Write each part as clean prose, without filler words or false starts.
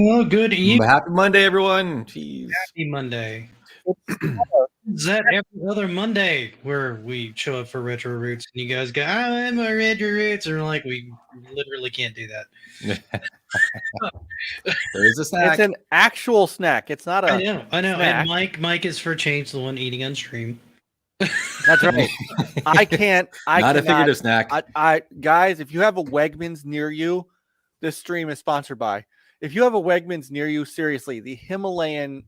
Well, good evening. Happy Monday, everyone. Jeez. Happy Monday. Is that every other Monday where we show up for RetroRoots and you guys go, I'm a RetroRoots, and we're like, we literally can't do that. There is a snack. It's an actual snack. It's not a. I know. snack. And Mike is for change the one eating on stream. That's right. I can't. Not a figurative snack. I guys, if you have a Wegmans near you, this stream is sponsored by. If you have a Wegmans near you, seriously, the Himalayan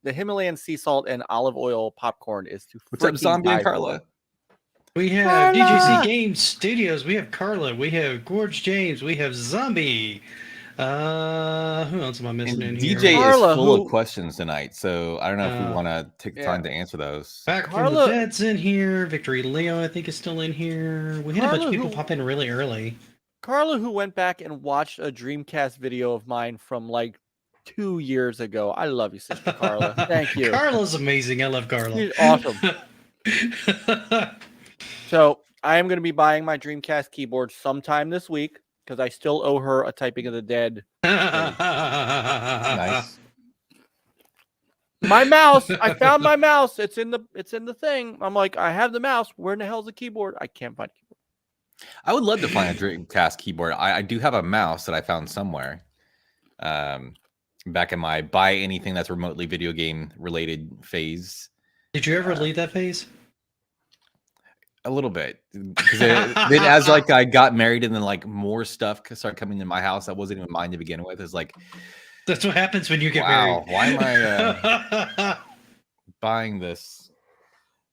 sea salt and olive oil popcorn is to. What's up, Zombie and Carla? We have DJC Games Studios. We have Carla. We have Gorge James. We have Zombie. Who else am I missing in here? DJ Carla, is full of questions tonight, so I don't know if we want to take the time to answer those. Back from the dead's in here. Victory Leo, I think, is still in here. We had a bunch of people pop in really early. Carla, who went back and watched a Dreamcast video of mine from like 2 years ago. I love you, Sister Carla. Thank you. Carla's amazing. I love Carla. She's awesome. So I am going to be buying my Dreamcast keyboard sometime this week because I still owe her a Typing of the Dead. Nice. My mouse. I found my mouse. It's in the thing. I'm like, I have the mouse. Where in the hell is the keyboard? I can't find the keyboard. I would love to find a Dreamcast keyboard. I do have a mouse that I found somewhere. Back in my buy anything that's remotely video game related phase. Did you ever leave that phase? A little bit, because then as like I got married and then like more stuff started coming to my house that wasn't even mine to begin with. It's like that's what happens when you get wow, married. why am I buying this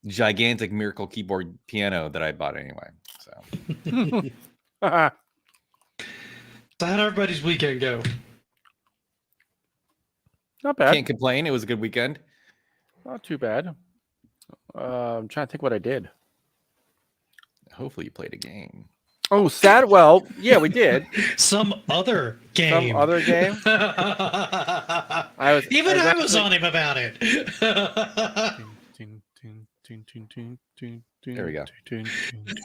gigantic miracle keyboard piano that I bought anyway? So, so how'd everybody's weekend go? Not bad. Can't complain. It was a good weekend. Not too bad. I'm trying to think what I did. Hopefully you played a game. Oh, sad. Well, yeah, we did. Some other game. I was on him about it. There we go.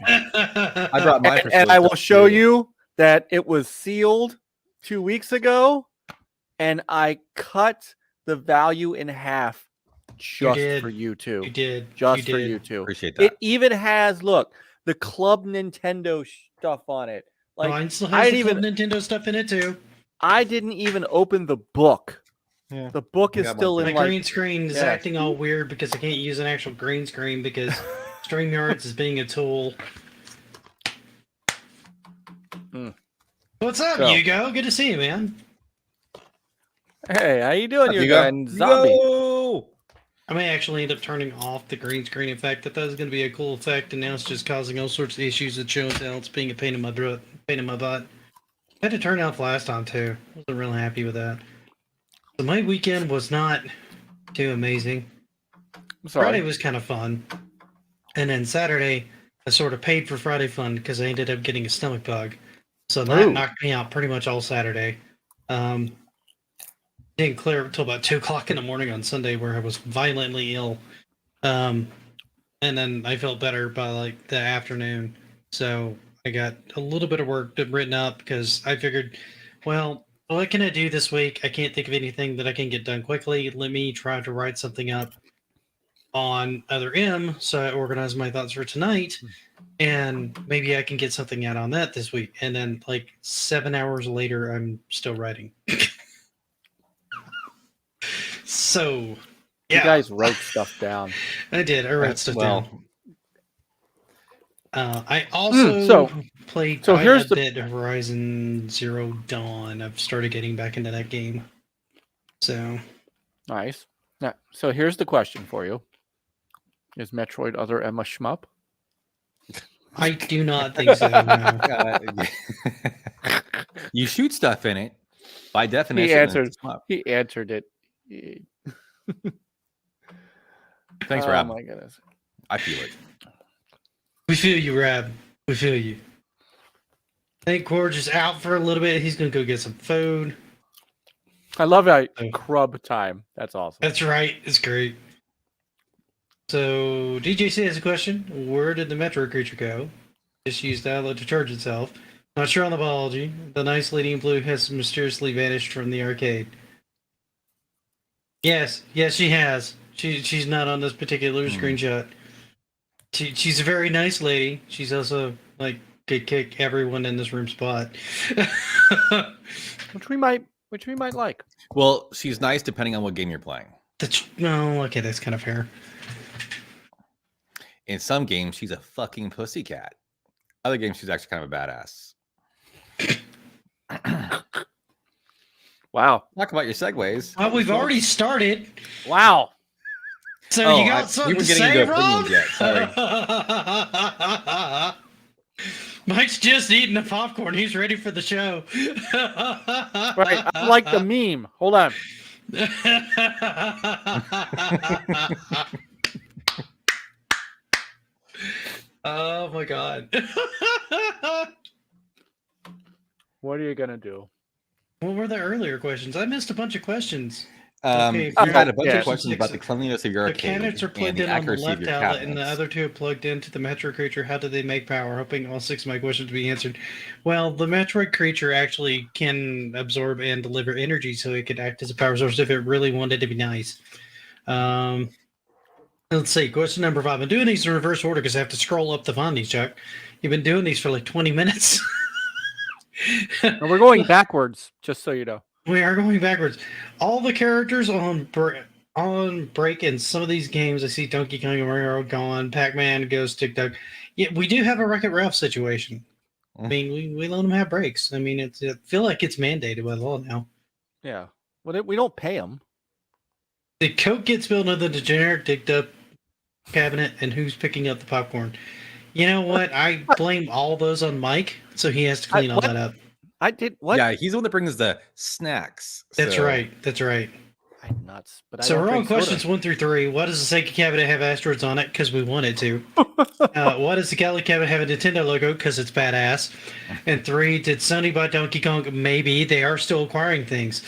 I brought mine for and I will show you that it was sealed 2 weeks ago, and I cut the value in half just for you two. You did. Just for you two. Appreciate that. It even has, look, the Club Nintendo stuff on it. Like, mine still has Club Nintendo stuff in it too. I didn't even open the book. Yeah. The book is still in my green screen is acting all weird because I can't use an actual green screen because StreamYards is being a tool. What's up, Hugo? Good to see you, man. Hey, how you doing, Hugo? And Zombie. I may actually end up turning off the green screen. In fact, that was going to be a cool effect, and now it's just causing all sorts of issues with show and tell. It's being a pain in my butt. I had to turn it off last time too. I wasn't really happy with that. So my weekend was not too amazing. Friday was kind of fun, and then Saturday I sort of paid for Friday fun because I ended up getting a stomach bug. So that knocked me out pretty much all Saturday. Didn't clear up until about 2 o'clock in the morning on Sunday, where I was violently ill. And then I felt better by like the afternoon. So I got a little bit of work written up because I figured, well, what can I do this week? I can't think of anything that I can get done quickly. Let me try to write something up on Other M. So I organized my thoughts for tonight. And maybe I can get something out on that this week. And then like 7 hours later, I'm still writing. So, yeah. You guys wrote stuff down. I did. I wrote stuff down. I also played quite a bit of Horizon Zero Dawn. I've started getting back into that game. So nice. Now, so here's the question for you: is Metroid Other M a shmup? I do not think so. No. You shoot stuff in it. By definition, he answered it. Thanks, Rob. Oh my goodness. I feel it. We feel you, Rob. We feel you. I think Gorge is out for a little bit. He's going to go get some food. I love that crub time. That's awesome. That's right. It's great. So, DJC has a question. Where did the Metro creature go? Just used the outlet to charge itself. Not sure on the biology. The nice lady in blue has mysteriously vanished from the arcade. Yes, she has. She's not on this particular screenshot. She's a very nice lady. She's also like could kick everyone in this room spot. which we might like. Well, she's nice depending on what game you're playing. No, okay, that's kind of fair. In some games, she's a fucking pussycat. Other games, she's actually kind of a badass. Wow. Talk about your segues. Well, we've already started. Wow. So you got something to say, Rob? Yet. Sorry. Mike's just eating the popcorn. He's ready for the show. Right. I like the meme. Hold on. Oh my god. What are you gonna do? What were the earlier questions? I missed a bunch of questions. I had a bunch of questions about the cleanliness of your The arcade cabinets are plugged and in the on the accuracy of left your outlet, and the cabinets. other two are plugged into the Metroid creature. How do they make power? Hoping all 6 of my questions be answered. Well, the Metroid creature actually can absorb and deliver energy, so it could act as a power source if it really wanted to be nice. Let's see. Question number 5. I'm doing these in reverse order because I have to scroll up to find these, Chuck. You've been doing these for like 20 minutes. And we're going backwards, just so you know. We are going backwards. All the characters on break in some of these games, I see Donkey Kong and Mario gone, Pac-Man goes Tic-Tac. Yeah, we do have a Wreck-It Ralph situation. I mean, we let them have breaks. I mean, I feel like it's mandated by law now. Yeah. Well, we don't pay them. The Coke gets spilled into the generic Dig-Up cabinet, and who's picking up the popcorn? You know what? I blame all those on Mike, so he has to clean all that up. I did what? Yeah, he's the one that brings the snacks. That's right. That's right. I'm nuts. But So we're on questions 1 through 3. Why does the Sega cabinet have asteroids on it? Because we wanted to. Why does the Galley cabinet have a Nintendo logo? Because it's badass. And 3, did Sony buy Donkey Kong? Maybe. They are still acquiring things.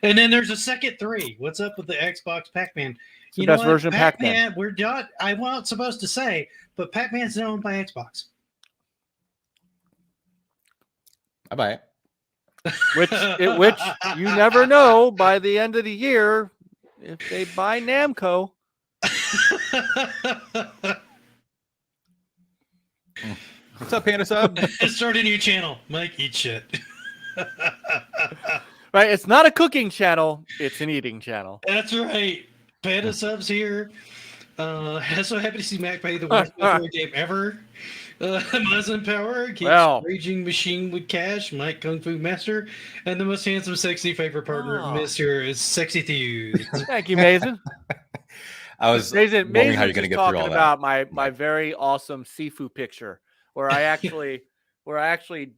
And then there's a second 3. What's up with the Xbox Pac-Man? The best version of Pac-Man. We're not. I wasn't supposed to say, but Pac-Man's owned by Xbox. I buy it. Which you never know by the end of the year if they buy Namco. What's up, Panda Sub? Start a new channel. Mike, eat shit. Right, it's not a cooking channel; it's an eating channel. That's right. Panda Sub's here. So happy to see Mac play the worst Metroid game ever. Muslim Power keeps raging machine with cash. Mike Kung Fu Master, and the most handsome, sexy favorite partner, Mr. Sexy Thews. Thank you, Mason. I was wondering how you're going to get through all about that. my very awesome Sifu picture, where I actually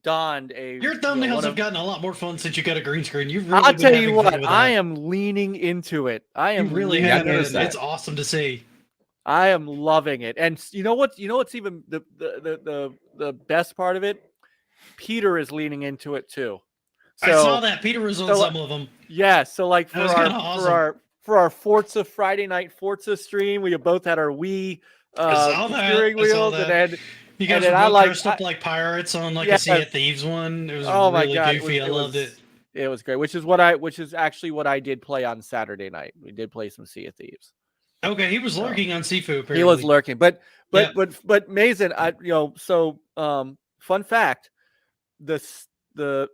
donned a. Your thumbnails have gotten a lot more fun since you got a green screen. You've really I'll tell you what, I am am leaning into it. I am really have. It's awesome to see. I am loving it. And you know what's even the best part of it? Peter is leaning into it too. So, I saw that Peter was on some of them. Yeah, so like for our Forza Friday night Forza stream, we both had our Wii steering wheels, and then you guys were dressed up like pirates on like a Sea of Thieves one. It was really goofy. I loved it. It was great, which is actually what I did play on Saturday night. We did play some Sea of Thieves. Okay, he was lurking on Sifu. Apparently. He was lurking, but Mason, fun fact: the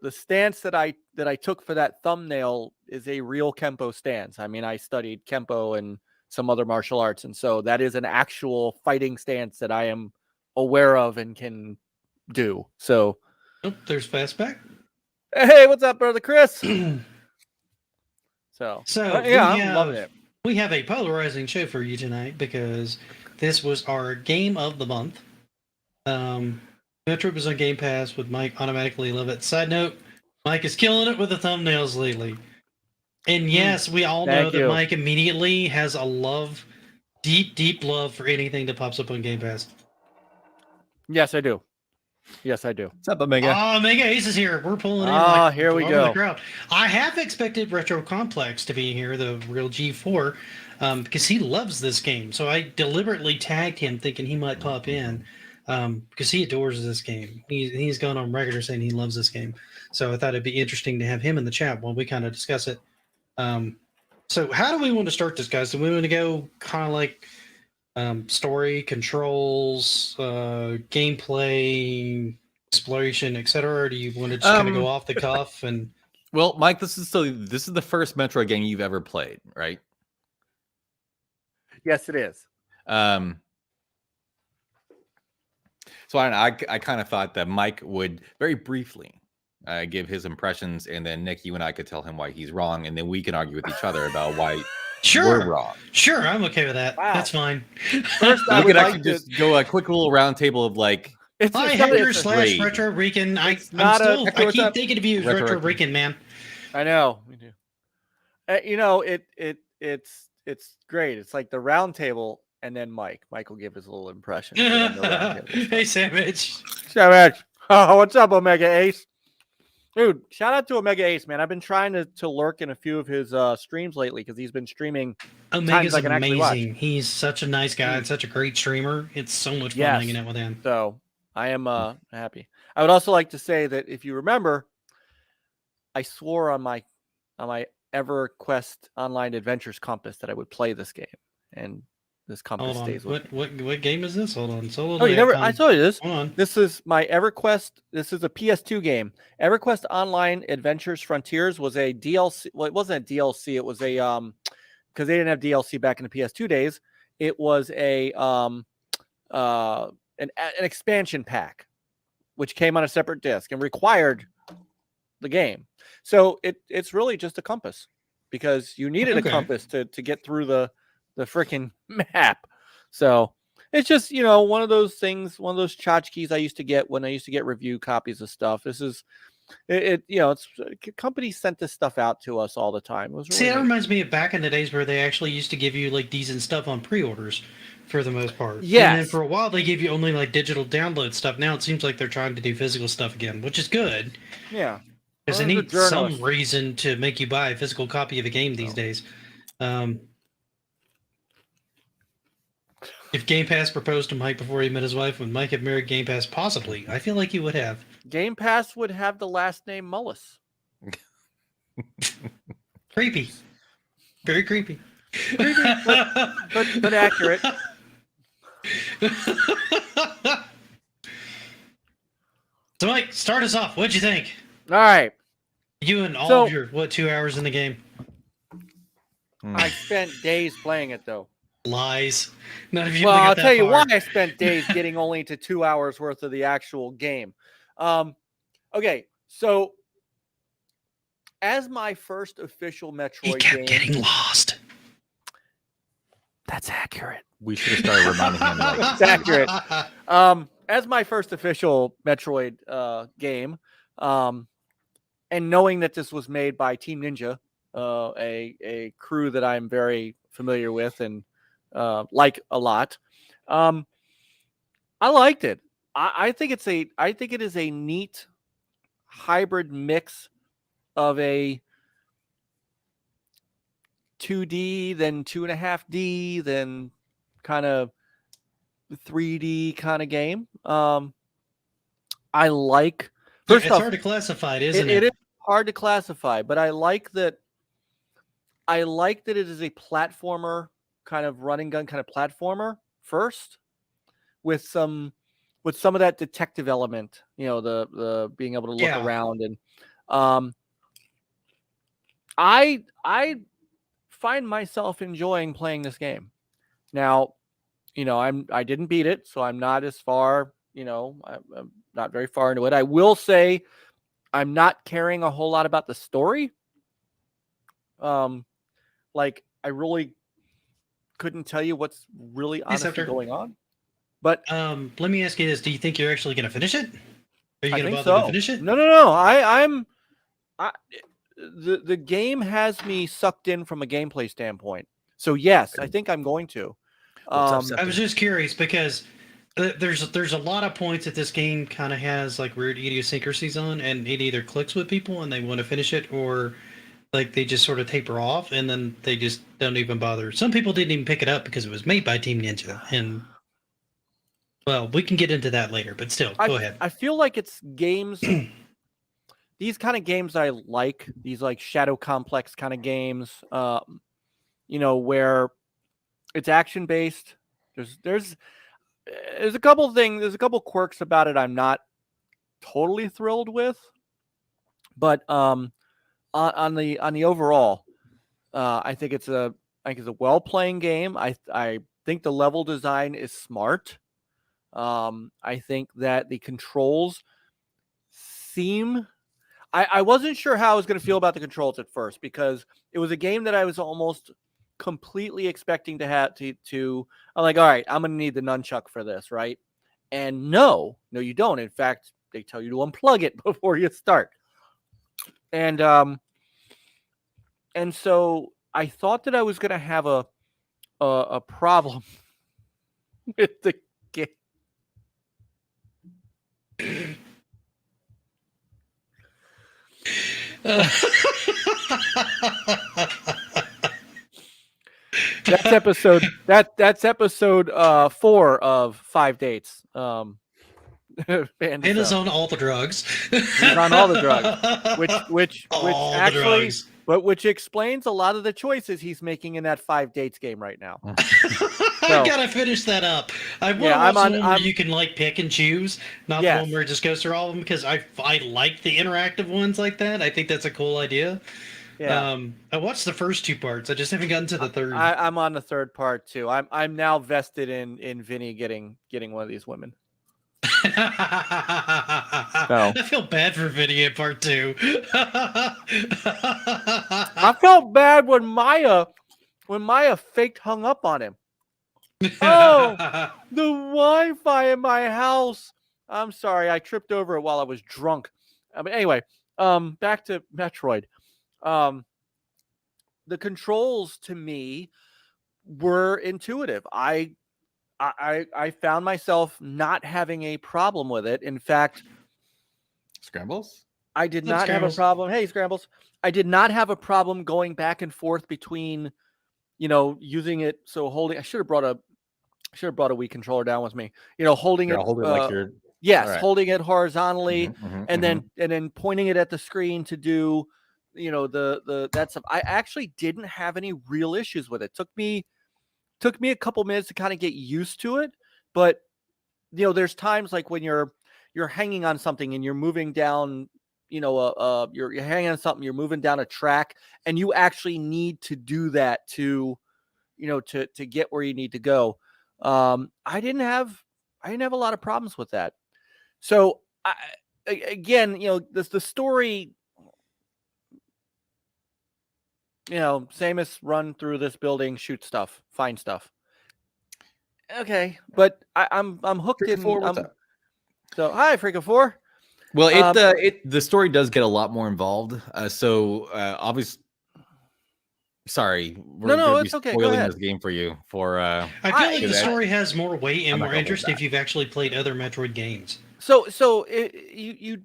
stance that I took for that thumbnail is a real Kempo stance. I mean, I studied Kempo and some other martial arts, and so that is an actual fighting stance that I am aware of and can do. So, there's Fastback. Hey, what's up, brother Chris? I'm loving it. We have a polarizing show for you tonight because this was our game of the month. Metroid was on Game Pass with Mike. Automatically love it. Side note, Mike is killing it with the thumbnails lately. And yes, we all know that Mike immediately has a deep love for anything that pops up on Game Pass. Yes, I do. What's up, Omega? Omega Ace is here. We're pulling in. Here we go. The crowd. I have expected Retro Complex to be here, the real G4, because he loves this game. So I deliberately tagged him thinking he might pop in. because he adores this game. He's gone on record saying he loves this game. So I thought it'd be interesting to have him in the chat while we kind of discuss it. So how do we want to start this, guys? Do we want to go kind of like story, controls, gameplay, exploration, etc.? Or do you want to just kind of go off the cuff and? Well, Mike, this is the first Metroid game you've ever played, right? Yes, it is. So I kind of thought that Mike would very briefly give his impressions, and then Nick, you and I could tell him why he's wrong, and then we can argue with each other about why we're wrong. Sure, I'm okay with that. Wow. That's fine. First, I We would could like actually to. just go a quick little round table of like. Hi, not- Hector it's a- slash great. Retro Rican. I Hector, what's keep up? thinking of you as Retro Retro Rican. Rican, man. I know. We do. It's great. It's like the round table, and then Mike. Mike will give his little impression. And then the round table. Hey, Savage. Savage. Oh, what's up, Omega Ace? Dude, shout out to Omega Ace, man. I've been trying to lurk in a few of his streams lately because he's been streaming. Omega's I can actually watch. amazing. He's such a nice guy and such a great streamer. It's so much fun Yes. hanging out with him. So I am happy. I would also like to say that if you remember, I swore on my EverQuest Online Adventures compass that I would play this game, and this compass Hold on. stays with me. What game is this? Hold on. Solo. Oh, you never? I told you this. Hold on. This is my EverQuest. This is a PS2 game. EverQuest Online Adventures Frontiers was a DLC. Well, it wasn't a DLC. It was a because they didn't have DLC back in the PS2 days. It was an expansion pack, which came on a separate disc and required the game. So it's really just a compass because you needed a compass to get through the freaking map. So it's just, one of those things, one of those tchotchkes I used to get when I used to get review copies of stuff. This is it's companies sent this stuff out to us all the time. It was really See, that neat. reminds me of back in the days where they actually used to give you like decent stuff on pre-orders for the most part. Yes. And then for a while they gave you only like digital download stuff. Now it seems like they're trying to do physical stuff again, which is good. Yeah. Because they Well, need they're some journalists. reason to make you buy a physical copy of a game these days. If Game Pass proposed to Mike before he met his wife, would Mike have married Game Pass? Possibly. I feel like he would have. Game Pass would have the last name Mullis. Creepy. Very creepy. But accurate. So, Mike, start us off. What'd you think? All right. You and all So- of your, 2 hours in the game? I spent days playing it though. Lies. None of you Well, got I'll that tell you far. why I spent days getting only to 2 hours worth of the actual game. Okay, so as my first official He Metroid kept game, getting lost. that's accurate. We should have started reminding him. Like, It's accurate. As my first official Metroid game, and knowing that this was made by Team Ninja, a crew that I'm very familiar with and like a lot, I liked it. I think it is a neat hybrid mix of a 2D, then 2.5D, then kind of 3D kind of game. I like. First It's off, hard to classify, isn't it it? is hard to classify, but I like that. I like that it is a platformer, kind of run and gun kind of platformer first, with some of that detective element. The being able to look Yeah. around and I find myself enjoying playing this game. Now, I didn't beat it, so I'm not as far. I'm not very far into it. I will say, I'm not caring a whole lot about the story. Like I really couldn't tell you what's really honestly Scepter. going on. But Let me ask you this: do you think you're actually going to finish it? Are you I going to think bother so. to finish it? No. The game has me sucked in from a gameplay standpoint. So yes, I think I'm going to. What's up, I was just curious because there's a lot of points that this game kind of has like weird idiosyncrasies on, and it either clicks with people and they want to finish it, or like they just sort of taper off and then they just don't even bother. Some people didn't even pick it up because it was made by Team Ninja, and Well, we can get into that later, but still, go ahead. I feel like it's games. These kind of games I like. These like Shadow Complex kind of games. Where it's action based. There's a couple things. There's a couple quirks about it I'm not totally thrilled with, but on the overall, I think it's a well playing game. I think the level design is smart. I think that the controls seem. I wasn't sure how I was going to feel about the controls at first because it was a game that I was almost completely expecting to have to. I'm like, all right, I'm going to need the nunchuck for this, right? And no, you don't. In fact, they tell you to unplug it before you start. And so I thought that I was going to have a problem with the game. That's episode 4 of 5 dates. Is on all the drugs. He's on all the drugs, which actually, drugs. but which explains a lot of the choices he's making in that 5 dates game right now. I gotta finish that up. I want one where you can like pick and choose, not the one where it just goes through all of them, because I like the interactive ones like that. I think that's a cool idea. Yeah. I watched the first 2 parts. I just haven't gotten to the third. I'm on the 3rd part too. I'm now vested in Vinny getting one of these women. I feel bad for Vinny in part 2. I felt bad when Maya faked hung up on him. Oh, the Wi-Fi in my house. I'm sorry, I tripped over it while I was drunk. But anyway, back to Metroid. The controls to me were intuitive. I found myself not having a problem with it. In fact, Scrambles? I did not have a problem. Hey, Scrambles. I did not have a problem going back and forth between, using it. So holding, I should have brought a Wii controller down with me. Holding it. Hold it like you're. Yes, right. Holding it horizontally and then pointing it at the screen to do, the that stuff. I actually didn't have any real issues with it. Took me a couple minutes to kind of get used to it, but there's times like when you're hanging on something and you're moving down, you're hanging on something, you're moving down a track, and you actually need to do that to get where you need to go. I didn't have a lot of problems with that. So again, the story, Samus run through this building, shoot stuff, find stuff. Okay, but I'm hooked in. So hi, Freaka 4. Well, the story does get a lot more involved. Obviously, sorry, we're it's okay. Spoiling this game for you. I feel like the story has more weight and more interest if you've actually played other Metroid games. So you.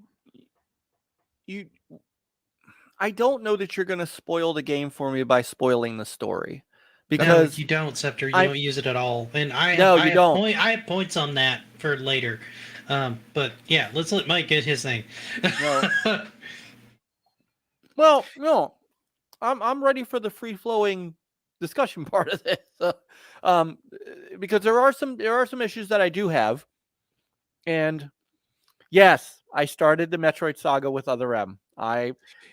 I don't know that you're going to spoil the game for me by spoiling the story, because you don't, Scepter. You don't use it at all, and I have points on that for later. But yeah, let's let Mike get his thing. Well, no, I'm ready for the free flowing discussion part of this, because there are some issues that I do have, and yes, I started the Metroid saga with Other M.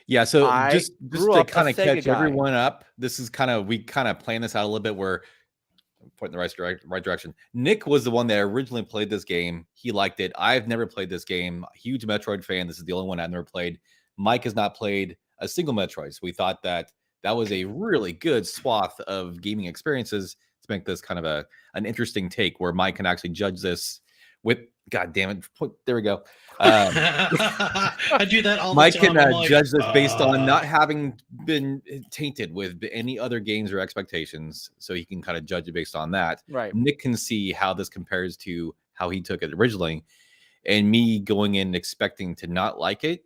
Just to kind of catch everyone up, this is we plan this out a little bit. We're pointing in the right direction. Nick was the one that originally played this game. He liked it. I've never played this game. Huge Metroid fan. This is the only one I've never played. Mike has not played a single Metroid. So we thought that was a really good swath of gaming experiences to make this kind of an interesting take where Mike can actually judge this with. God damn it! There we go. I do that all Mike the time. can judge this based on not having been tainted with any other games or expectations, so he can kind of judge it based on that. Right. Nick can see how this compares to how he took it originally, and me going in expecting to not like it,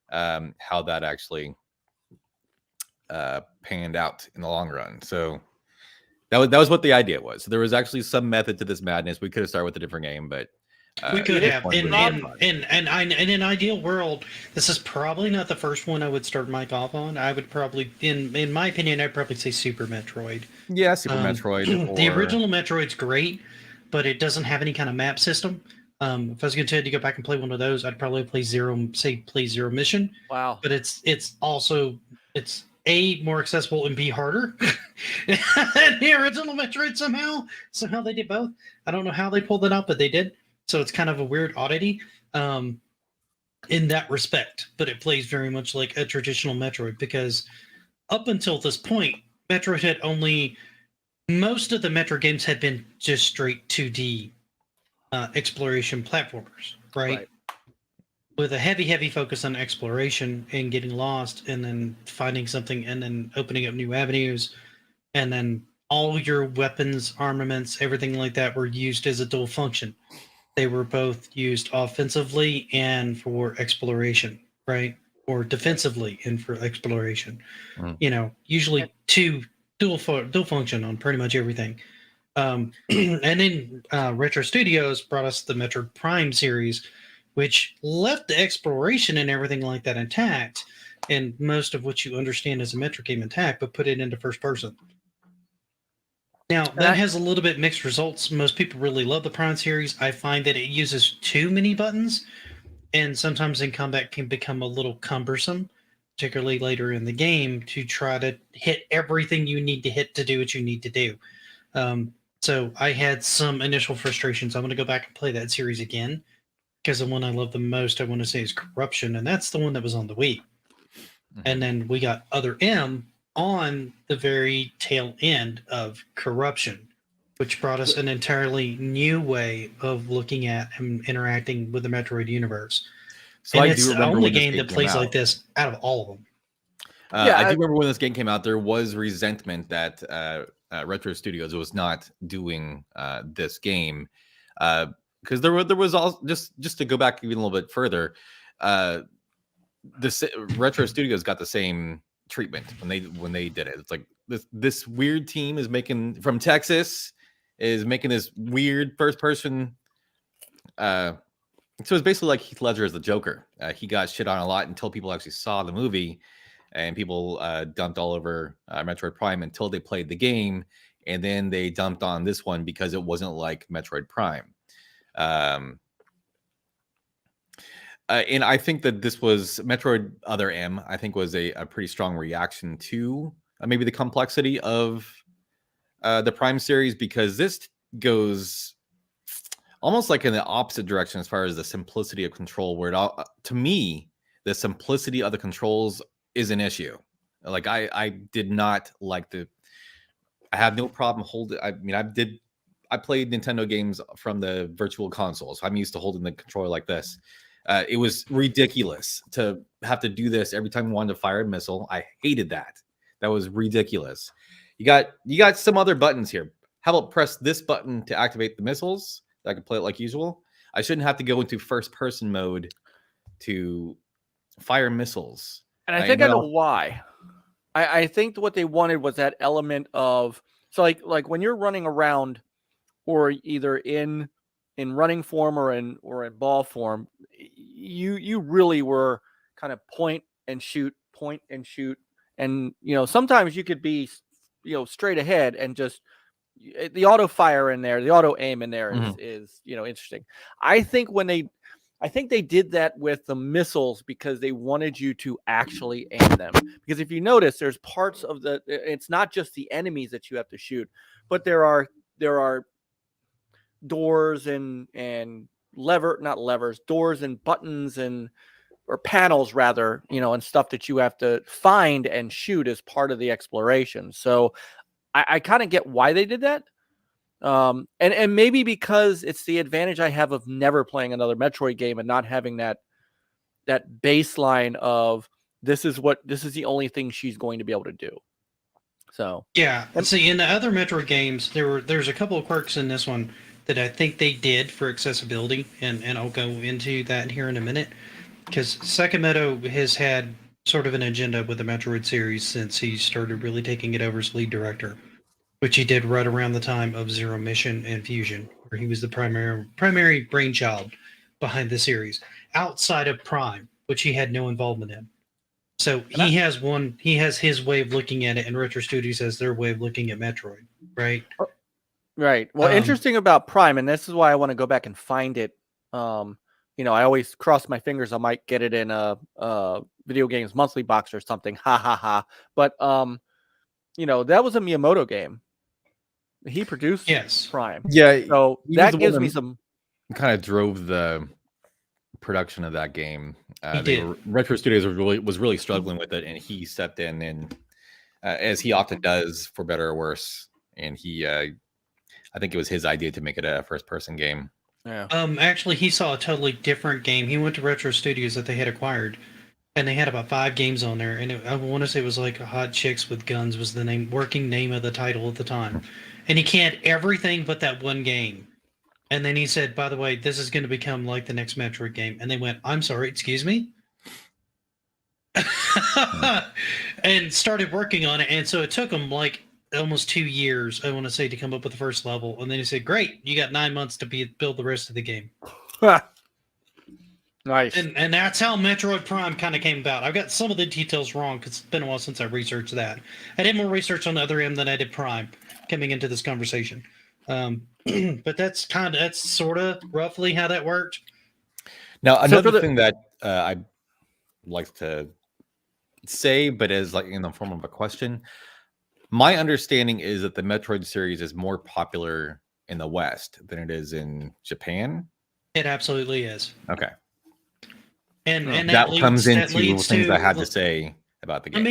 how that actually panned out in the long run. So That was what the idea was. So there was actually some method to this madness. We could have started with a different game, but we could have. In in an ideal world, this is probably not the first one I would start Mike off on. I would probably, in my opinion, I'd probably say Super Metroid. Yeah, Super Metroid. The original Metroid's great, but it doesn't have any kind of map system. If I was going to tell you to go back and play one of those, I'd probably play Zero Mission. Wow. But it's also A, more accessible, and B, harder. And the original Metroid somehow they did both. I don't know how they pulled it out, but they did. So it's kind of a weird oddity in that respect. But it plays very much like a traditional Metroid, because up until this point, Metroid had most of the Metroid games had been just straight 2D exploration platformers, right? With a heavy focus on exploration and getting lost and then finding something and then opening up new avenues. And then all your weapons, armaments, everything like that were used as a dual function. They were both used offensively and for exploration, right? Or defensively and for exploration. Usually dual function on pretty much everything. And then Retro Studios brought us the Metroid Prime series, which left the exploration and everything like that intact, and most of what you understand as a Metroid game intact, but put it into first person. Now, that has a little bit mixed results. Most people really love the Prime series. I find that it uses too many buttons, and sometimes in combat can become a little cumbersome, particularly later in the game, to try to hit everything you need to hit to do what you need to do. So I had some initial frustrations. I'm going to go back and play that series again, because the one I love the most, I want to say, is Corruption, and that's the one that was on the Wii. Mm-hmm. And then we got Other M on the very tail end of Corruption, which brought us an entirely new way of looking at and interacting with the Metroid universe. So and it's the only game that plays like this out of all of them. I do remember when this game came out, there was resentment that Retro Studios was not doing this game. Because there was all just to go back even a little bit further, this Retro Studios got the same treatment when they did it. It's like this weird team is making from Texas is making this weird first person. So it's basically like Heath Ledger as the Joker. He got shit on a lot until people actually saw the movie, and people dumped all over Metroid Prime until they played the game, and then they dumped on this one because it wasn't like Metroid Prime. And I think that this was Metroid Other M, I think, was a pretty strong reaction to maybe the complexity of the Prime series, because this goes almost like in the opposite direction as far as the simplicity of control, where to me, the simplicity of the controls is an issue. Like I did not like I have no problem holding. I mean, I played Nintendo games from the virtual consoles. I'm used to holding the controller like this. It was ridiculous to have to do this every time you wanted to fire a missile. I hated that. That was ridiculous. You got some other buttons here. How about press this button to activate the missiles? I can play it like usual. I shouldn't have to go into first person mode to fire missiles. And I think I know why. I think what they wanted was that element of, so like when you're running around, or either in running form or in ball form, you really were kind of point and shoot, and sometimes you could be straight ahead and just the auto fire in there, the auto aim in there is interesting. I think they did that with the missiles because they wanted you to actually aim them. Because if you notice, there's parts of it's not just the enemies that you have to shoot, but there are doors and doors and buttons or panels rather, and stuff that you have to find and shoot as part of the exploration. So I kind of get why they did that. And maybe because it's the advantage I have of never playing another Metroid game and not having that baseline of this is the only thing she's going to be able to do. So yeah, and see, in the other Metroid games, there's a couple of quirks in this one that I think they did for accessibility, and I'll go into that here in a minute, because Sakamoto has had sort of an agenda with the Metroid series since he started really taking it over as lead director. which he did right around the time of Zero Mission and Fusion, where he was the primary brainchild behind the series, outside of Prime, which he had no involvement in. So he has his way of looking at it, and Retro Studios has their way of looking at Metroid, right? Right. Well, interesting about Prime, and this is why I want to go back and find it. You know, I always cross my fingers I might get it in a Video Games Monthly box or something. Ha ha ha. But you know, that was a Miyamoto game. He produced Prime. Yeah. So that gives me some kind of drove the production of that game. He did. Retro Studios was really struggling with it, and he stepped in and as he often does, for better or worse. And he I think it was his idea to make it a first-person game. Yeah. Actually, he saw a totally different game. He went to Retro Studios that they had acquired, and they had about 5 games on there. And I want to say it was like Hot Chicks with Guns was the working name of the title at the time. And he canned everything but that one game. And then he said, by the way, this is going to become like the next Metroid game. And they went, I'm sorry, excuse me? And started working on it. And so it took him like almost 2 years, I want to say, to come up with the first level. And then he said, great, you got 9 months to build the rest of the game. Nice. And that's how Metroid Prime kind of came about. I've got some of the details wrong because it's been a while since I researched that. I did more research on the Other M than I did Prime coming into this conversation. But that's sort of roughly how that worked. Now, another thing that I'd like to say, but as like in the form of a question, my understanding is that the Metroid series is more popular in the West than it is in Japan. It absolutely is. Okay. And that comes into things I had to say about the game.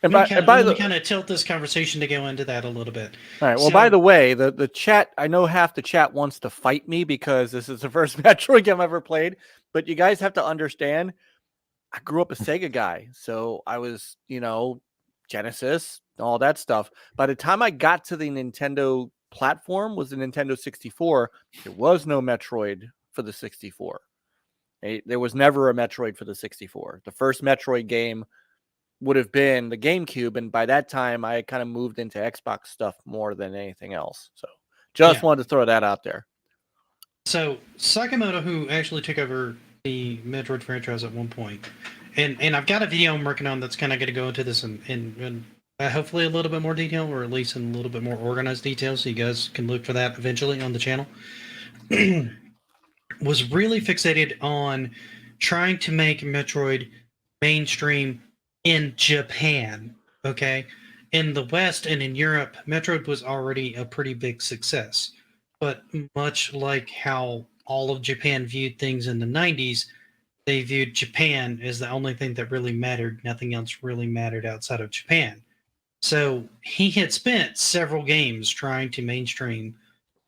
Let me kind of tilt this conversation to go into that a little bit. All right. Well, by the way, the chat, I know half the chat wants to fight me because this is the first Metroid game I've ever played. But you guys have to understand, I grew up a Sega guy. So I was, Genesis, all that stuff. By the time I got to the Nintendo platform, was the Nintendo 64, there was no Metroid for the 64. There was never a Metroid for the 64. The first Metroid game would have been the GameCube, and by that time, I kind of moved into Xbox stuff more than anything else. So, just wanted to throw that out there. So, Sakamoto, who actually took over the Metroid franchise at one point, and I've got a video I'm working on that's kind of going to go into this in hopefully a little bit more detail, or at least in a little bit more organized detail, so you guys can look for that eventually on the channel. Was really fixated on trying to make Metroid mainstream in Japan, okay? In the West and in Europe, Metroid was already a pretty big success. But much like how all of Japan viewed things in the 90s, they viewed Japan as the only thing that really mattered. Nothing else really mattered outside of Japan. So he had spent several games trying to mainstream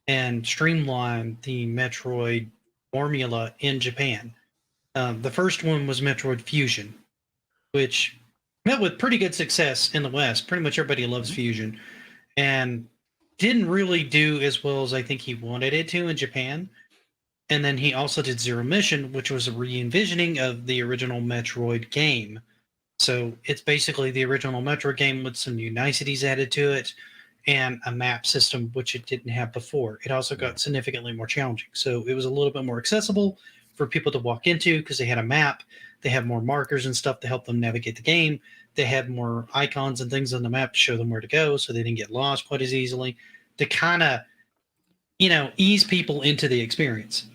and streamline the Metroid formula in Japan. The first one was Metroid Fusion, which met with pretty good success in the West. Pretty much everybody loves Fusion, and didn't really do as well as I think he wanted it to in Japan. And then he also did Zero Mission, which was a re-envisioning of the original Metroid game. So it's basically the original Metroid game with some new niceties added to it, and a map system, which it didn't have before. It also got significantly more challenging. So it was a little bit more accessible for people to walk into because they had a map. They had more markers and stuff to help them navigate the game. They had more icons and things on the map to show them where to go so they didn't get lost quite as easily, to kind of, ease people into the experience.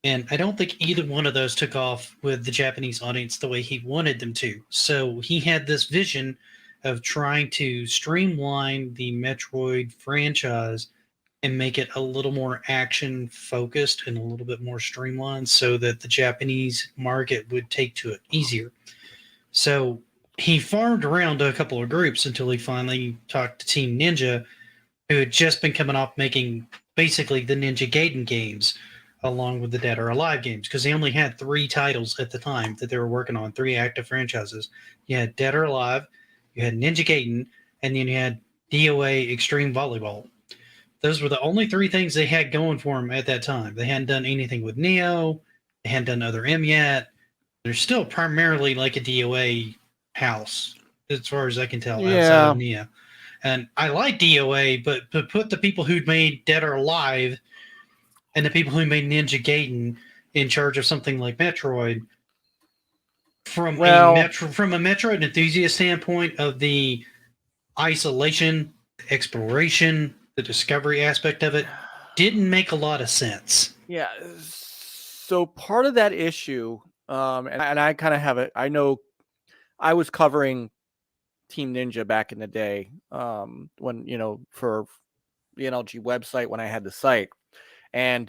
And I don't think either one of those took off with the Japanese audience the way he wanted them to. So he had this vision of trying to streamline the Metroid franchise and make it a little more action focused and a little bit more streamlined so that the Japanese market would take to it easier. So he farmed around to a couple of groups until he finally talked to Team Ninja, who had just been coming off making basically the Ninja Gaiden games along with the Dead or Alive games, because they only had 3 titles at the time that they were working on, 3 active franchises. You had Dead or Alive, you had Ninja Gaiden, and then you had DOA Extreme Volleyball. Those were the only 3 things they had going for them at that time. They hadn't done anything with Neo. They hadn't done Other M yet. They're still primarily like a DOA house, as far as I can tell, outside of Neo. And I like DOA, but put the people who made Dead or Alive and the people who made Ninja Gaiden in charge of something like Metroid. From a Metroid enthusiast standpoint of the isolation, exploration, the discovery aspect of it, didn't make a lot of sense. Yeah. So part of that issue, and I kind of have it. I know I was covering Team Ninja back in the day, when for the NLG website when I had the site, and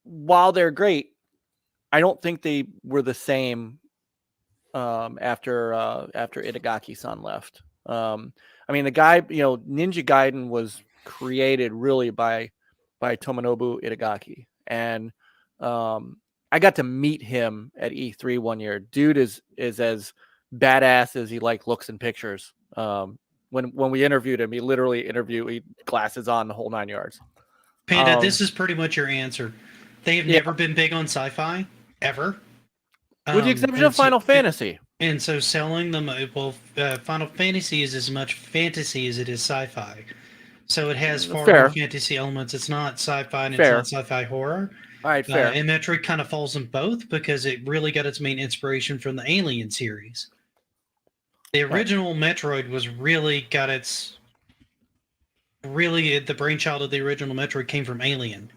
while they're great, I don't think they were the same after Itagaki-san left. I mean, the guy, Ninja Gaiden was created really by Tomonobu Itagaki, and I got to meet him at E3 one year. Dude is as badass as he looks in pictures. When we interviewed him, he literally he glasses on, the whole 9 yards. Panda, this is pretty much your answer. They have never been big on sci-fi ever, with the exception of Final Fantasy. And so selling them, Final Fantasy is as much fantasy as it is sci-fi. So it has far more fantasy elements. It's not sci-fi and it's not sci-fi horror. All right, fair. And Metroid kind of falls in both because it really got its main inspiration from the Alien series. The original Metroid was the brainchild of the original Metroid came from Alien.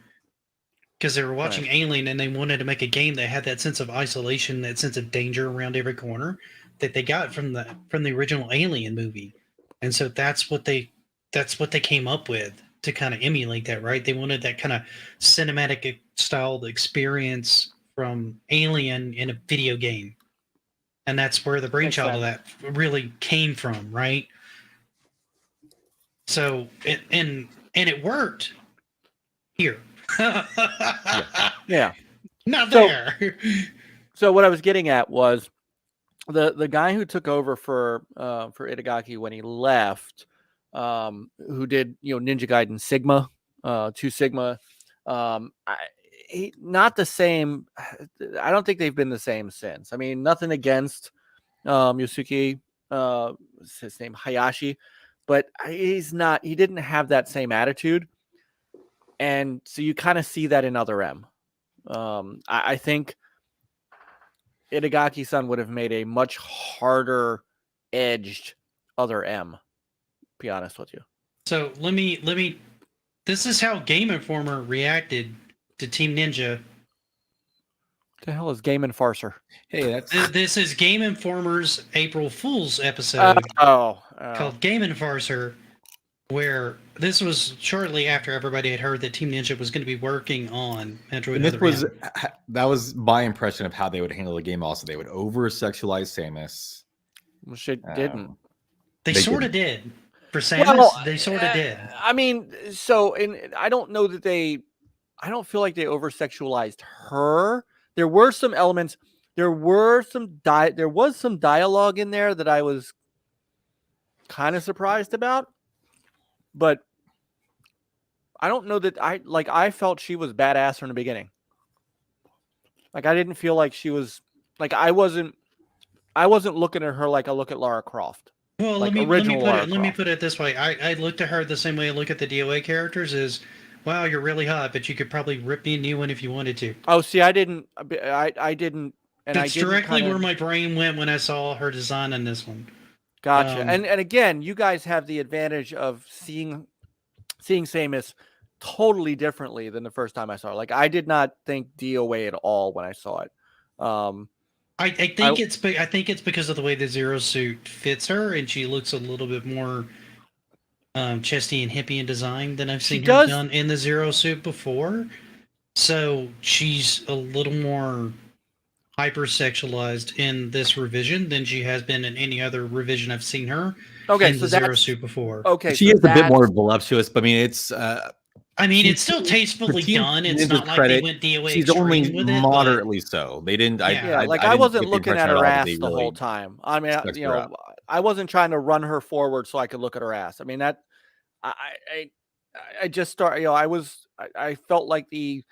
Because they were watching Alien and they wanted to make a game that had that sense of isolation, that sense of danger around every corner that they got from the original Alien movie. And so that's what they came up with to kind of emulate that, right? They wanted that kind of cinematic style experience from Alien in a video game. And that's where the brainchild of that really came from, right? So it worked here. Yeah. Not there. So what I was getting at was the guy who took over for Itagaki when he left, who did Ninja Gaiden Sigma, 2 Sigma, not the same. I don't think they've been the same since. I mean, nothing against Yosuke, his name Hayashi, but he didn't have that same attitude. And so you kind of see that in Other M. I think Itagaki-san would have made a much harder edged Other M, to be honest with you. So let me this is how Game Informer reacted to Team Ninja. What the hell is Game Enforcer? Hey, this is Game Informer's April Fool's episode called Game Enforcer, where this was shortly after everybody had heard that Team Ninja was going to be working on Metroid Other M. That was my impression of how they would handle the game. Also, they would over-sexualize Samus. Which it didn't. They sort of did. For Samus, they sort of did. I mean, I don't know that I don't feel like they over-sexualized her. There were some elements. There was some dialogue in there that I was kind of surprised about. But I don't know that I felt she was badass from the beginning. Like, I didn't feel like she was I wasn't looking at her like I look at Lara Croft. Well, let me put it this way. I looked at her the same way I look at the DOA characters is, wow, you're really hot, but you could probably rip me a new one if you wanted to. Oh, see, I didn't. And that's directly where my brain went when I saw her design in this one. Gotcha. And again, you guys have the advantage of seeing Samus totally differently than the first time I saw her. Like, I did not think DOA at all when I saw it. I think it's because of the way the Zero suit fits her, and she looks a little bit more chesty and hippie in design than I've seen her done in the Zero suit before. So she's a little more hypersexualized in this revision than she has been in any other revision I've seen her. Okay, in the Zero suit before. Okay, she is a bit more voluptuous, but I mean, it's. It's still tastefully done. It's not like they went DOA. She's only with moderately so. They didn't. I wasn't looking at her ass the whole time. I mean, I wasn't trying to run her forward so I could look at her ass. I mean, that I just started. I felt like the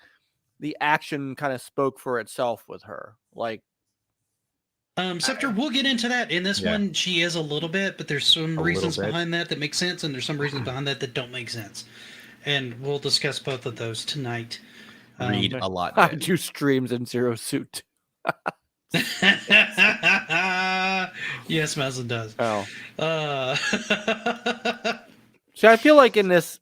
action kind of spoke for itself with her. Like, Scepter, we'll get into that. In this one, she is a little bit, but there's some reasons behind that make sense, and there's some reasons behind that don't make sense. And we'll discuss both of those tonight. Read a lot. I do streams in Zero Suit. Yes, Maslin does. Oh. So I feel like in this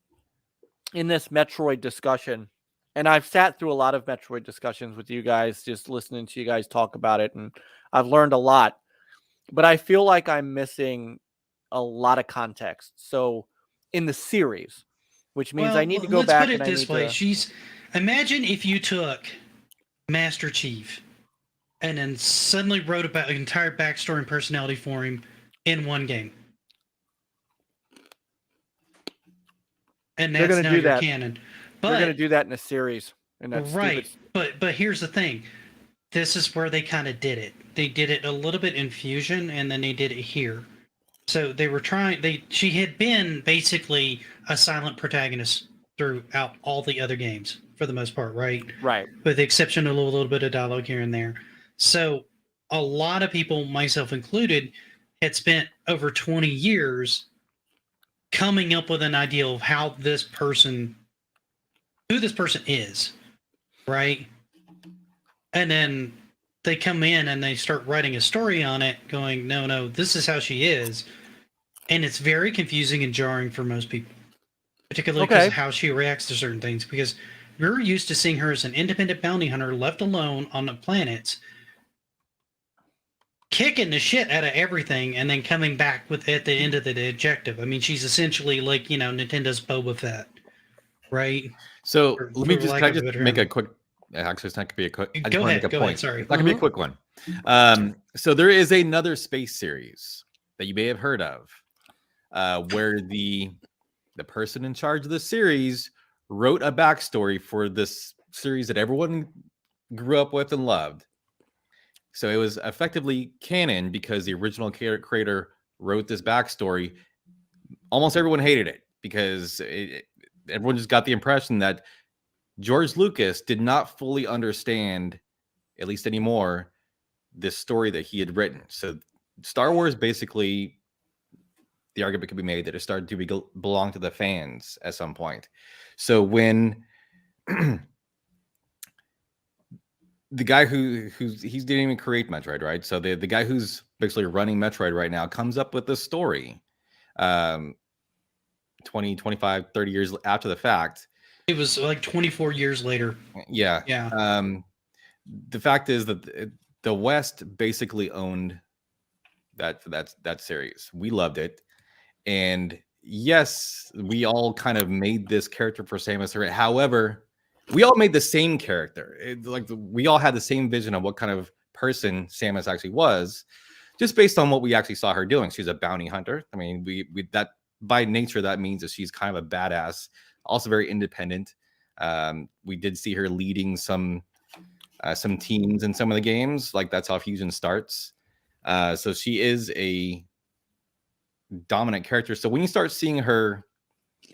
Metroid discussion, and I've sat through a lot of Metroid discussions with you guys, just listening to you guys talk about it, and I've learned a lot. But I feel like I'm missing a lot of context. So in the series, which means I need to go back. Let's put it this way: imagine if you took Master Chief and then suddenly wrote about an entire backstory and personality for him in one game. And that's now your canon. But they're going to do that in a series. And that's right. Stupid. But here's the thing. This is where they kind of did it. They did it a little bit in Fusion, and then they did it here. So they were she had been basically a silent protagonist throughout all the other games for the most part, right? Right. With the exception of a little bit of dialogue here and there. So a lot of people, myself included, had spent over 20 years coming up with an idea of who this person is, right? And then they come in and they start writing a story on it going, no, this is how she is. And it's very confusing and jarring for most people, particularly because of how she reacts to certain things. Because we're used to seeing her as an independent bounty hunter left alone on the planets, kicking the shit out of everything and then coming back at the end of the objective. I mean, she's essentially like, Nintendo's Boba Fett, right? So let me just make a quick. Actually, it's not going to be a quick. Go ahead. Sorry, it's not going to be a quick one. So there is another space series that you may have heard of, where the person in charge of the series wrote a backstory for this series that everyone grew up with and loved. So it was effectively canon because the original creator wrote this backstory. Almost everyone hated it because everyone just got the impression that George Lucas did not fully understand, at least anymore, this story that he had written. So Star Wars, basically, the argument could be made that it started to belong to the fans at some point. So when the guy he didn't even create Metroid, right? So the guy who's basically running Metroid right now comes up with this story 20, 25, 30 years after the fact. It was like 24 years later. Yeah. The fact is that the West basically owned that series. We loved it. And yes, we all kind of made this character for Samus Aran. However, we all made the same character. We all had the same vision of what kind of person Samus actually was, just based on what we actually saw her doing. She's a bounty hunter. I mean, we that by nature that means that she's kind of a badass, also very independent. We did see her leading some teams in some of the games. Like that's how Fusion starts. So she is a dominant character. So when you start seeing her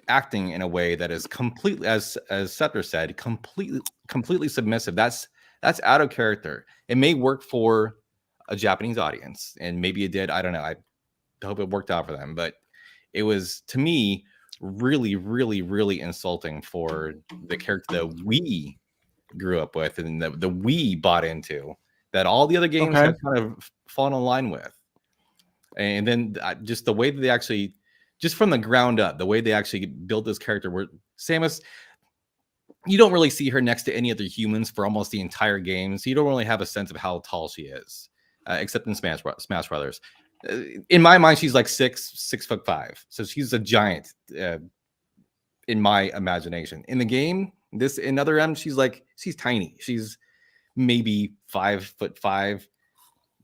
acting in a way that is completely, as Scepter said, completely submissive, that's out of character. It may work for a Japanese audience, and maybe it did. I don't know. I hope it worked out for them, but it was, to me, really, really, really insulting for the character that we grew up with and that we bought into, that all the other games have kind of fallen in line with. And then just the way that they actually, just from the ground up, the way they actually built this character, where Samus, you don't really see her next to any other humans for almost the entire game, so you don't really have a sense of how tall she is, except in Smash Brothers. In my mind, she's like 6'5", so she's a giant in my imagination. In the game, in Other M, she's tiny. She's maybe 5'5",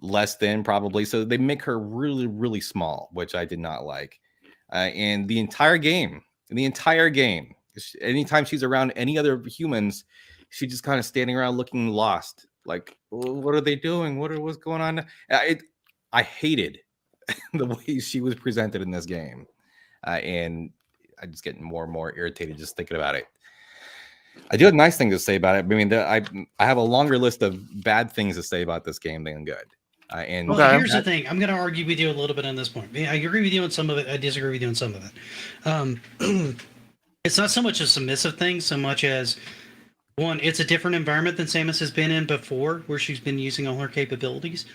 less than probably. So they make her really, really small, which I did not like. And the entire game, anytime she's around any other humans, she's just kind of standing around looking lost. Like, what are they doing? What's going on? I hated the way she was presented in this game. And I just get more and more irritated just thinking about it. I do have nice things to say about it. I mean, I have a longer list of bad things to say about this game than good. And Well, Okay. here's the thing. I'm going to argue with you a little bit on this point. I agree with you on some of it. I disagree with you on some of it. It's not so much a submissive thing, so much as, one, it's a different environment than Samus has been in before, where she's been using all her capabilities.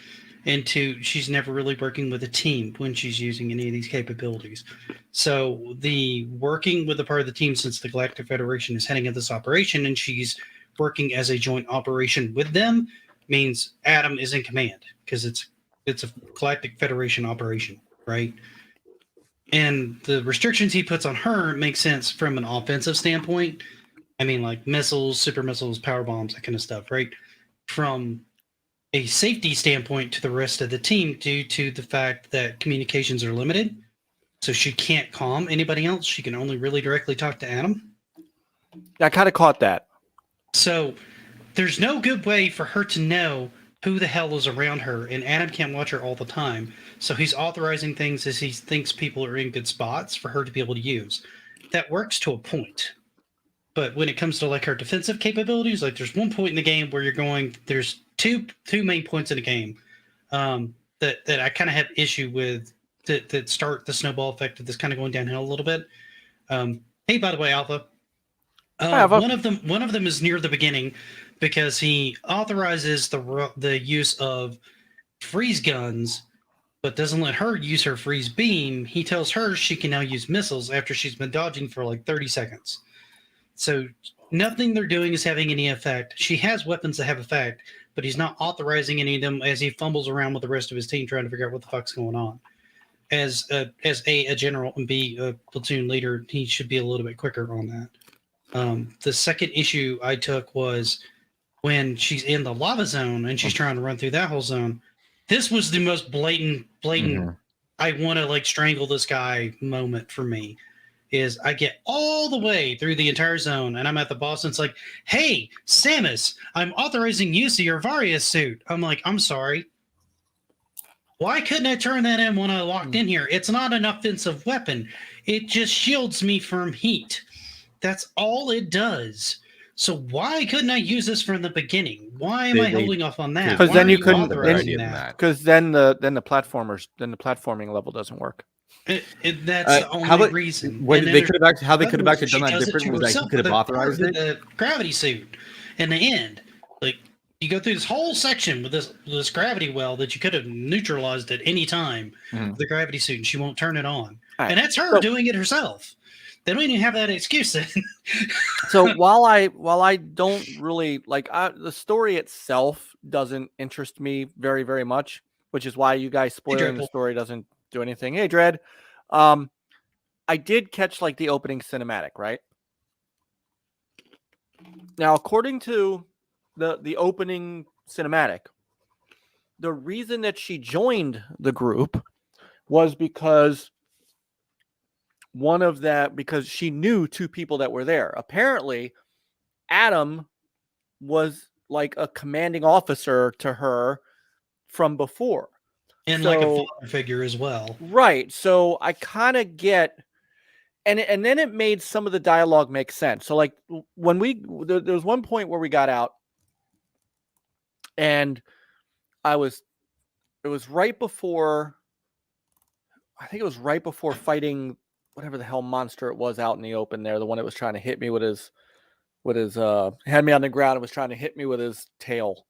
And two, she's never really working with a team when she's using any of these capabilities. So the working with a part of the team, since the Galactic Federation is heading up this operation and she's working as a joint operation with them, means Adam is in command because it's a Galactic Federation operation, right? And the restrictions he puts on her make sense from an offensive standpoint. I mean, like missiles, super missiles, power bombs, that kind of stuff, right? From a safety standpoint to the rest of the team, due to the fact that communications are limited. So she can't calm anybody else. She can only really directly talk to Adam. I kind of caught that. So there's no good way for her to know who the hell is around her, and Adam can't watch her all the time. So he's authorizing things as he thinks people are in good spots for her to be able to use. That works to a point. But when it comes to like her defensive capabilities, like there's one point in the game where there's two main points in the game that I kind of have issue with that start the snowball effect of this kind of going downhill a little bit. Hey, by the way, Alpha. Alpha. One of them is near the beginning because he authorizes the use of freeze guns, but doesn't let her use her freeze beam. He tells her she can now use missiles after she's been dodging for like 30 seconds. So nothing they're doing is having any effect. She has weapons that have effect, but he's not authorizing any of them as he fumbles around with the rest of his team trying to figure out what the fuck's going on. As a general and B, a platoon leader, he should be a little bit quicker on that. The second issue I took was when she's in the lava zone and she's trying to run through that whole zone. This was the most blatant, I want to like strangle this guy moment for me. Is I get all the way through the entire zone and I'm at the boss and it's like, hey, Samus, I'm authorizing use of your Varia suit. I'm like, I'm sorry. Why couldn't I turn that in when I locked in here? It's not an offensive weapon. It just shields me from heat. That's all it does. So why couldn't I use this from the beginning? Why am I holding off on that? Because then you couldn't. authorizing that? Because then the platforming level doesn't work. That's the only reason. They could have actually done that differently. Was like he could have authorized it. The gravity suit in the end, like you go through this whole section with this gravity well that you could have neutralized at any time with the gravity suit, and she won't turn it on. Right. And that's her doing it herself. They don't even have that excuse then. So while I don't really like the story itself doesn't interest me very, very much, which is why you guys spoiling the story doesn't do anything. Hey, Dread. I did catch like the opening cinematic, right? Now, according to the opening cinematic, the reason that she joined the group was because because she knew two people that were there. Apparently, Adam was like a commanding officer to her from before. And like a father figure as well. Right. So I kind of get, and then it made some of the dialogue make sense. So like when there was one point where we got out and it was right before, I think it was right before fighting whatever the hell monster it was out in the open there. The one that was trying to hit me with his had me on the ground and was trying to hit me with his tail.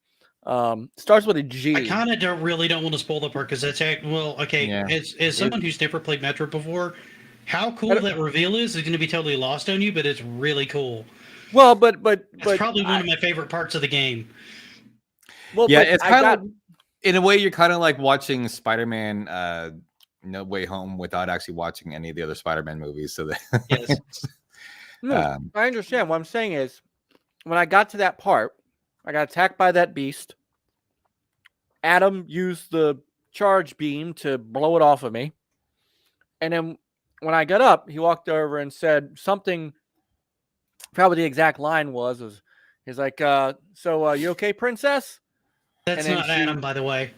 Starts with a G. I kind of don't want to spoil the part because that's as someone who's never played Metroid before, how cool that reveal is going to be totally lost on you, but it's really cool. Well, but it's probably one of my favorite parts of the game. Well, yeah, it's kind of in a way you're kind of like watching Spider-Man No Way Home without actually watching any of the other Spider-Man movies. So that yes. I understand. What I'm saying is, when I got to that part, I got attacked by that beast. Adam used the charge beam to blow it off of me. And then when I got up, he walked over and said something, probably the exact line was he's like, so you okay, princess? That's not Adam, by the way.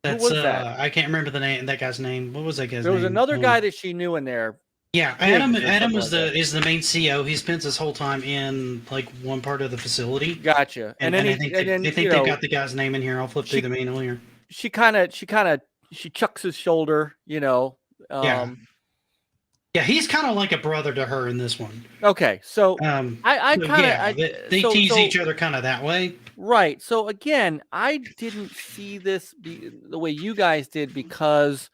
That's, who was that? I can't remember that guy's name. What was that guy's name? There was another guy that she knew in there. Yeah, Adam is the main CO. He spends his whole time in like one part of the facility. Gotcha. And then I think they got the guy's name in here. I'll flip through the manual here. she chucks his shoulder, you know. Yeah, he's kind of like a brother to her in this one. Okay, so I so kind yeah, of they tease each other kind of that way. right. So again, I didn't see this the way you guys did because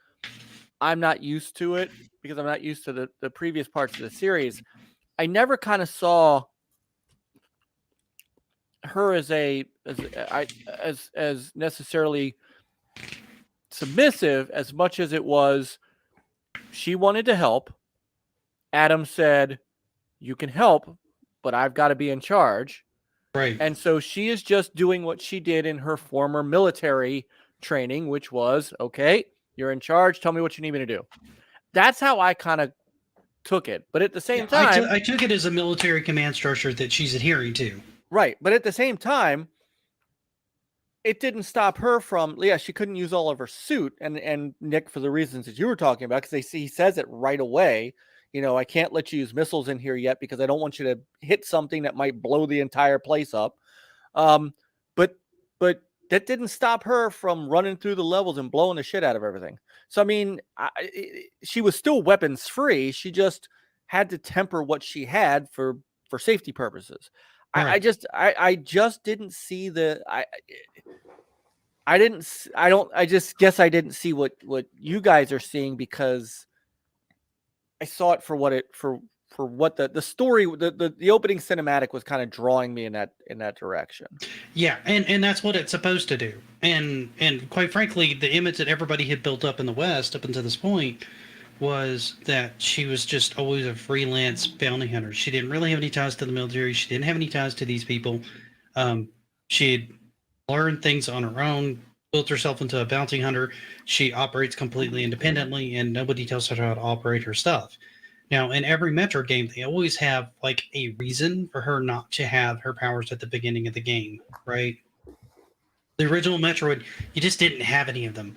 I'm not used to it, because I'm not used to the previous parts of the series. I never kind of saw her as necessarily submissive as much as it was she wanted to help. Adam said, "You can help, but I've got to be in charge." Right. And so she is just doing what she did in her former military training, which was, okay, you're in charge. Tell me what you need me to do. That's how I kind of took it. But at the same time, I took it as a military command structure that she's adhering to. Right. But at the same time, it didn't stop her from, she couldn't use all of her suit. And Nick, for the reasons that you were talking about, because he says it right away. You know, I can't let you use missiles in here yet because I don't want you to hit something that might blow the entire place up. But that didn't stop her from running through the levels and blowing the shit out of everything. So, I mean, she was still weapons free. She just had to temper what she had for safety purposes. Right. I just didn't see I just guess I didn't see what you guys are seeing, because I saw it for what the story, the opening cinematic was kind of drawing me in that direction. Yeah, and that's what it's supposed to do. And quite frankly, the image that everybody had built up in the West up until this point was that she was just always a freelance bounty hunter. She didn't really have any ties to the military. She didn't have any ties to these people. She had learned things on her own, built herself into a bounty hunter. She operates completely independently, and nobody tells her how to operate her stuff. Now, in every Metroid game, they always have like a reason for her not to have her powers at the beginning of the game, right? The original Metroid, you just didn't have any of them.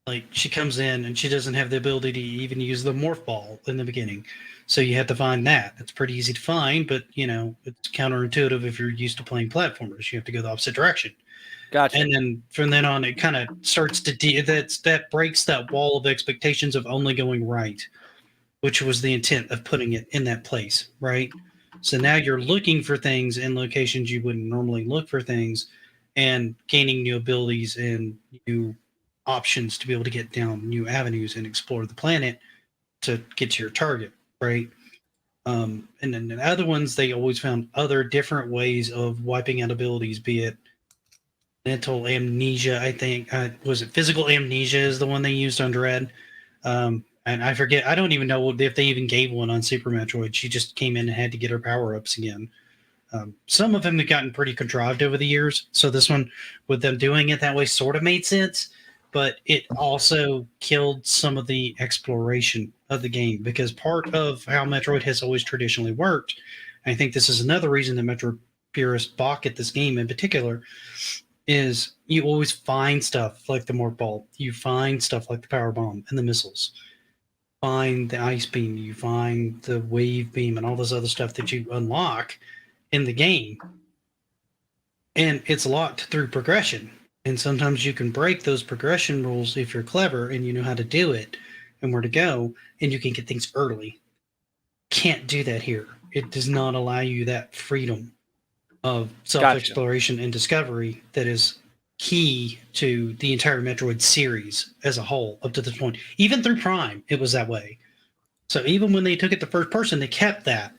Like, she comes in and she doesn't have the ability to even use the morph ball in the beginning. So you have to find that. It's pretty easy to find, but, you know, it's counterintuitive if you're used to playing platformers. You have to go the opposite direction. Gotcha. And then from then on, it kind of starts to that breaks that wall of expectations of only going right, which was the intent of putting it in that place, right? So now you're looking for things in locations you wouldn't normally look for things, and gaining new abilities and new options to be able to get down new avenues and explore the planet to get to your target, right? And then the other ones, they always found other different ways of wiping out abilities, be it mental amnesia, I think. Was it physical amnesia is the one they used on Dread? And I forget. I don't even know if they even gave one on Super Metroid. She just came in and had to get her power-ups again. Some of them have gotten pretty contrived over the years. So this one, with them doing it that way, sort of made sense. But it also killed some of the exploration of the game, because part of how Metroid has always traditionally worked, I think this is another reason that Metroid purists balk at this game in particular, is you always find stuff like the morph ball, you find stuff like the power bomb and the missiles, find the ice beam, you find the wave beam and all this other stuff that you unlock in the game. And it's locked through progression. And sometimes you can break those progression rules if you're clever and you know how to do it and where to go, and you can get things early. Can't do that here. It does not allow you that freedom of self-exploration and discovery that is key to the entire Metroid series as a whole up to this point. Even through Prime, it was that way. So even when they took it to first person, they kept that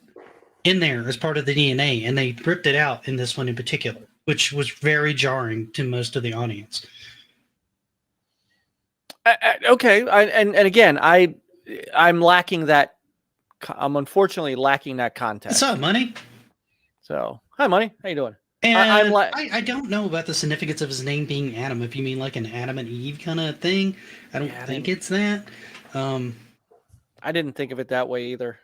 in there as part of the DNA, and they ripped it out in this one in particular, which was very jarring to most of the audience. Okay, and again, I'm lacking that. I'm unfortunately lacking that context. What's up, Money? So, hi, Money. How you doing? And I don't know about the significance of his name being Adam. If you mean like an Adam and Eve kind of thing, I don't think it's that. I didn't think of it that way either.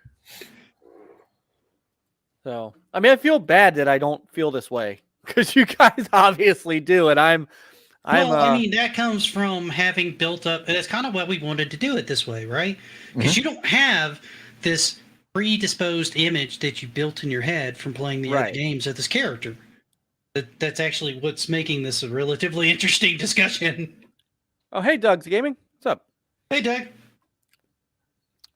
So, I mean, I feel bad that I don't feel this way, because you guys obviously do, and I mean, that comes from having built up, and it's kind of why we wanted to do it this way, right? Because you don't have this predisposed image that you built in your head from playing the other games of this character. That's actually what's making this a relatively interesting discussion. Oh, hey, Doug's Gaming. What's up? Hey, Doug.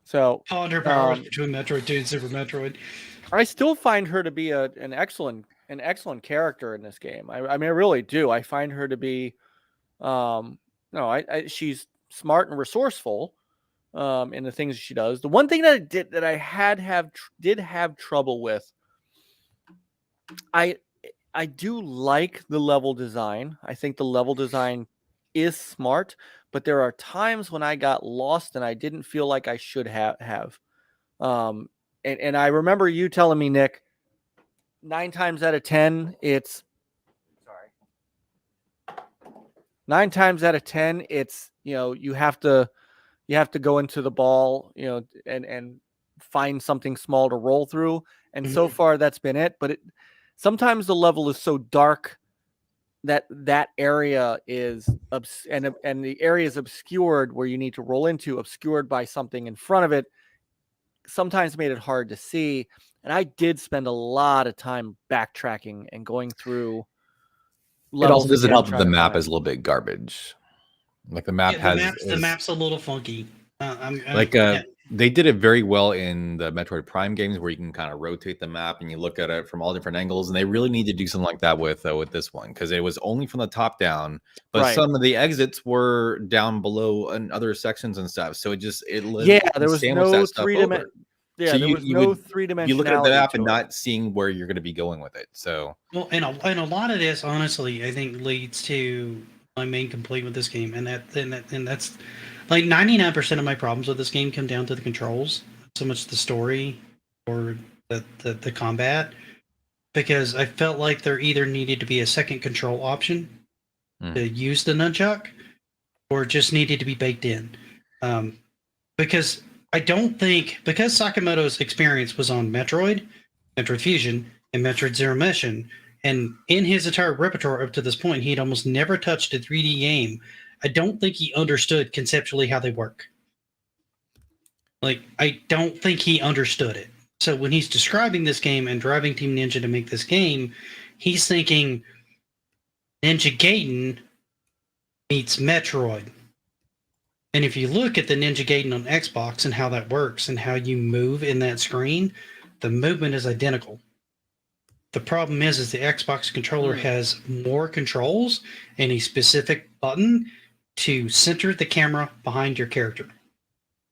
So, Ponder powers between Metroid 2 and Super Metroid. I still find her to be an excellent character in this game. I mean, I really do. I find her to be, she's smart and resourceful in the things she does. The one thing that I did have trouble with, I do like the level design. I think the level design is smart, but there are times when I got lost and I didn't feel like I should have. And I remember you telling me, Nick, 9 times out of 10, it's 9 times out of 10, it's, you have to go into the ball, and find something small to roll through. And so far that's been it. But sometimes the level is so dark that area is and the area is obscured where you need to roll into, obscured by something in front of it, sometimes made it hard to see. And I did spend a lot of time backtracking and going through levels. It also doesn't help that the map is a little bit garbage. Like the map the map's a little funky. They did it very well in the Metroid Prime games where you can kind of rotate the map and you look at it from all different angles, and they really need to do something like that with this one, because it was only from the top down, but some of the exits were down below in other sections and stuff. So there was no 3-dimensional. Yeah, there was no 3-dimensionality. You look at the map and not seeing where you're going to be going with it. So and a lot of this, honestly, I think leads to my main complaint with this game, and that's like 99% of my problems with this game come down to the controls, not so much the story or the combat, because I felt like there either needed to be a second control option to use the nunchuck, or just needed to be baked in. Because I don't think, because Sakamoto's experience was on Metroid Fusion, and Metroid Zero Mission, and in his entire repertoire up to this point, he'd almost never touched a 3D game. I don't think he understood conceptually how they work. Like, I don't think he understood it. So when he's describing this game and driving Team Ninja to make this game, he's thinking Ninja Gaiden meets Metroid. And if you look at the Ninja Gaiden on Xbox and how that works and how you move in that screen, the movement is identical. The problem is the Xbox controller has more controls and a specific button to center the camera behind your character.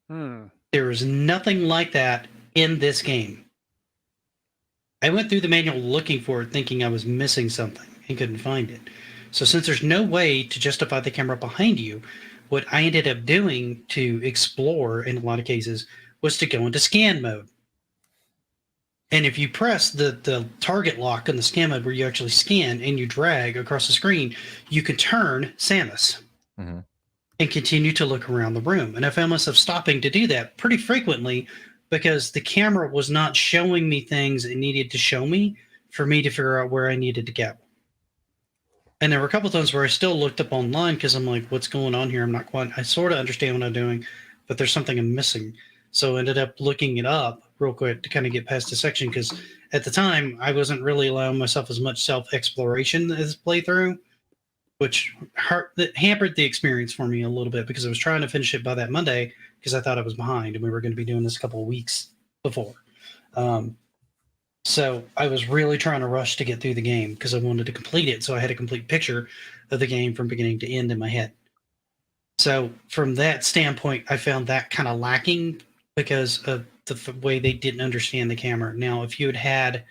There is nothing like that in this game. I went through the manual looking for it, thinking I was missing something and couldn't find it. So since there's no way to justify the camera behind you, what I ended up doing to explore in a lot of cases was to go into scan mode. And if you press the target lock in the scan mode where you actually scan and you drag across the screen, you can turn Samus and continue to look around the room. And I found myself stopping to do that pretty frequently because the camera was not showing me things it needed to show me for me to figure out where I needed to go. And there were a couple of times where I still looked up online because I'm like, what's going on here? I sort of understand what I'm doing, but there's something I'm missing. So I ended up looking it up real quick to kind of get past the section, because at the time I wasn't really allowing myself as much self-exploration as playthrough, which hampered the experience for me a little bit, because I was trying to finish it by that Monday because I thought I was behind and we were going to be doing this a couple of weeks before. So I was really trying to rush to get through the game because I wanted to complete it. So I had a complete picture of the game from beginning to end in my head. So from that standpoint, I found that kind of lacking because of the way they didn't understand the camera. Now, if you had,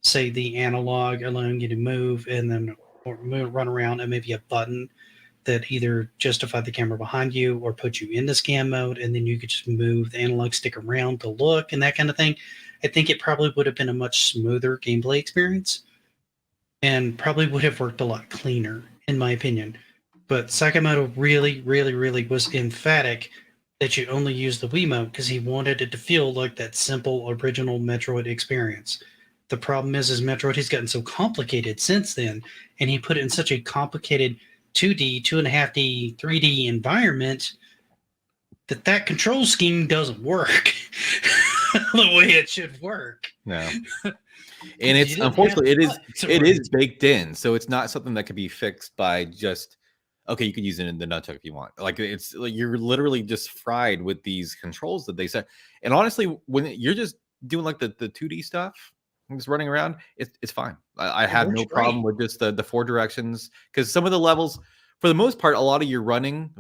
say, the analog allowing you to move and then run around and maybe a button that either justified the camera behind you or put you into scan mode, and then you could just move the analog stick around to look and that kind of thing, I think it probably would have been a much smoother gameplay experience and probably would have worked a lot cleaner, in my opinion. But Sakamoto really, really, really was emphatic that you only use the Wiimote because he wanted it to feel like that simple, original Metroid experience. The problem is Metroid has gotten so complicated since then, and he put it in such a complicated 2D, 2.5D, 3D environment that control scheme doesn't work the way it should work. No. And it's unfortunately it is baked in, so it's not something that can be fixed by just okay, you could use it in the nunchuck if you want. Like it's like you're literally just fried with these controls that they set. And honestly, when you're just doing like the 2D stuff, just running around, it's fine. I have no problem with just the 4 directions, because some of the levels, for the most part, a lot of your running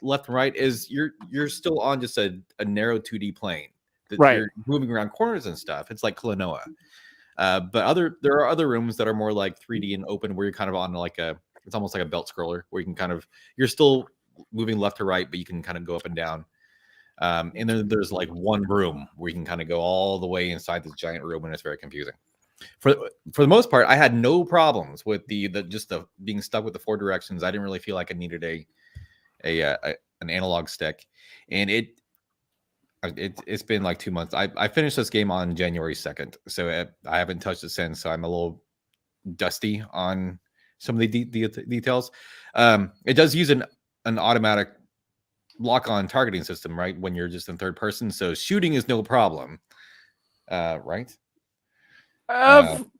left and right is you're still on just a narrow 2D plane. That Right. You're moving around corners and stuff. It's like Klonoa. But there are other rooms that are more like 3D and open, where you're kind of on like it's almost like a belt scroller, where you can kind of, you're still moving left to right, but you can kind of go up and down. And then there's like one room where you can kind of go all the way inside this giant room, and it's very confusing. For the most part, I had no problems with the being stuck with the 4 directions. I didn't really feel like I needed an analog stick, and it's been like 2 months. I finished this game on January 2nd, so I haven't touched it since. So I'm a little dusty on some of the details. It does use an automatic lock-on targeting system, right, when you're just in third person, so shooting is no problem, right?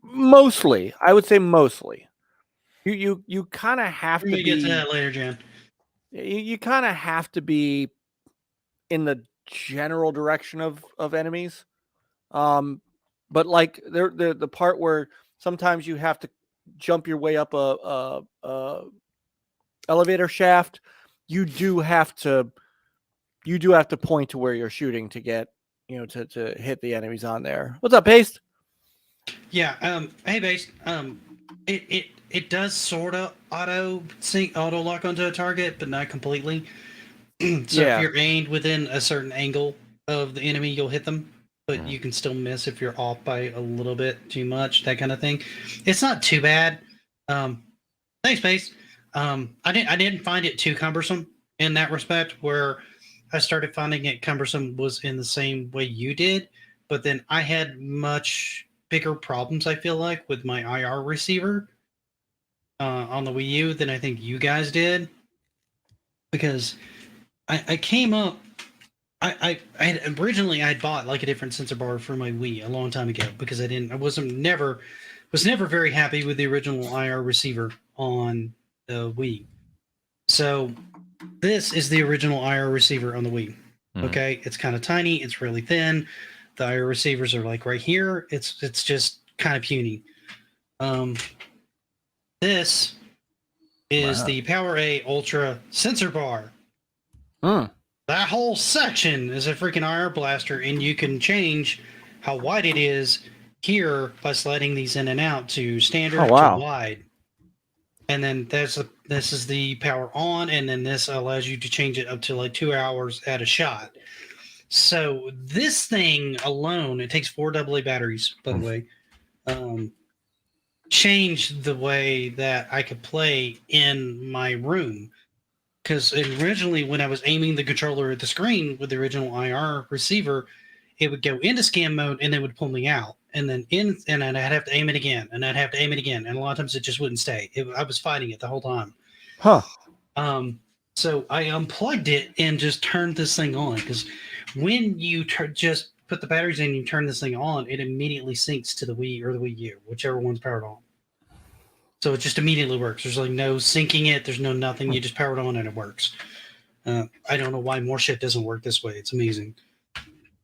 Mostly, I would say mostly. You kind of have to get to that later, Jan. You kind of have to be in the general direction of enemies, but like the part where sometimes you have to jump your way up a elevator shaft, you do have to point to where you're shooting to get, to hit the enemies on there. What's up, Paste? Yeah. Hey, Base. It does sort of auto lock onto a target, but not completely. So if you're aimed within a certain angle of the enemy, you'll hit them, but you can still miss if you're off by a little bit too much. That kind of thing. It's not too bad. Thanks, Pace. I didn't find it too cumbersome in that respect. Where I started finding it cumbersome was in the same way you did, but then I had much bigger problems, I feel like, with my IR receiver on the Wii U than I think you guys did, because I came up. I originally I'd bought like a different sensor bar for my Wii a long time ago, because I was never very happy with the original IR receiver on the Wii. So this is the original IR receiver on the Wii. Okay, it's kind of tiny, it's really thin. The IR receivers are like right here. It's just kind of puny. This is the Power A Ultra sensor bar. That whole section is a freaking IR blaster, and you can change how wide it is here by sliding these in and out to standard to wide. And then this is the power on, and then this allows you to change it up to like 2 hours at a shot. So this thing alone, it takes 4 AA batteries, by the way, changed the way that I could play in my room. Because originally, when I was aiming the controller at the screen with the original IR receiver, it would go into scan mode and then would pull me out. And then and I'd have to aim it again, and I'd have to aim it again. And a lot of times it just wouldn't stay. I was fighting it the whole time. So I unplugged it and just turned this thing on, because when you just put the batteries in and you turn this thing on, it immediately syncs to the Wii or the Wii U, whichever one's powered on. So it just immediately works. There's like no syncing it. There's no nothing. You just power it on and it works. I don't know why more shit doesn't work this way. It's amazing.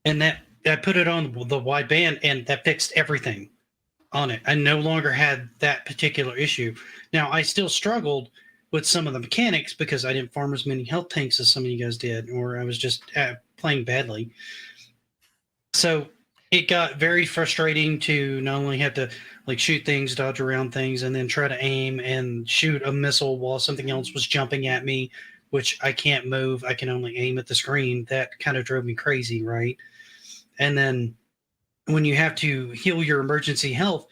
And that I put it on the wide band, and that fixed everything on it. I no longer had that particular issue. Now, I still struggled with some of the mechanics because I didn't farm as many health tanks as some of you guys did, or I was just playing badly. So it got very frustrating to not only have to like shoot things, dodge around things, and then try to aim and shoot a missile while something else was jumping at me, which I can't move. I can only aim at the screen. That kind of drove me crazy, right? And then when you have to heal your emergency health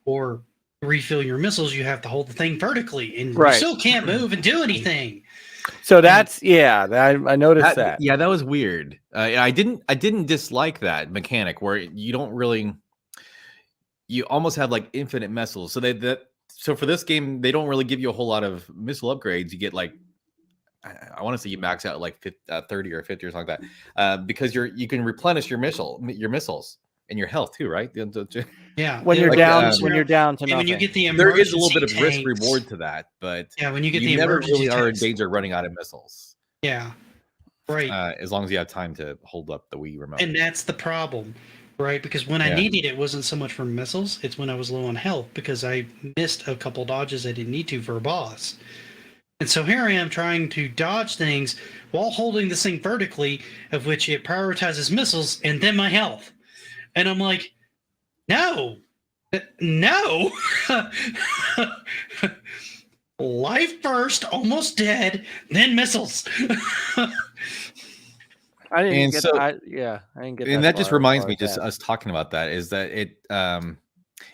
or refill your missiles, you have to hold the thing vertically, and you still can't move and do anything. So that's I noticed that. Yeah, that was weird. I didn't dislike that mechanic where you don't really, you almost have like infinite missiles. So for this game, they don't really give you a whole lot of missile upgrades. You get like, I want to say you max out like 30 or 50 or something like that, because you can replenish your missiles, and your health too, right? Yeah. When you're Like, down, when you're down to and nothing. when you get the There is a little emergency bit of risk tanks- reward to that, but Yeah, when you get you the never emergency really are in tanks- danger of running out of missiles. Yeah. Right. As long as you have time to hold up the Wii remote. And that's the problem, right? Because when I needed it wasn't so much for missiles, it's when I was low on health because I missed a couple dodges I didn't need to for a boss. And so here I am trying to dodge things while holding this thing vertically, of which it prioritizes missiles and then my health. And I'm like, no. Life first, almost dead, then missiles. I didn't And get so- I didn't get And that just far reminds as me, just that. us talking about that, is that it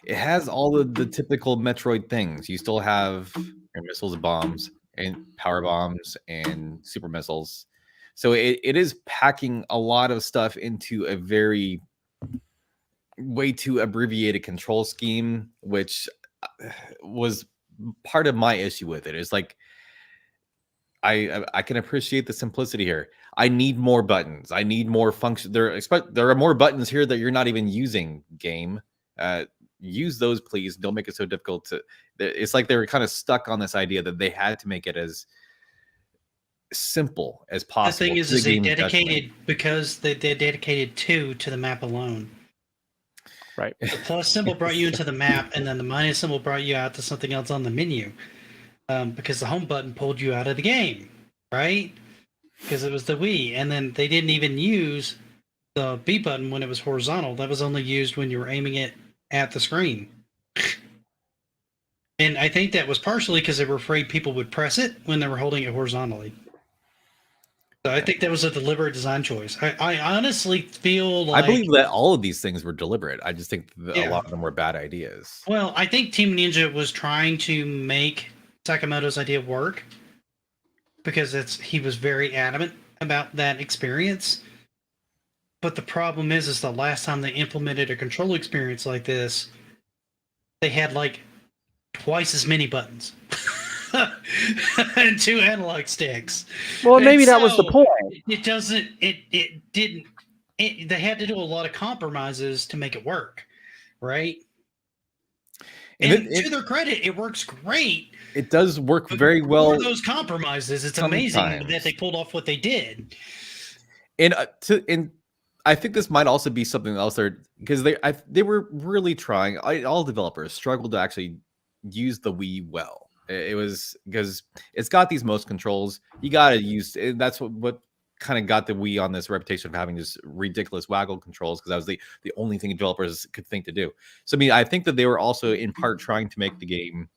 has all of the typical Metroid things. You still have your missiles and bombs and power bombs and super missiles. So it is packing a lot of stuff into a very way too abbreviated control scheme, which was part of my issue with it. It's like I can appreciate the simplicity here. I need more buttons. I need more function. There are more buttons here that you're not even using. Game, use those, please. Don't make it so difficult to. It's like they were kind of stuck on this idea that they had to make it as simple as possible. The thing is they dedicated because they dedicated two to the map alone. Right. The plus symbol brought you into the map, and then the minus symbol brought you out to something else on the menu. Because the home button pulled you out of the game, right? Because it was the Wii, and then they didn't even use the B button when it was horizontal. That was only used when you were aiming it at the screen. And I think that was partially because they were afraid people would press it when they were holding it horizontally. So I think that was a deliberate design choice. I honestly feel like... I believe that all of these things were deliberate. I just think that a lot of them were bad ideas. Well, I think Team Ninja was trying to make Sakamoto's idea work because he was very adamant about that experience. But the problem is the last time they implemented a control experience like this, they had like twice as many buttons and 2 analog sticks. Well, maybe And that was the so point. They had to do a lot of compromises to make it work, right? And to their credit, it works great. It does work very well. For those compromises, it's amazing that they pulled off what they did. And I think this might also be something else there, because they were really trying. All developers struggled to actually use the Wii well. It was because it's got these motion controls. You got to use. That's what kind of got the Wii on this reputation of having just ridiculous waggle controls, because that was the only thing developers could think to do. So I mean, I think that they were also in part trying to make the game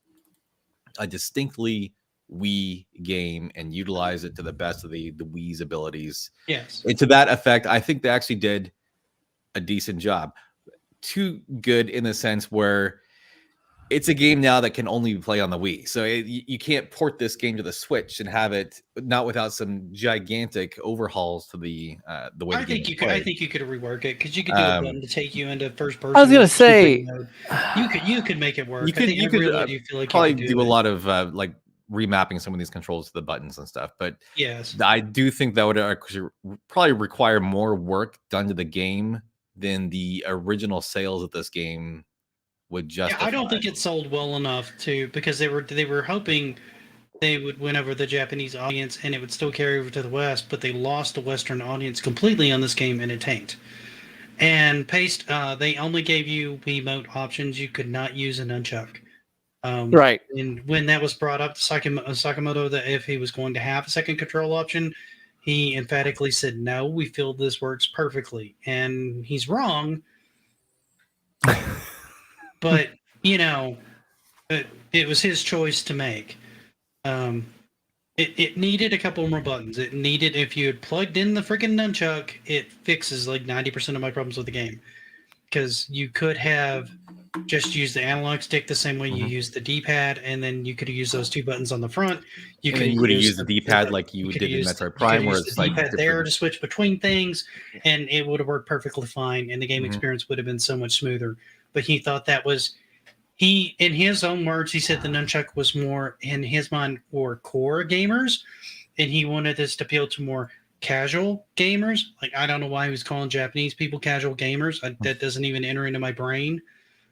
a distinctly Wii game and utilize it to the best of the Wii's abilities. Yes. And to that effect, I think they actually did a decent job. Too good in the sense where it's a game now that can only play on the Wii. So you can't port this game to the Switch and have it not without some gigantic overhauls to the way. I think you could rework it, because you could do a button to take you into first person. I was gonna say you could make it work. You could do feel like probably you could do a lot of like remapping some of these controls to the buttons and stuff. But yes, I do think that would actually probably require more work done to the game than the original sales of this game would justify. I don't think it sold well enough because they were hoping they would win over the Japanese audience and it would still carry over to the West, but they lost the Western audience completely on this game and it tanked. And Paste, they only gave you Wiimote options. You could not use a nunchuck. Right. And when that was brought up to Sakamoto, that if he was going to have a second control option, he emphatically said, no, we feel this works perfectly. And he's wrong. But, it was his choice to make. It needed a couple more buttons. It needed, if you had plugged in the freaking nunchuck, it fixes like 90% of my problems with the game. Because you could have just used the analog stick the same way you use the D-pad, and then you could have used those 2 buttons on the front. You would have used the D-pad like you did in Metroid Prime, where it's like D-pad there to switch between things, and it would have worked perfectly fine, and the game experience would have been so much smoother. But he thought that was, in his own words, he said the nunchuck was more, in his mind, for core gamers, and he wanted this to appeal to more casual gamers. Like, I don't know why he was calling Japanese people casual gamers. That doesn't even enter into my brain.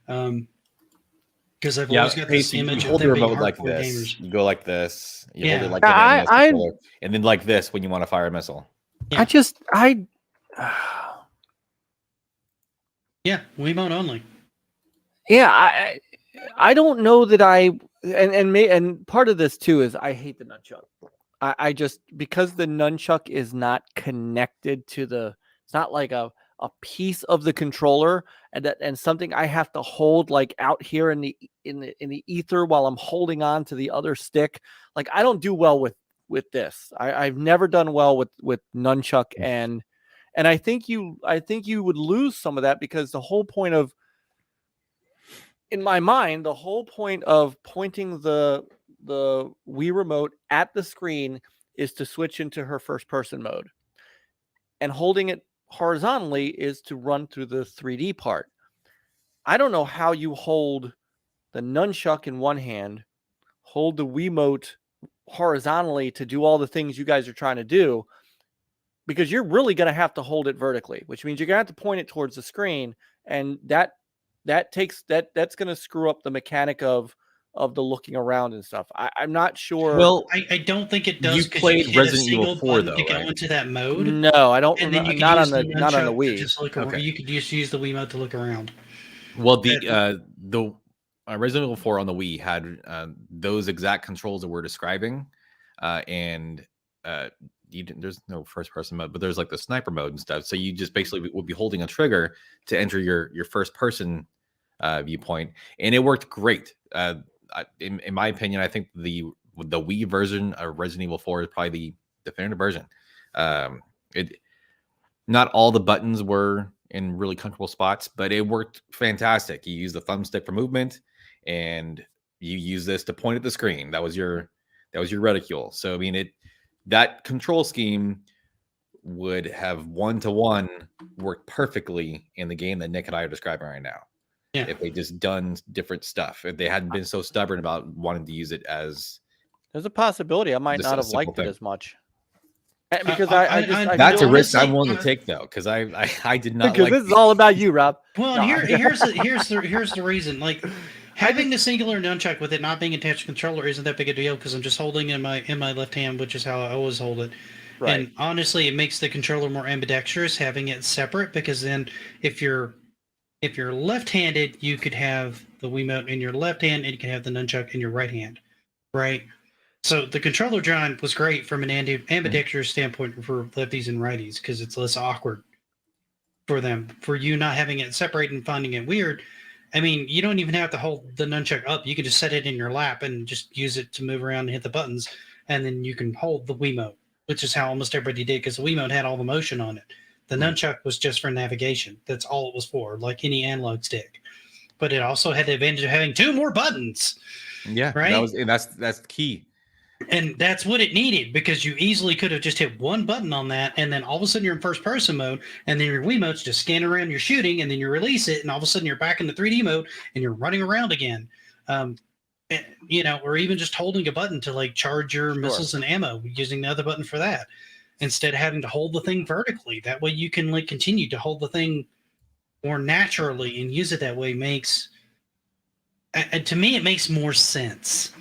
Because I've always got this Casey, image you of hold them the being remote like hardcore this. gamers. You go like this. You hold Yeah. it like an I- NES I- controller, and then like this when you want to fire a missile. Yeah. Yeah, Wiimote only. Yeah, I don't know that and part of this too is I hate the nunchuck. I just, because the nunchuck is not connected to it's not like a piece of the controller, and something I have to hold like out here in the ether while I'm holding on to the other stick. Like, I don't do well with this. I've never done well with nunchuck, and I think you would lose some of that, because the whole point of, in my mind, the whole point of pointing the Wii remote at the screen is to switch into her first person mode, and holding it horizontally is to run through the 3D part. I don't know how you hold the nunchuck in one hand, hold the Wiimote horizontally to do all the things you guys are trying to do, because you're really going to have to hold it vertically, which means you're going to have to point it towards the screen, and that's going to screw up the mechanic of the looking around and stuff. I'm not sure. Well, I don't think it does. you 'cause played hit a Resident Evil single 4 button though, to go right? into that mode. No, I don't And then remember. you could Not use on the nunchuck Wii. to just look Okay. You could just use the Wiimote to look around. Well, the Resident Evil 4 on the Wii had those exact controls that we're describing, and there's no first person mode, but there's like the sniper mode and stuff. So you just basically would be holding a trigger to enter your first person viewpoint, and it worked great. In my opinion, I think the Wii version of Resident Evil 4 is probably the definitive version. Not all the buttons were in really comfortable spots, but it worked fantastic. You use the thumbstick for movement, and you use this to point at the screen. That was your reticule. So I mean, that control scheme would have one-to-one worked perfectly in the game that Nick and I are describing right now. Yeah. If they just done different stuff, if they hadn't been so stubborn about wanting to use it as, There's a possibility I might Just not a have liked simple it thing. as much. Because that's a feel- risk I'm honestly, willing to take though, because I did not because like this is all about you, Rob. Well, No, and here's the reason. Like, having the singular nunchuck with it not being attached to the controller isn't that big a deal, because I'm just holding it in my left hand, which is how I always hold it. Right. And honestly, it makes the controller more ambidextrous having it separate, because then if you're left-handed, you could have the Wiimote in your left hand, and you can have the nunchuck in your right hand, right? So the controller joint was great from an ambidextrous standpoint for lefties and righties, because it's less awkward for them. For you not having it separate and finding it weird, I mean, you don't even have to hold the nunchuck up. You can just set it in your lap and just use it to move around and hit the buttons, and then you can hold the Wiimote, which is how almost everybody did, because the Wiimote had all the motion on it. The nunchuck was just for navigation. That's all it was for, like any analog stick. But it also had the advantage of having 2 more buttons. Yeah, right. That's key. And that's what it needed, because you easily could have just hit one button on that, and then all of a sudden you're in first person mode, and then your Wiimote's just scanning around, you're shooting, and then you release it, and all of a sudden you're back in the 3D mode and you're running around again. Or even just holding a button to like charge your missiles and ammo, using the other button for that, instead of having to hold the thing vertically. That way you can like continue to hold the thing more naturally and use it that way. To me, it makes more sense.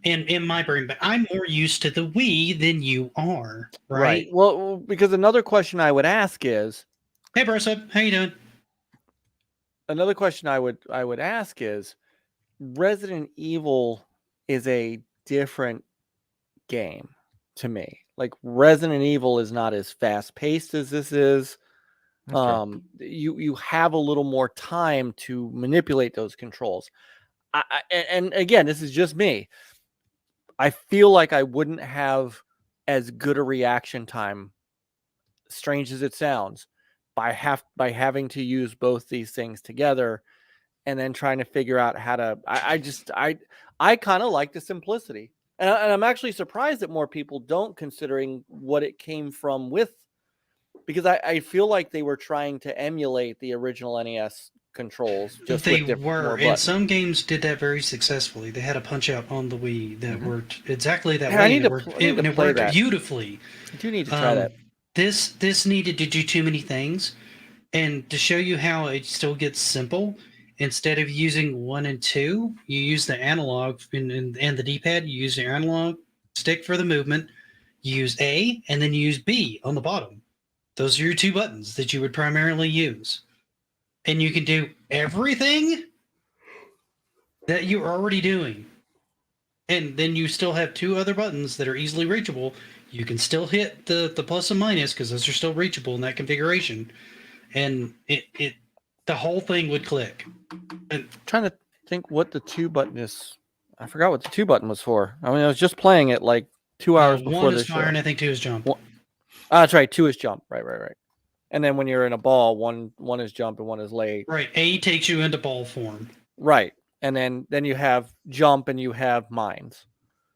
In my brain, but I'm more used to the Wii than you are, right? Well, because another question I would ask is, hey, Brosub, how you doing? Another question I would ask is, Resident Evil is a different game to me. Like, Resident Evil is not as fast paced as this is. Okay. You have a little more time to manipulate those controls. And again, this is just me. I feel like I wouldn't have as good a reaction time, strange as it sounds, by having to use both these things together, and then trying to figure out how to. I kind of like the simplicity, and I'm actually surprised that more people don't, considering what it came from with, because I feel like they were trying to emulate the original NES controls. Just They with more were, and buttons. some games did that very successfully. They had a punch out on the Wii that worked exactly that Man, way. I need and to it worked, pl- I need to and it play worked that. beautifully. I do need to try that. This needed to do too many things, and to show you how it still gets simple. Instead of using 1 and 2, you use the analog and the D-pad. You use the analog stick for the movement. You use A, and then you use B on the bottom. Those are your 2 buttons that you would primarily use. And you can do everything that you're already doing. And then you still have 2 other buttons that are easily reachable. You can still hit the plus and minus because those are still reachable in that configuration. And the whole thing would click. And I'm trying to think what the 2 button is. I forgot what the 2 button was for. I mean, I was just playing it like 2 hours before 1 the is show. fire, and I think 2 is jump. That's right. 2 is jump. Right. And then when you're in a ball, one is jump and 1 is lay. Right. A takes you into ball form. Right. And then you have jump and you have mines.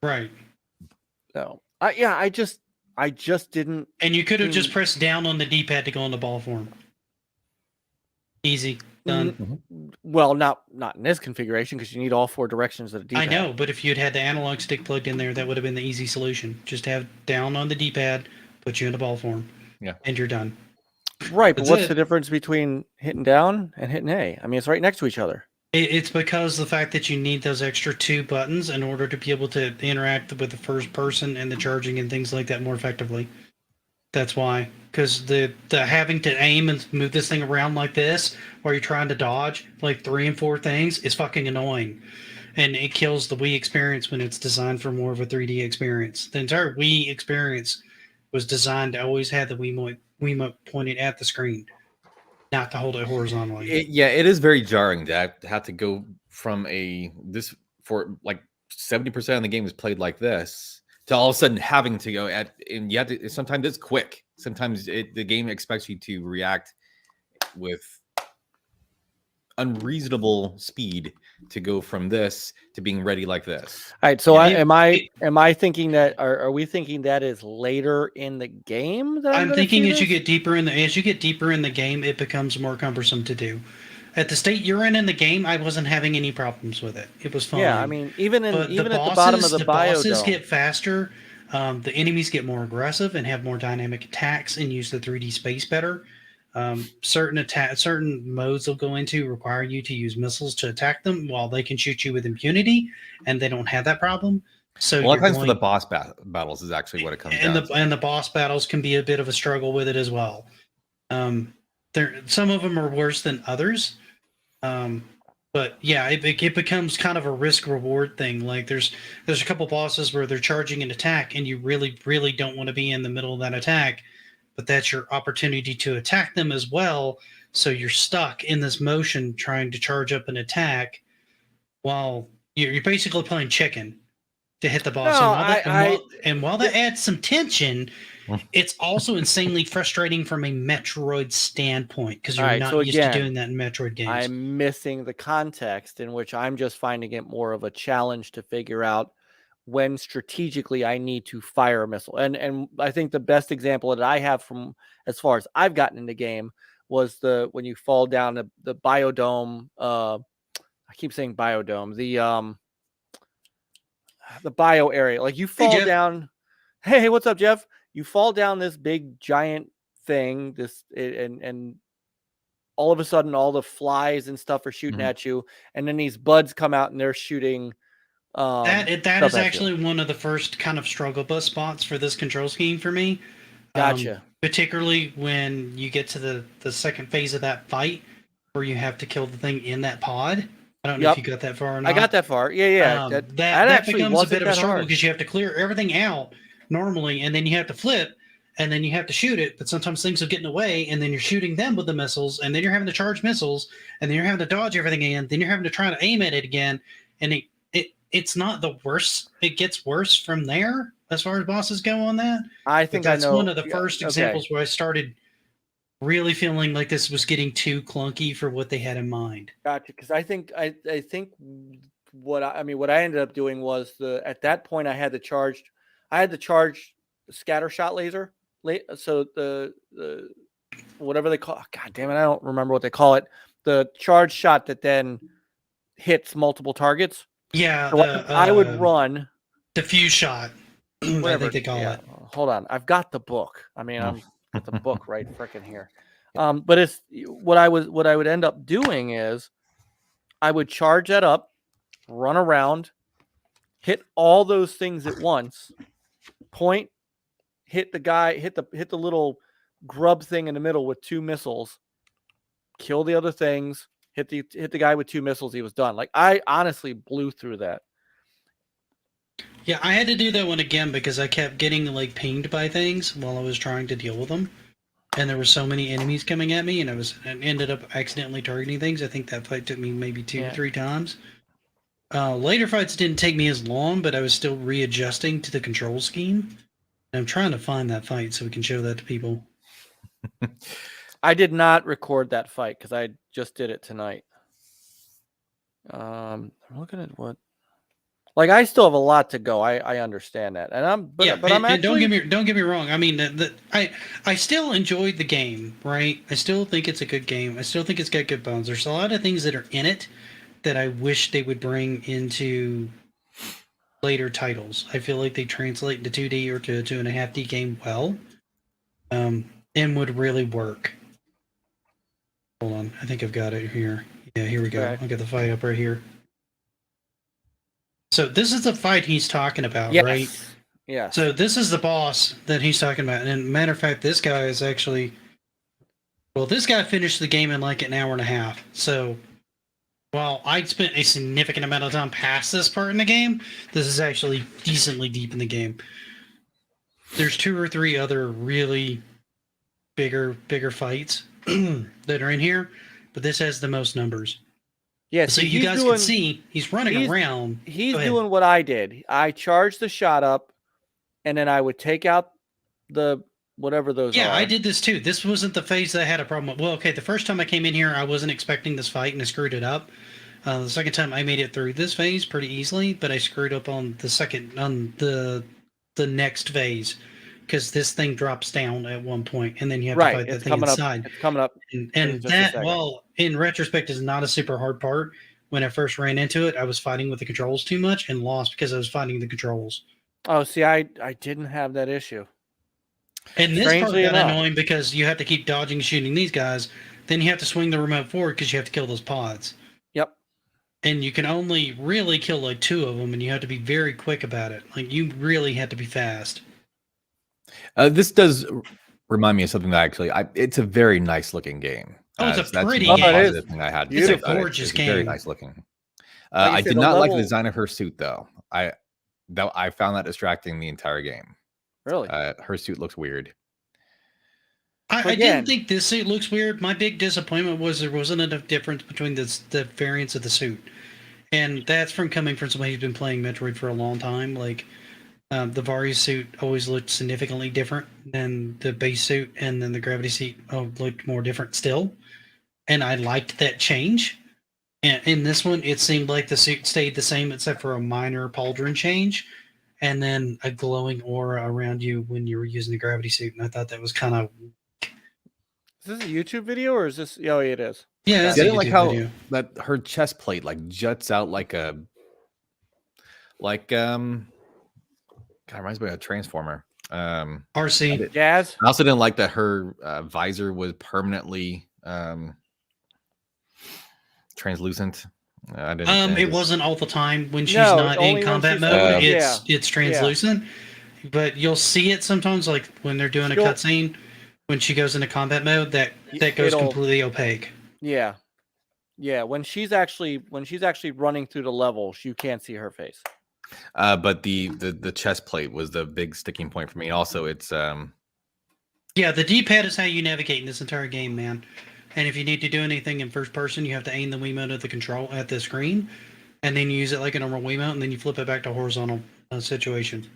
Right. So I just didn't. And you could have just pressed down on the D-pad to go into ball form. Easy. Done. Well, not in this configuration because you need all 4 directions of the D-pad. I know, but if you'd had the analog stick plugged in there, that would have been the easy solution. Just have down on the D-pad, put you into ball form. Yeah. And you're done. Right, but That's what's it. the difference between hitting down and hitting A? I mean, it's right next to each other. It's because the fact that you need those extra 2 buttons in order to be able to interact with the first person and the charging and things like that more effectively. That's why. Because the having to aim and move this thing around like this while you're trying to dodge like 3 and 4 things is fucking annoying. And it kills the Wii experience when it's designed for more of a 3D experience. The entire Wii experience was designed to always have the Wiimote pointed at the screen, not to hold it horizontally. It is very jarring to have to go from for like 70% of the game is played like this to all of a sudden having to go and you have to. Sometimes it's quick. Sometimes the game expects you to react with unreasonable speed to go from this to being ready like this. All right, so am I thinking that are we thinking that is later in the game? That I'm thinking as you get deeper in the game, it becomes more cumbersome to do. At the state you're in the game, I wasn't having any problems with it. It was fine. Yeah, I mean, even at the bottom of the bosses biodome, get faster. The enemies get more aggressive and have more dynamic attacks and use the 3D space better. Certain modes they'll go into require you to use missiles to attack them, while they can shoot you with impunity, and they don't have that problem. So a lot of times for the boss battles is actually what it comes down to. And the boss battles can be a bit of a struggle with it as well. Some of them are worse than others. But yeah, it becomes kind of a risk reward thing. Like there's a couple bosses where they're charging an attack, and you really, really don't want to be in the middle of that attack, but that's your opportunity to attack them as well. So you're stuck in this motion trying to charge up an attack while you're basically playing chicken to hit the boss. And while that adds some tension, it's also insanely frustrating from a Metroid standpoint because you're not used to doing that in Metroid games. I'm missing the context in which I'm just finding it more of a challenge to figure out when strategically I need to fire a missile. And I think the best example that I have from as far as I've gotten in the game was when you fall down the biodome. I keep saying biodome. The bio area. Like you fall down. Hey, what's up, Jeff? You fall down this big giant thing, and all of a sudden all the flies and stuff are shooting at you, and then these buds come out and they're shooting. That is actually one of the first kind of struggle bus spots for this control scheme for me. Gotcha. Particularly when you get to the second phase of that fight where you have to kill the thing in that pod. I don't know if you got that far or not. I got that far. Yeah. That becomes a bit of a struggle because you have to clear everything out normally, and then you have to flip, and then you have to shoot it, but sometimes things will get in the way, and then you're shooting them with the missiles, and then you're having to charge missiles, and then you're having to dodge everything again, then you're having to try to aim at it again, and it's not the worst. It gets worse from there as far as bosses go on that. I think that's one of the first examples where I started really feeling like this was getting too clunky for what they had in mind. Gotcha, because I think what I ended up doing was at that point I had the charged scatter shot laser. So the whatever they call, God damn it, I don't remember what they call it. the charge shot that then hits multiple targets. Yeah, So I would run diffuse shot. I think they call it. Hold on, I've got the book. I mean, I'm got the book right freaking here. But it's what I would end up doing is I would charge that up, run around, hit all those things at once, point, hit the guy, hit the little grub thing in the middle with 2 missiles, kill the other things, hit the guy with 2 missiles. He was done. Like, I honestly blew through that. Yeah, I had to do that one again because I kept getting like pinged by things while I was trying to deal with them, and there were so many enemies coming at me, and I ended up accidentally targeting things. I think that fight took me maybe 2 or 3 times. Later fights didn't take me as long, but I was still readjusting to the control scheme. And I'm trying to find that fight so we can show that to people. I did not record that fight because I just did it tonight. I'm looking at what. Like, I still have a lot to go. I understand that, and I'm actually... don't get me wrong. I mean, I still enjoyed the game, right? I still think it's a good game. I still think it's got good bones. There's a lot of things that are in it that I wish they would bring into later titles. I feel like they translate into 2D or to a 2.5D game well, and would really work. Hold on, I think I've got it here. Yeah, here we go. Okay. I'll get the fight up right here. So this is the fight he's talking about, Yes. right? Yeah. So this is the boss that he's talking about. And matter of fact, this guy is actually... Well, this guy finished the game in like an hour and a half. So while I'd spent a significant amount of time past this part in the game, this is actually decently deep in the game. There's 2 or 3 other really bigger fights that are in here, but this has the most numbers. Yeah, so you guys can see he's running around. He's doing what I did. I charged the shot up, and then I would take out the whatever those are. Yeah, I did this too. This wasn't the phase that I had a problem with. Well, okay, the first time I came in here, I wasn't expecting this fight, and I screwed it up. The second time, I made it through this phase pretty easily, but I screwed up on the next phase because this thing drops down at one point, and then you have to fight the thing inside. It's coming up. And that, well, in retrospect, is not a super hard part. When I first ran into it, I was fighting with the controls too much and lost because I was fighting the controls. Oh, see, I didn't have that issue. And this part got annoying because you have to keep dodging and shooting these guys. Then you have to swing the remote forward because you have to kill those pods. Yep. And you can only really kill like 2 of them, and you have to be very quick about it. Like, you really have to be fast. This does remind me of something that actually, it's a very nice looking game. Oh, it's a pretty game. It is. Thing I had it's a gorgeous game. Very nice looking. I did not like the design of her suit, though. I found that distracting the entire game. Really? Her suit looks weird. I didn't think this suit looks weird. My big disappointment was there wasn't enough difference between the variants of the suit. And that's from coming from somebody who's been playing Metroid for a long time. Like, the Varius suit always looked significantly different than the base suit, and then the gravity suit looked more different still. And I liked that change. And in this one, it seemed like the suit stayed the same except for a minor pauldron change, and then a glowing aura around you when you were using the gravity suit. And I thought that was kind of... Is this a YouTube video or is this... Oh, it is. Yeah, I didn't like how that her chest plate like juts out like a... Kind of reminds me of a Transformer. RC. Jazz. I also didn't like that her visor was permanently translucent. I didn't. It wasn't all the time when she's not in combat mode. It's translucent, but you'll see it sometimes, like when they're doing a cutscene. When she goes into combat mode, that goes completely opaque. Yeah, yeah. When she's actually running through the levels, you can't see her face. But the chest plate was the big sticking point for me. Also, it's yeah, the D-pad is how you navigate in this entire game, man. And if you need to do anything in first person, you have to aim the Wiimote at the control at the screen, and then you use it like a normal Wiimote, and then you flip it back to horizontal situation.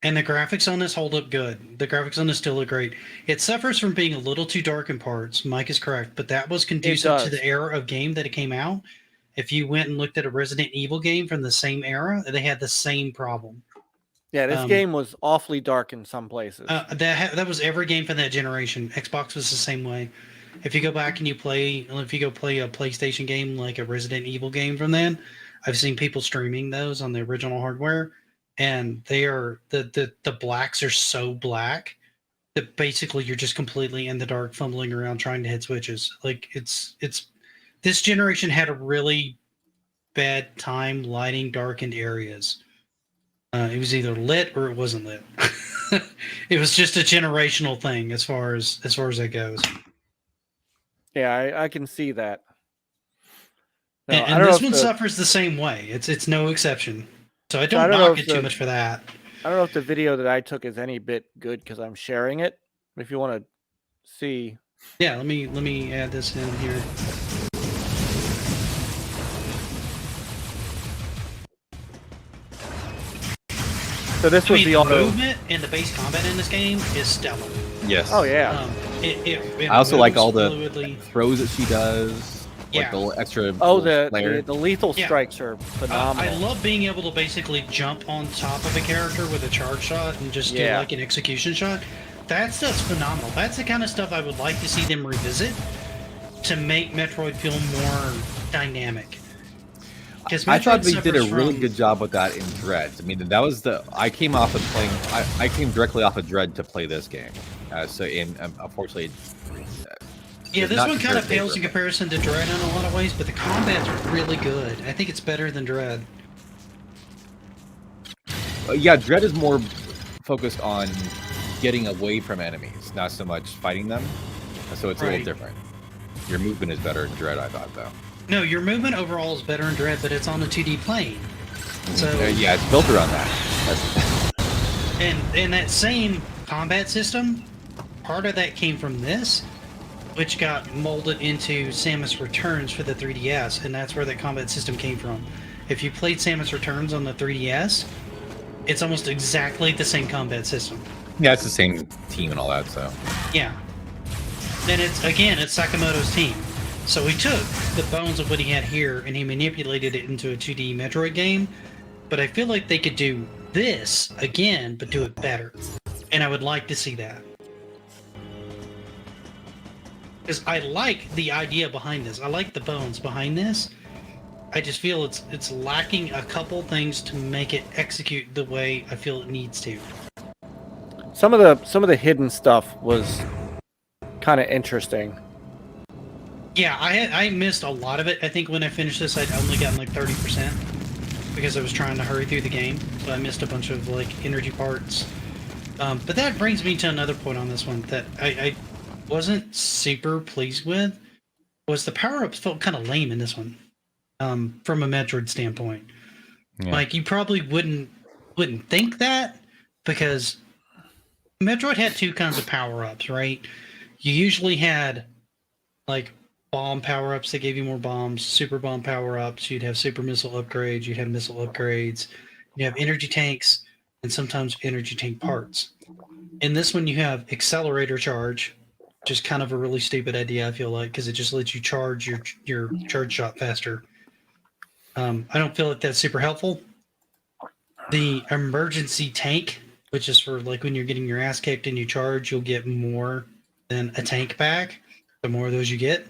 And the graphics on this hold up good. The graphics on this still look great. It suffers from being a little too dark in parts. Mike is correct, but that was conducive to the era of game that it came out. If you went and looked at a Resident Evil game from the same era, they had the same problem. Yeah, this game was awfully dark in some places. That was every game from that generation. Xbox was the same way. If you go back and if you go play a PlayStation game like a Resident Evil game from then, I've seen people streaming those on the original hardware, and they are the blacks are so black that basically you're just completely in the dark, fumbling around trying to hit switches. Like it's this generation had a really bad time lighting darkened areas. It was either lit or it wasn't lit. It was just a generational thing as far as that goes. Yeah, I can see that. No, And this one suffers the same way. It's no exception. So I don't knock it too much for that. I don't know if the video that I took is any bit good because I'm sharing it. If you want to see. Yeah, let me add this in here. So this was the movement and the base combat in this game is stellar. Yes. Oh yeah. I also like all the throws that she does. Yeah. Like the little extra. The lethal strikes are phenomenal. I love being able to basically jump on top of a character with a charge shot and just do like an execution shot. That stuff's phenomenal. That's the kind of stuff I would like to see them revisit to make Metroid feel more dynamic. I thought they did a really good job with that in Dread. I mean, that was I came off of playing. I came directly off of Dread to play this game. Unfortunately. Yeah, this one kind of pales in comparison to Dread in a lot of ways, but the combat's really good. I think it's better than Dread. Yeah, Dread is more focused on getting away from enemies, not so much fighting them. So it's a little different. Your movement is better in Dread, I thought, though. No, your movement overall is better in Dread, but it's on a 2D plane. So yeah, it's built around that. And that same combat system, part of that came from this, which got molded into Samus Returns for the 3DS, and that's where that combat system came from. If you played Samus Returns on the 3DS, it's almost exactly the same combat system. Yeah, it's the same team and all that, so. Yeah. And it's Sakamoto's team. So he took the bones of what he had here and he manipulated it into a 2D Metroid game. But I feel like they could do this again, but do it better. And I would like to see that. Because I like the idea behind this. I like the bones behind this. I just feel it's lacking a couple things to make it execute the way I feel it needs to. Some of the hidden stuff was kind of interesting. Yeah, I missed a lot of it. I think when I finished this, I'd only gotten like 30% because I was trying to hurry through the game. So I missed a bunch of like energy parts. But that brings me to another point on this one that I wasn't super pleased with. Was the power-ups felt kind of lame in this one, from a Metroid standpoint. Yeah. Like you probably wouldn't think that because Metroid had two kinds of power-ups, right? You usually had like bomb power-ups that gave you more bombs, super bomb power-ups, you'd have super missile upgrades, you'd have missile upgrades, you have energy tanks, and sometimes energy tank parts. In this one, you have accelerator charge, which is kind of a really stupid idea, I feel like, because it just lets you charge your charge shot faster. I don't feel like that's super helpful. The emergency tank, which is for like when you're getting your ass kicked and you charge, you'll get more than a tank back. The more of those you get.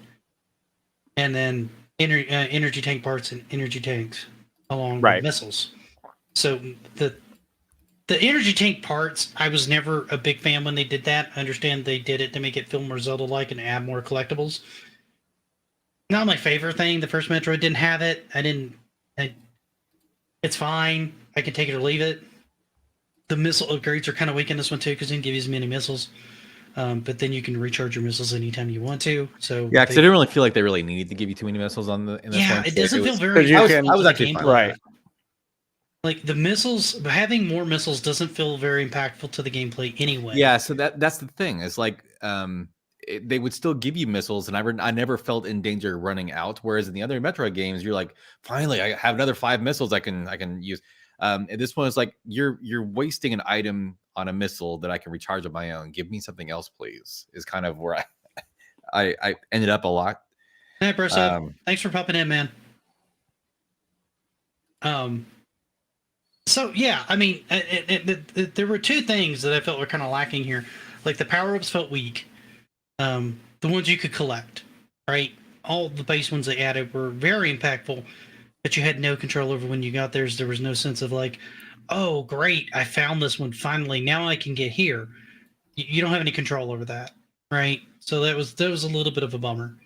And then energy tank parts and energy tanks along with missiles. So the energy tank parts, I was never a big fan when they did that. I understand they did it to make it feel more Zelda-like and add more collectibles. Not my favorite thing. The first Metroid didn't have it. It's fine. I can take it or leave it. The missile upgrades are kind of weak in this one too because they didn't give you as many missiles. But then you can recharge your missiles anytime you want to. So yeah, because I didn't really feel like they really needed to give you too many missiles in this one. Yeah, it doesn't feel very. I was actually fine. Right. Like the missiles, having more missiles doesn't feel very impactful to the gameplay anyway. Yeah, so that's the thing. It's like they would still give you missiles, and I never felt in danger of running out. Whereas in the other Metroid games, you're like, finally, I have another 5 missiles I can use. And this one is like you're wasting an item on a missile that I can recharge on my own. Give me something else, please. Is kind of where I ended up a lot. Hey, Brissa, thanks for popping in, man. So yeah, I mean, there were two things that I felt were kind of lacking here. Like the power-ups felt weak. The the ones you could collect, right? All the base ones they added were very impactful, but you had no control over when you got theirs. There was no sense of like, oh, great, I found this one finally. Now I can get here. You don't have any control over that, right? So that was a little bit of a bummer.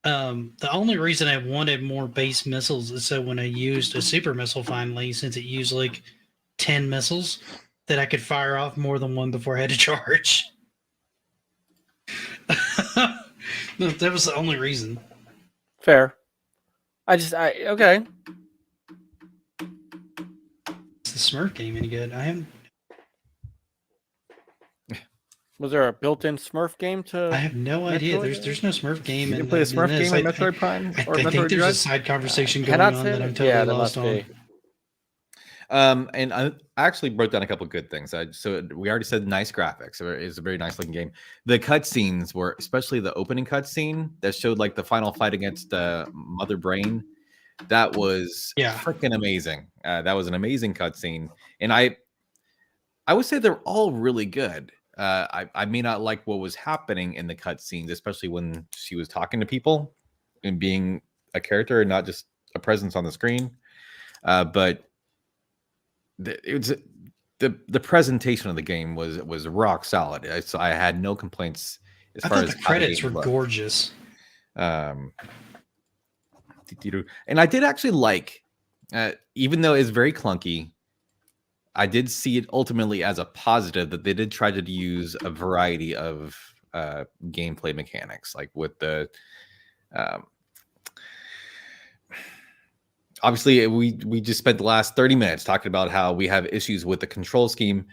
The only reason I wanted more base missiles is so when I used a super missile finally, since it used like 10 missiles, that I could fire off more than one before I had to charge. That was the only reason. Fair. Okay. Is the Smurf game any good? I haven't. Was there a built-in Smurf game to? I have no idea. Metroid? There's no Smurf game. You in, can play a Smurf in this. game in Metroid Prime I or think Metroid there's a Dread? side conversation going Cannot on say that I'm that? totally Yeah, there lost must on. be. And I actually wrote down a couple of good things. So we already said nice graphics. It's a very nice looking game. The cutscenes were, especially the opening cutscene that showed like the final fight against Mother Brain. That was freaking amazing. That was an amazing cutscene, and I would say they're all really good. I may not like what was happening in the cutscenes, especially when she was talking to people and being a character and not just a presence on the screen. But it was the presentation of the game was rock solid. So I had no complaints as far as the credits were gorgeous. And I did actually like, even though it's very clunky, I did see it ultimately as a positive that they did try to use a variety of gameplay mechanics, like with the obviously we just spent the last 30 minutes talking about how we have issues with the control scheme.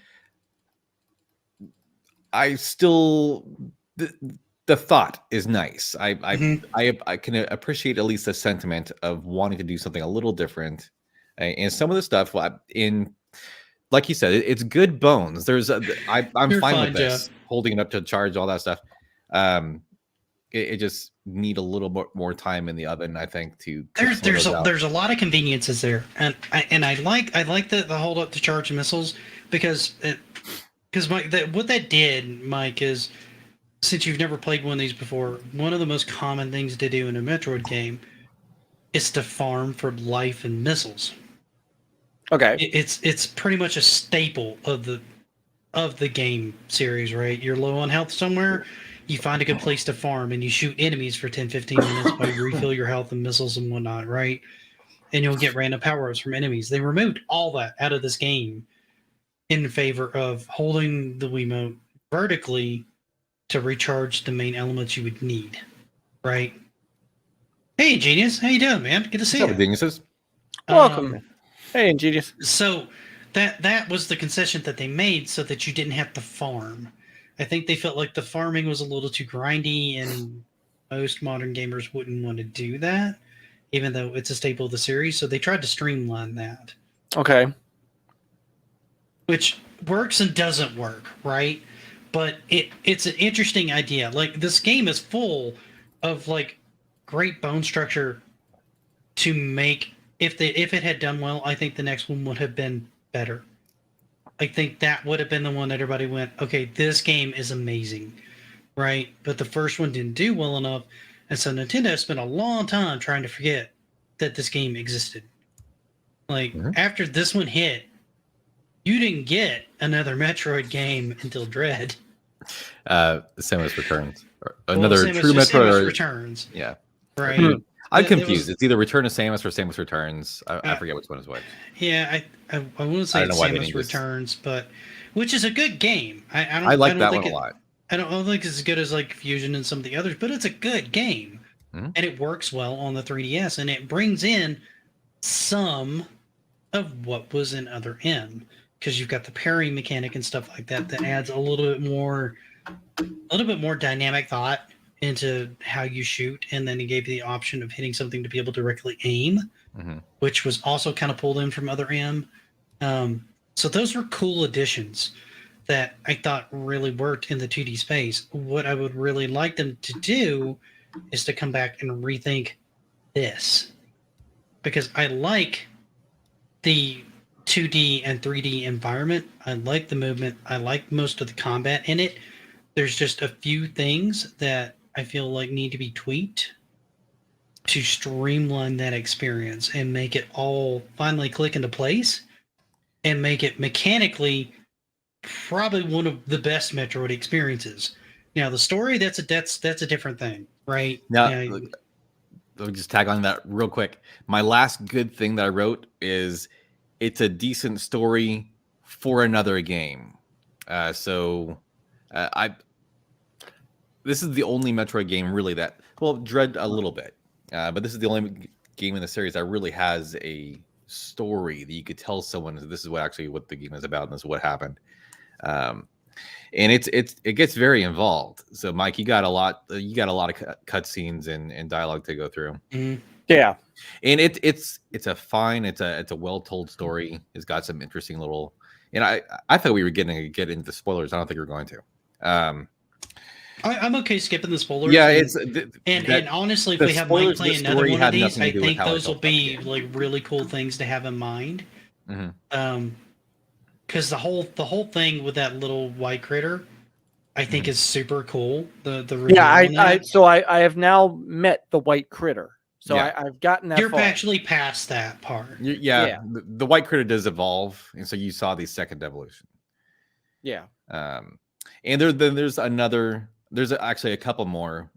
I still the thought is nice. I can appreciate at least the sentiment of wanting to do something a little different. And some of the stuff in, like you said, it's good bones. I'm fine with this, holding it up to charge, all that stuff. It just need a little more time in the oven, I think. There's a lot of conveniences there, and I like the hold up to charge missiles because what that did, Mike, is, since you've never played one of these before, one of the most common things to do in a Metroid game is to farm for life and missiles. Okay. It's pretty much a staple of the game series, right? You're low on health somewhere, you find a good place to farm, and you shoot enemies for 10-15 minutes while you refill your health and missiles and whatnot, right? And you'll get random power-ups from enemies. They removed all that out of this game in favor of holding the Wiimote vertically to recharge the main elements you would need, right? Hey, Genius, how you doing, man? Good to see you. Geniuses. Welcome. Hey, Ingenious. So that was the concession that they made, so that you didn't have to farm. I think they felt like the farming was a little too grindy, and most modern gamers wouldn't want to do that, even though it's a staple of the series. So they tried to streamline that. Okay. Which works and doesn't work, right? But it's an interesting idea. Like, this game is full of like great bone structure to make. If it had done well, I think the next one would have been better. I think that would have been the one that everybody went, okay, this game is amazing, right? But the first one didn't do well enough, and so Nintendo spent a long time trying to forget that this game existed. Like, after this one hit, you didn't get another Metroid game until Dread. Samus Returns. Another true Metroid. Samus Returns. Yeah. Right. I'm confused. It's either Return of Samus or Samus Returns. I forget which one is which. Yeah, I want to say it's Samus Returns, but which is a good game. I like that one a lot. I don't think it's as good as like Fusion and some of the others, but it's a good game, and it works well on the 3DS, and it brings in some of what was in Other M, because you've got the parry mechanic and stuff like that adds a little bit more dynamic thought into how you shoot, and then he gave you the option of hitting something to be able to directly aim, which was also kind of pulled in from Other M. So those were cool additions that I thought really worked in the 2D space. What I would really like them to do is to come back and rethink this, because I like the 2D and 3D environment. I like the movement. I like most of the combat in it. There's just a few things that I feel like need to be tweaked to streamline that experience and make it all finally click into place and make it mechanically probably one of the best Metroid experiences. Now the story, that's a different thing, right? Now, Yeah, let me just tag on that real quick. My last good thing that I wrote is it's a decent story for another game. This is the only Metroid game really that, well, Dread a little bit, but this is the only game in the series that really has a story that you could tell someone this is what the game is about and this is what happened. And it gets very involved. So Mike, you got a lot of cutscenes and dialogue to go through. mhm. Yeah. And it's a well told story. It's got some interesting little. And I thought we were getting to get into the spoilers. I don't think we we're going to. I'm okay skipping the spoilers. Yeah, and honestly, if we have Mike play another one of these, I think those will be like really cool things to have in mind. Mm-hmm. Because the whole thing with that little white critter, I think is super cool. I have now met the white critter. So Yeah. I've gotten that. You're far. actually past that part. Yeah. The white critter does evolve, and so you saw the second evolution. Yeah. And there's actually a couple more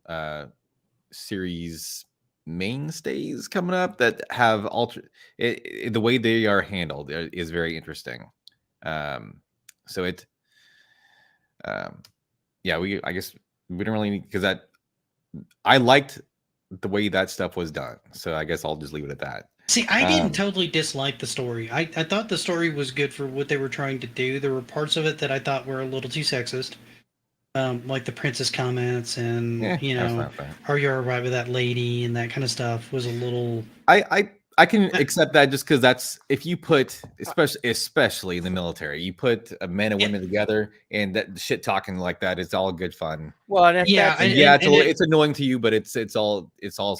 series mainstays coming up that have the way they are handled is very interesting. I guess we don't really need, because I liked the way that stuff was done, so I guess I'll just leave it at that. See, I didn't totally dislike the story. I thought the story was good for what they were trying to do. There were parts of it that I thought were a little too sexist, like the princess comments and are you alright with that lady and that kind of stuff was a little. I can accept that just because that's, if you put, especially in the military, you put men and women together and that shit talking like that, it's all good fun. Well, it's annoying to you, but it's also.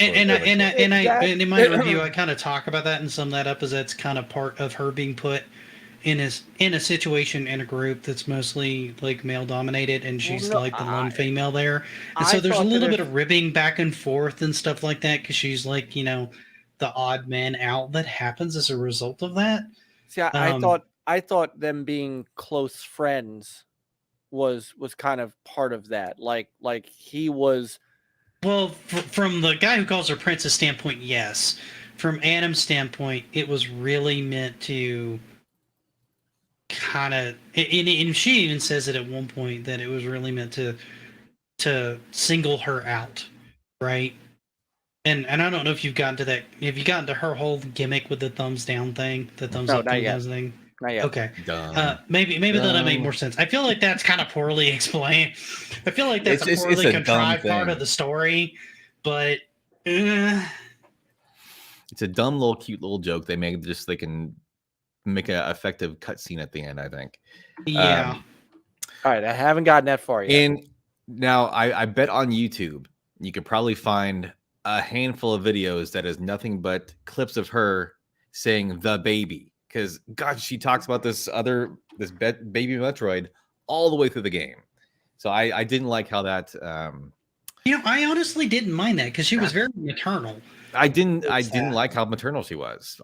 And in my review, I kind of talk about that and sum that up as that's kind of part of her being put in a situation in a group that's mostly like male dominated, and she's the lone female there, and so there's a little bit of ribbing back and forth and stuff like that because she's like the odd man out that happens as a result of that. See, I thought them being close friends was kind of part of that. Like he was. Well, from the guy who calls her princess standpoint, yes. From Adam's standpoint, it was really meant to kind of, and she even says it at one point that it was really meant to single her out, right? And I don't know if you've gotten to that. Have you gotten to her whole gimmick with the thumbs down thing? The thumbs up, thumbs down thing? Not yet. Okay. Maybe that'll make more sense. I feel like that's kind of poorly explained. I feel like that's a poorly contrived part of the story, but it's a dumb little cute little joke they make just they can make an effective cutscene at the end, I think. Yeah. All right, I haven't gotten that far yet. And now I bet on YouTube you could probably find a handful of videos that is nothing but clips of her saying the baby, because God, she talks about this baby Metroid all the way through the game. So I didn't like how that I honestly didn't mind that because she was very maternal. I didn't like how maternal she was.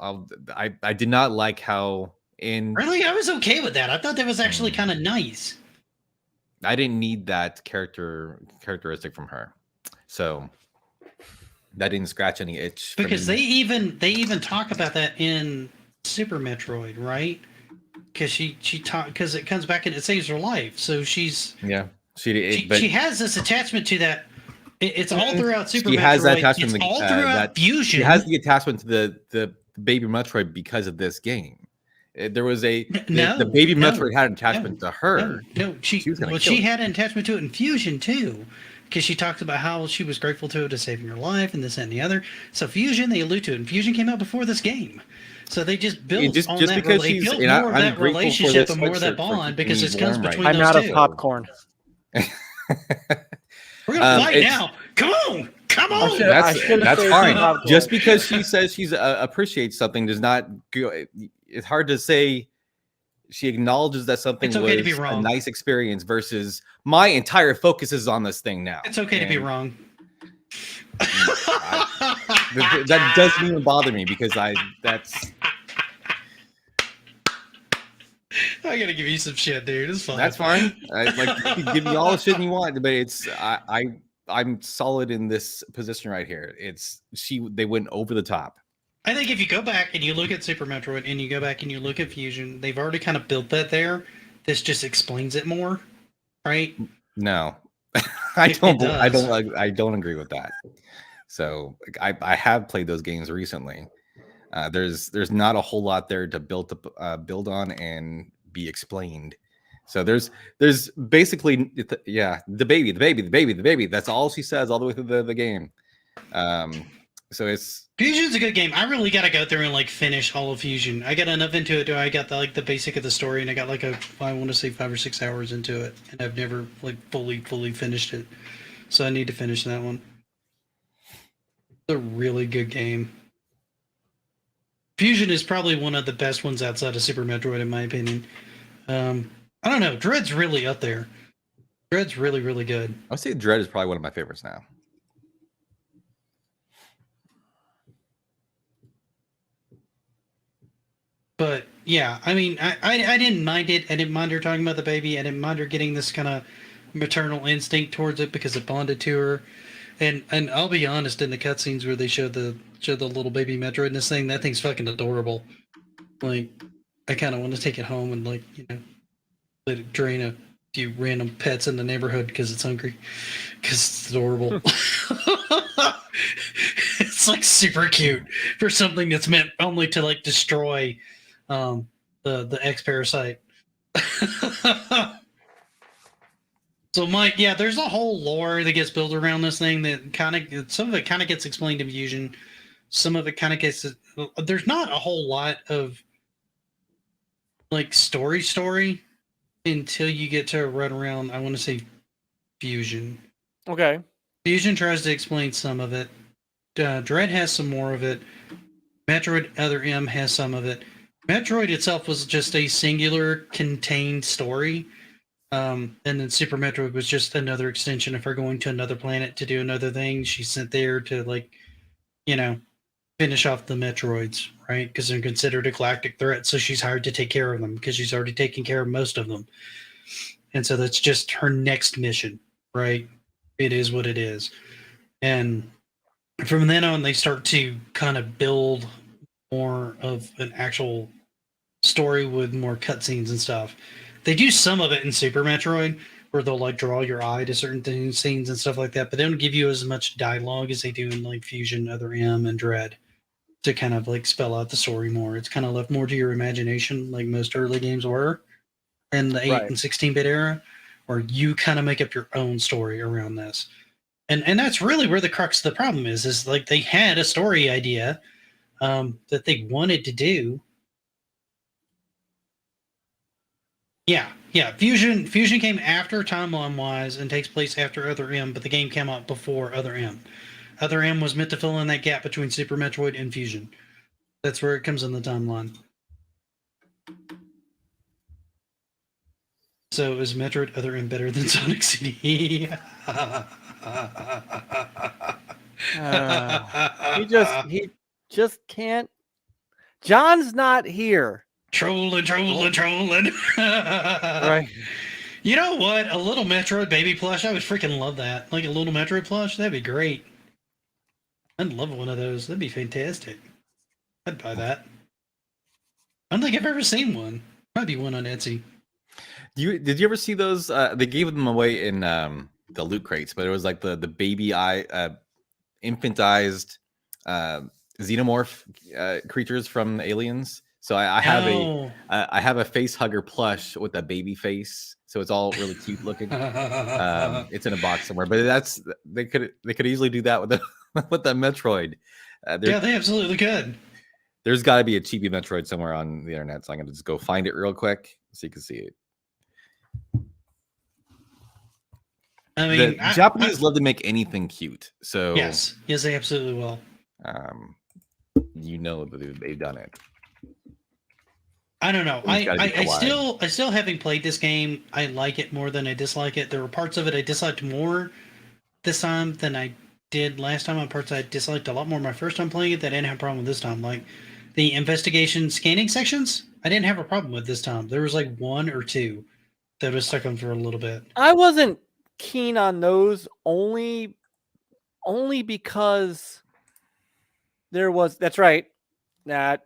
I did not like how really, I was okay with that. I thought that was actually kind of nice. I didn't need that characteristic from her. So that didn't scratch any itch. Because they even talk about that in Super Metroid, right? Because because it comes back and it saves her life. So she has this attachment to that. It's all throughout Super Metroid. She has that attachment. It's all throughout Fusion. She has the attachment to the baby Metroid because of this game. There was the baby Metroid had an attachment to her. She had an attachment to it in Fusion too. Because she talks about how she was grateful to it to saving her life and this and the other. So Fusion, they allude to it. And Fusion came out before this game. So they just built on that. They built more of that relationship and more of that bond because it comes between those two. I'm out of popcorn. We're going to fight now. Come on. That's fine. Just because she says she appreciates something does not go. It's hard to say. She acknowledges that something was a nice experience versus my entire focus is on this thing now. It's okay to be wrong. That doesn't even bother me because that's I gotta give you some shit, dude. It's fine. That's fine. Like, you can give me all the shit you want, but it's I'm solid in this position right here. They went over the top. I think if you go back and you look at Super Metroid and you go back and you look at Fusion, they've already kind of built that there. This just explains it more, right? No, I don't agree with that. So I have played those games recently. There's not a whole lot there to build on and be explained. So there's basically the baby. That's all she says all the way through the game. So it's Fusion's a good game. I really got to go through and like finish all of Fusion. I got enough into it. I got the basic of the story, and I got I want to say 5 or 6 hours into it, and I've never like fully finished it. So I need to finish that one. It's a really good game. Fusion is probably one of the best ones outside of Super Metroid, in my opinion. I don't know. Dread's really up there. Dread's really, really good. I would say Dread is probably one of my favorites now. But yeah, I mean, I didn't mind it. I didn't mind her talking about the baby. I didn't mind her getting this kind of maternal instinct towards it because it bonded to her. And I'll be honest, in the cutscenes where they showed the little baby Metroid in this thing, that thing's fucking adorable. Like, I kind of want to take it home and let it drain a few random pets in the neighborhood because it's hungry. Because it's adorable. It's like super cute for something that's meant only to like destroy the X parasite. So Mike, yeah, there's a whole lore that gets built around this thing that some of it kind of gets explained in Fusion. Some of it kind of gets. There's not a whole lot of like story until you get to run around. I want to say Fusion. Okay. Fusion tries to explain some of it. Dread has some more of it. Metroid Other M has some of it. Metroid itself was just a singular contained story. And then Super Metroid was just another extension of her going to another planet to do another thing. She's sent there to finish off the Metroids, right? Because they're considered a galactic threat. So she's hired to take care of them because she's already taken care of most of them. And so that's just her next mission, right? It is what it is. And from then on, they start to kind of build more of an actual story with more cutscenes and stuff. They do some of it in Super Metroid, where they'll like draw your eye to certain things, scenes and stuff like that, but they don't give you as much dialogue as they do in like Fusion, Other M, and Dread to kind of like spell out the story more. It's kind of left more to your imagination, like most early games were in the 8 and 16-bit era, where you kind of make up your own story around this. And that's really where the crux of the problem is like they had a story idea that they wanted to do. Yeah. Fusion came after timeline-wise and takes place after Other M, but the game came out before Other M. Other M was meant to fill in that gap between Super Metroid and Fusion. That's where it comes in the timeline. So is Metroid Other M better than Sonic CD? He just can't. John's not here. Trolling. Right. You know what? A little Metroid baby plush, I would freaking love that. Like a little Metroid plush, that'd be great. I'd love one of those. That'd be fantastic. I'd buy that. I don't think I've ever seen one. Might be one on Etsy. Did you ever see those? They gave them away in the loot crates, but it was like the baby infantized xenomorph creatures from Aliens. So I have a face hugger plush with a baby face, so it's all really cute looking. It's in a box somewhere, but they could easily do that with the Metroid. Yeah, they absolutely could. There's got to be a cheapy Metroid somewhere on the internet, so I'm gonna just go find it real quick so you can see it. I mean, Japanese love to make anything cute, so yes, they absolutely will. That they've done it. I don't know. I still having played this game, I like it more than I dislike it. There were parts of it I disliked more this time than I did last time on parts I disliked a lot more my first time playing it that I didn't have a problem with this time. Like the investigation scanning sections, I didn't have a problem with this time. There was like one or two that was stuck on for a little bit. I wasn't keen on those only because there was. That's right. That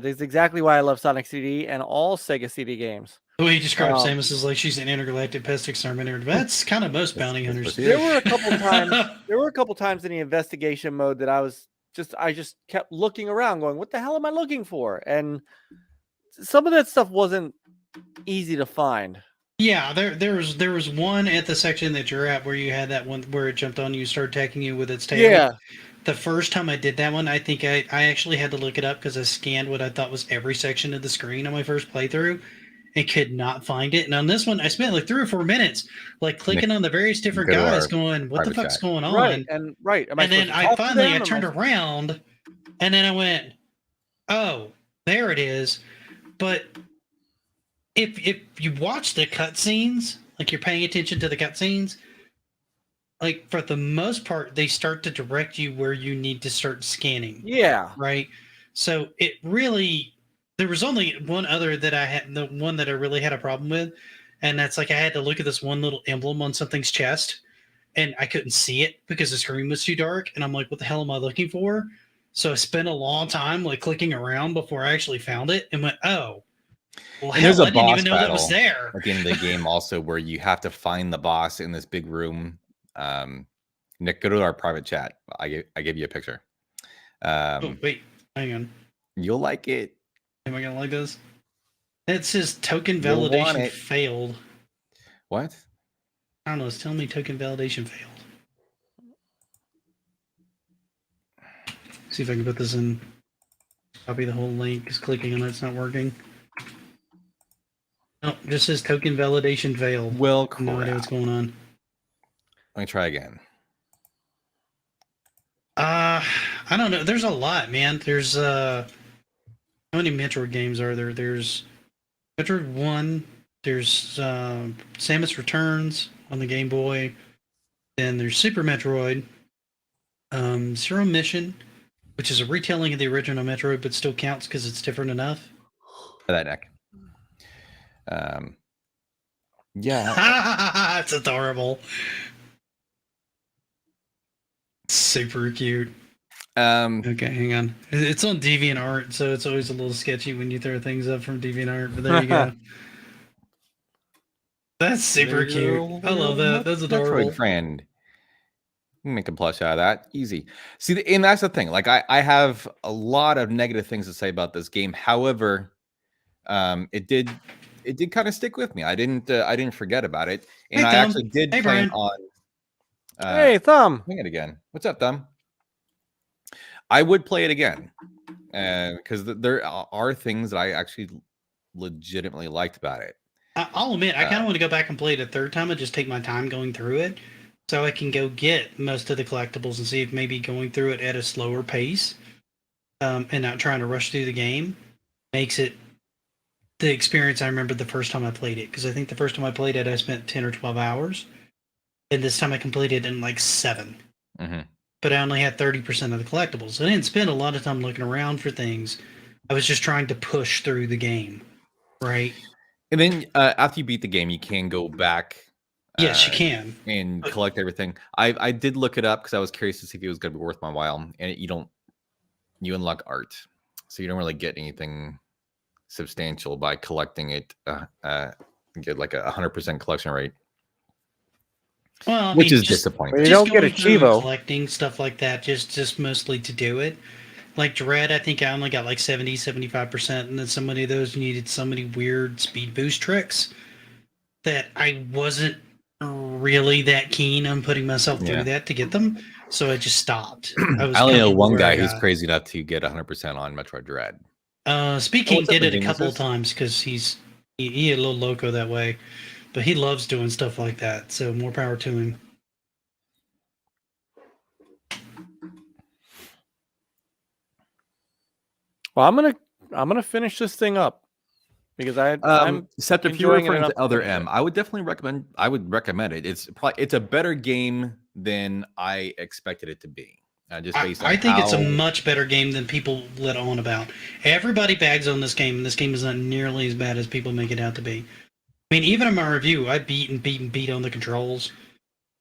is exactly why I love Sonic CD and all Sega CD games. The way you describe Samus is like she's an intergalactic pest exterminator. That's kind of most bounty hunters. There were a couple times. There were a couple times in the investigation mode that I just kept looking around, going, "What the hell am I looking for?" And some of that stuff wasn't easy to find. Yeah, there was one at the section that you're at where you had that one where it jumped on you, started attacking you with its tail. Yeah. The first time I did that one, I think I actually had to look it up because I scanned what I thought was every section of the screen on my first playthrough and could not find it. And on this one, I spent like 3 or 4 minutes like clicking on the various different guys going, what the fuck's going on? Right, and right. And then I turned around and then I went, oh, there it is. But if you watch the cutscenes, like you're paying attention to the cutscenes, like for the most part, they start to direct you where you need to start scanning. Yeah. Right. So it really, there was only one other that I had, the one that I really had a problem with. And that's like, I had to look at this one little emblem on something's chest and I couldn't see it because the screen was too dark. And I'm like, what the hell am I looking for? So I spent a long time like clicking around before I actually found it and went, oh, well, and there's a I didn't boss even know that battle was there at the end of the game also where you have to find the boss in this big room. Nick, go to our private chat. I gave you a picture. Oh, wait, hang on. You'll like it. Am I gonna like this? It says token validation failed. What? I don't know. It's telling me token validation failed. See if I can put this in. Copy the whole link. Because clicking on it's not working. No, it just says token validation failed. Well, no idea what's going on. Let me try again. I don't know. There's a lot, man. There's how many Metroid games are there? There's Metroid 1. There's Samus Returns on the Game Boy. Then there's Super Metroid. Zero Mission, which is a retelling of the original Metroid, but still counts because it's different enough. That Nick. Yeah. It's adorable. Super cute. Okay, hang on. It's on DeviantArt, so it's always a little sketchy when you throw things up from DeviantArt, but there you go. That's super cute. I love that. That's adorable. Metroid friend. Make a plush out of that. Easy. See, and that's the thing. Like I have a lot of negative things to say about this game. However, it did kind of stick with me. I didn't forget about it. And I actually did play it on hey, Thumb. Playing it again. What's up, Thumb? I would play it again because there are things that I actually legitimately liked about it. I'll admit, I kind of want to go back and play it a third time and just take my time going through it so I can go get most of the collectibles and see if maybe going through it at a slower pace and not trying to rush through the game makes it the experience I remember the first time I played it. Because I think the first time I played it, I spent 10 or 12 hours. And this time I completed it in like 7. Mm-hmm. But I only had 30% of the collectibles. I didn't spend a lot of time looking around for things. I was just trying to push through the game, right? And then after you beat the game, you can go back. Yes, you can. And collect everything. I did look it up because I was curious to see if it was going to be worth my while. And you unlock art. So you don't really get anything substantial by collecting it. Get like a 100% collection rate. Well, which is disappointing. You don't get a Chivo. Collecting stuff like that, just mostly to do it. Like Dread, I think I only got like 70, 75%, and then so many of those needed so many weird speed boost tricks that I wasn't really that keen on putting myself through that to get them. So I just stopped. I only know one guy who's crazy enough to get 100% on Metroid Dread. Speaking did it a couple of times because he a little loco that way. But he loves doing stuff like that, so more power to him. Well, I'm gonna finish this thing up because I'm except if you're referring to Other M, I would definitely recommend. I would recommend it. It's a better game than I expected it to be. Just based on I think it's a much better game than people let on about. Everybody bags on this game, and this game is not nearly as bad as people make it out to be. I mean, even in my review, I beat on the controls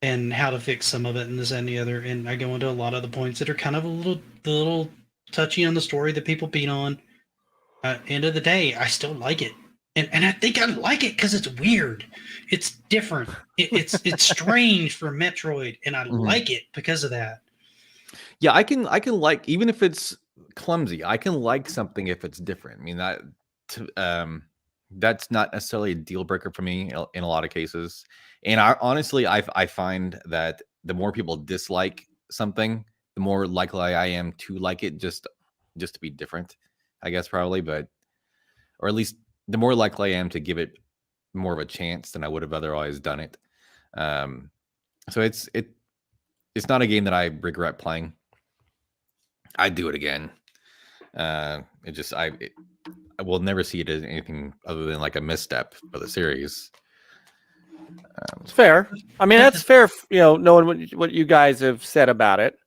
and how to fix some of it and this and the other, and I go into a lot of the points that are kind of a little touchy on the story that people beat on. End of the day, I still like it, and I think I like it because it's weird, it's different, it's strange for Metroid, and I like it because of that. Yeah, I can like, even if it's clumsy, I can like something if it's different. I mean, that's not necessarily a deal breaker for me in a lot of cases. And honestly, I find that the more people dislike something, the more likely I am to like it, just to be different, I guess, probably. But, or at least the more likely I am to give it more of a chance than I would have otherwise done it. So it's not a game that I regret playing. I'd do it again. I will never see it as anything other than like a misstep for the series. It's fair. I mean, that's fair. Knowing what you guys have said about it.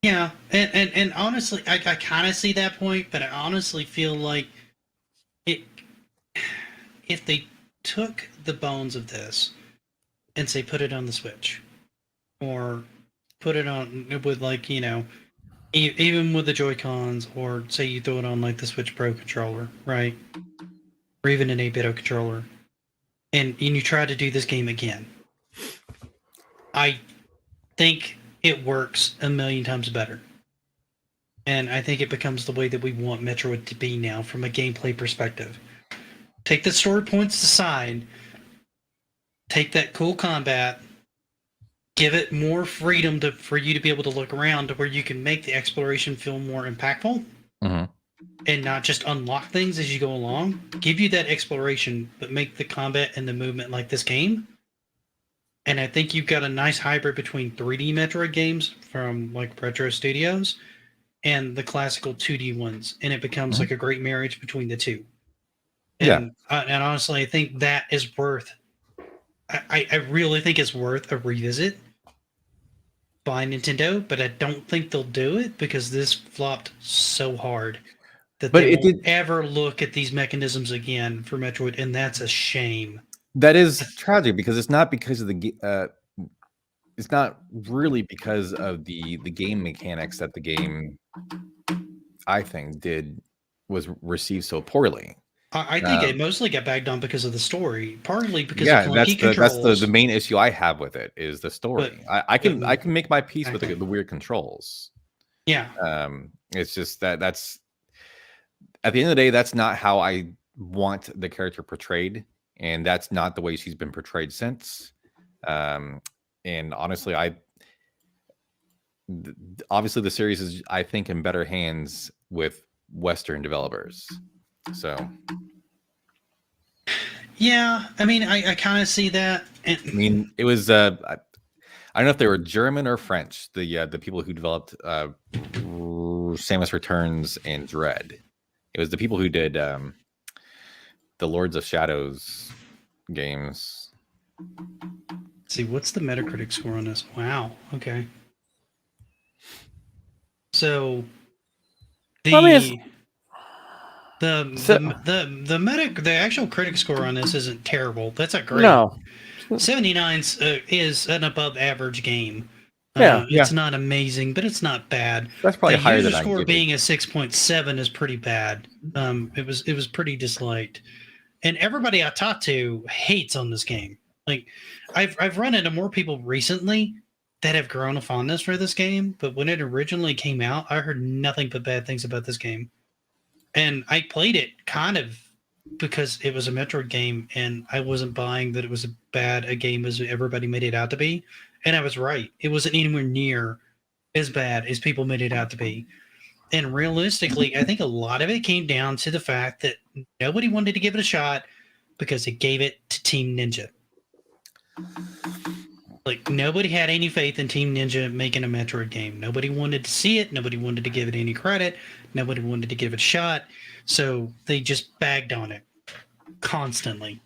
Yeah, and honestly, I kind of see that point, but I honestly feel like if they took the bones of this and say put it on the Switch, or put it on with like even with the Joy-Cons, or say you throw it on like the Switch Pro controller, right, or even an 8-bit controller, and you try to do this game again, I think it works a million times better. And I think it becomes the way that we want Metroid to be now from a gameplay perspective. Take the story points aside, take that cool combat, give it more freedom for you to be able to look around to where you can make the exploration feel more impactful, and not just unlock things as you go along. Give you that exploration, but make the combat and the movement like this game. And I think you've got a nice hybrid between 3D Metroid games from like Retro Studios and the classical 2D ones, and it becomes like a great marriage between the two. And, and honestly, I think that is worth. I really think it's worth a revisit by Nintendo, but I don't think they'll do it because this flopped so hard that they won't ever look at these mechanisms again for Metroid, and that's a shame. That is tragic because it's not because of it's not really because of the game mechanics that the game, I think, was received so poorly. I think it mostly got bagged on because of the story, partly because of clunky controls. That's the main issue I have with it is the story. I can make my peace with the weird controls. Yeah. It's just that's at the end of the day, that's not how I want the character portrayed, and that's not the way she's been portrayed since. And honestly, obviously the series is, I think, in better hands with Western developers. So, yeah, I mean, I kind of see that. I mean, it was I don't know if they were German or French. The people who developed Samus Returns and Dread. It was the people who did the Lords of Shadows games. Let's see, what's the Metacritic score on this? Wow. Okay. So the actual critic score on this isn't terrible. That's a great. No. 79 is an above average game. It's not amazing, but it's not bad. That's probably higher than I give it. The user score being a 6.7 is pretty bad. It was pretty disliked, and everybody I talked to hates on this game. Like, I've run into more people recently that have grown a fondness for this game, but when it originally came out, I heard nothing but bad things about this game. And I played it kind of because it was a Metroid game, and I wasn't buying that it was a game as everybody made it out to be. And I was right. It wasn't anywhere near as bad as people made it out to be. And realistically, I think a lot of it came down to the fact that nobody wanted to give it a shot because it gave it to Team Ninja. Like, nobody had any faith in Team Ninja making a Metroid game. Nobody wanted to see it. Nobody wanted to give it any credit. Nobody wanted to give it a shot. So they just bagged on it constantly.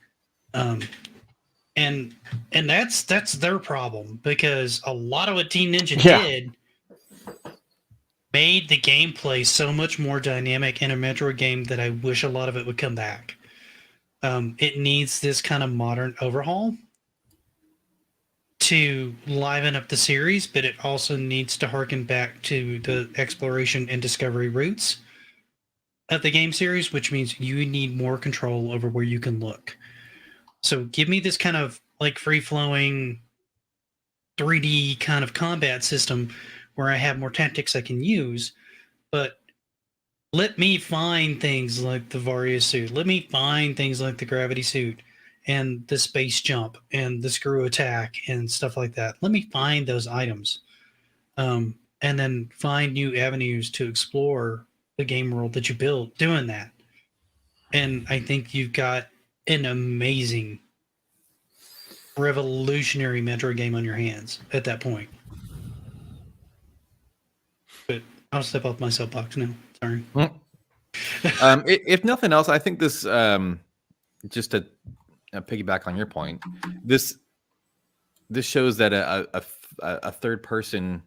and that's their problem, because a lot of what Team Ninja Yeah. did made the gameplay so much more dynamic in a Metroid game that I wish a lot of it would come back. It needs this kind of modern overhaul to liven up the series, but it also needs to harken back to the exploration and discovery roots of the game series, which means you need more control over where you can look. So give me this kind of like free-flowing 3D kind of combat system where I have more tactics I can use, but let me find things like the Varia suit. Let me find things like the gravity suit and the space jump and the screw attack and stuff like that. Let me find those items, and then find new avenues to explore the game world that you built doing that. And I think you've got an amazing, revolutionary Metroid game on your hands at that point. But I'll step off my soapbox now. Sorry. If nothing else, I think this, just to piggyback on your point, this shows that a third person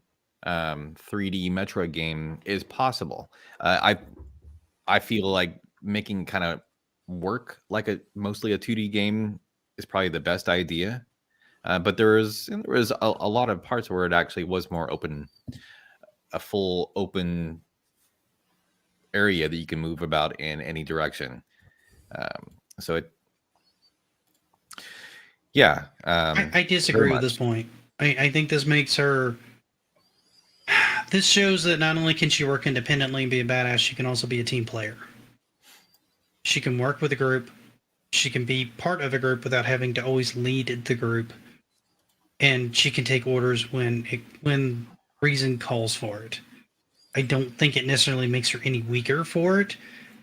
3D Metroid game is possible. I feel like making kind of work like mostly a 2D game is probably the best idea. But there was a lot of parts where it actually was more open, a full open area that you can move about in any direction. So it, yeah. I disagree with this point. I think this makes her. This shows that not only can she work independently and be a badass, she can also be a team player. She can work with a group. She can be part of a group without having to always lead the group. And she can take orders when reason calls for it. I don't think it necessarily makes her any weaker for it.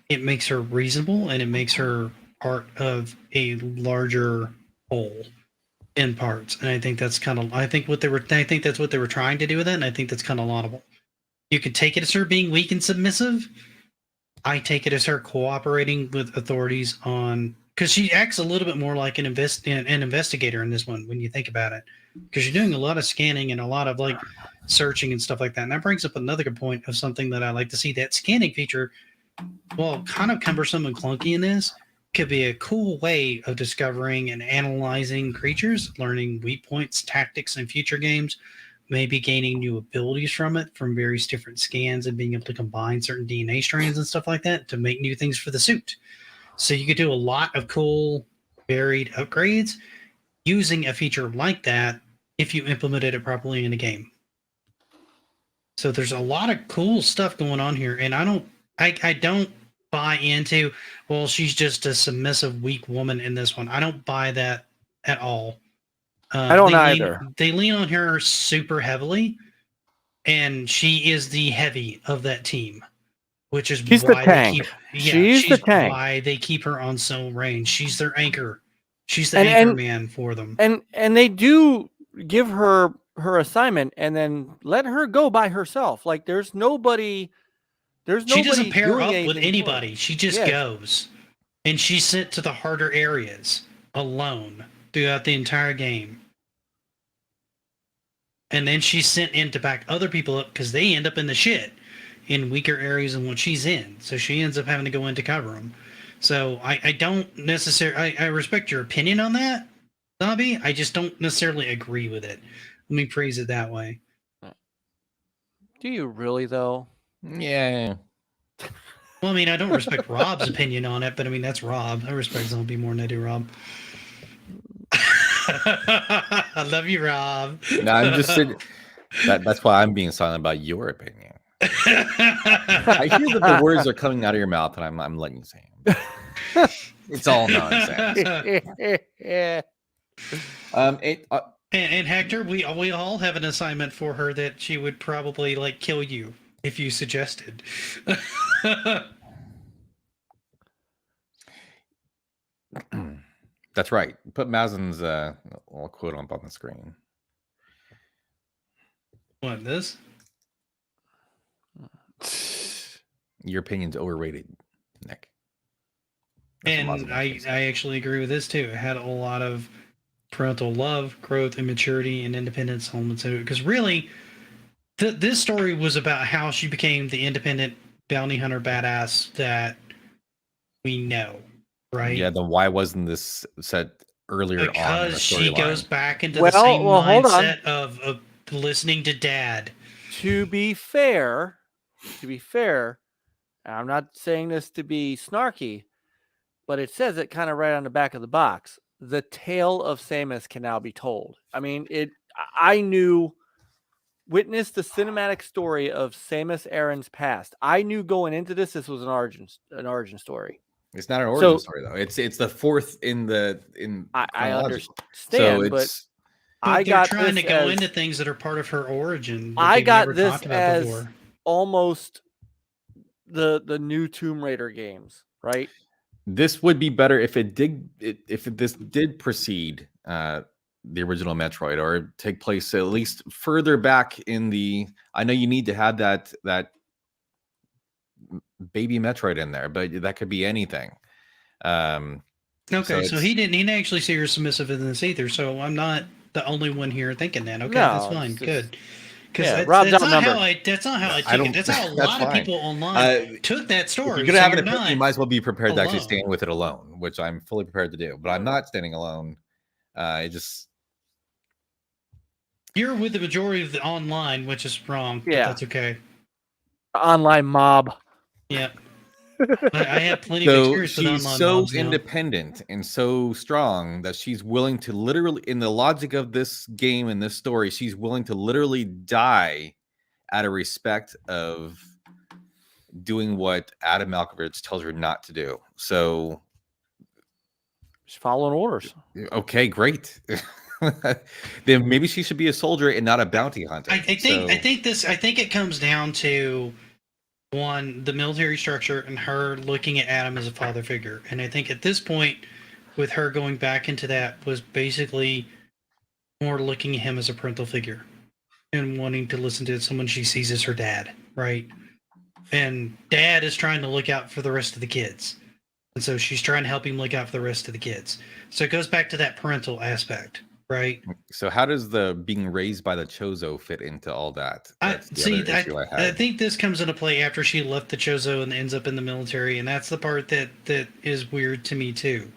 It makes her reasonable, and it makes her part of a larger whole in parts. And I think that's kind of, I think that's what they were trying to do with it, and I think that's kind of laudable. You could take it as her being weak and submissive. I take it as her cooperating with authorities on, because she acts a little bit more like an investigator in this one when you think about it, because you're doing a lot of scanning and a lot of like searching and stuff like that. And that brings up another good point of something that I like to see. That scanning feature, well, kind of cumbersome and clunky in this, could be a cool way of discovering and analyzing creatures, learning weak points, tactics in future games, maybe gaining new abilities from it from various different scans and being able to combine certain DNA strands and stuff like that to make new things for the suit. So you could do a lot of cool, varied upgrades using a feature like that if you implemented it properly in a game. So there's a lot of cool stuff going on here, and I don't buy into, well, she's just a submissive, weak woman in this one. I don't buy that at all. I don't either. They lean on her super heavily, and she is the heavy of that team, which is she's why the tank. She's the tank. Why they keep her on soul range. She's their anchor. She's the anchor man for them. And they do give her assignment and then let her go by herself. Like there's nobody. She doesn't pair up with anybody. She just goes, and she's sent to the harder areas alone throughout the entire game. And then she's sent in to back other people up because they end up in the shit in weaker areas than what she's in. So she ends up having to go in to cover them. So I don't necessarily... I respect your opinion on that, Zombie. I just don't necessarily agree with it. Let me phrase it that way. Do you really, though? Yeah. Well, I mean, I don't respect Rob's opinion on it, but I mean, that's Rob. I respect Zombie more than I do Rob. I love you, Rob. No, I'm just sitting. That's why I'm being silent about your opinion. I hear that the words are coming out of your mouth, and I'm letting you say them. It's all nonsense. And Hector, we all have an assignment for her that she would probably like kill you if you suggested. That's right. Put Mazen's little quote up on the screen. What, this? Your opinion's overrated, Nick. And I actually agree with this too. It had a lot of parental love, growth, and maturity and independence elements to it. Because really, this story was about how she became the independent bounty hunter badass that we know, right? Yeah, then why wasn't this set earlier on in the Because she storyline? goes back into the same hold on. mindset of listening to dad. To be fair, I'm not saying this to be snarky, but it says it kind of right on the back of the box. The tale of Samus can now be told. I mean, I knew, witnessed the cinematic story of Samus Aran's past. I knew going into this was an origin story. It's not an origin story though. It's the fourth I understand, so but I got trying to go into things that are part of her origin. I got this as before. Almost the new Tomb Raider games, right? This would be better if this did precede the original Metroid, or take place at least further back in the. I know you need to have that baby Metroid in there, but that could be anything. Okay, so he didn't actually see her submissive in this either. So I'm not the only one here thinking that. Okay, that's fine. Good. Because that's not how I took it. That's how a lot of people online took that story. If you're gonna have an opinion, you might as well be prepared to actually stand with it alone, which I'm fully prepared to do. But I'm not standing alone. You're with the majority of the online, which is wrong. Yeah, but that's okay. Online mob. Yeah. I have plenty of experience with online mobs. She's so independent and so strong that she's willing to literally, in the logic of this game and this story, she's willing to literally die out of respect of doing what Adam Malkovich tells her not to do. So she's following orders. Okay, great. Then maybe she should be a soldier and not a bounty hunter. I think it comes down to one, the military structure, and her looking at Adam as a father figure. And I think at this point, with her going back into that, was basically more looking at him as a parental figure and wanting to listen to someone she sees as her dad, right? And dad is trying to look out for the rest of the kids. And so she's trying to help him look out for the rest of the kids. So it goes back to that parental aspect, right? So how does the being raised by the Chozo fit into all that? I think this comes into play after she left the Chozo and ends up in the military, and that's the part that is weird to me too,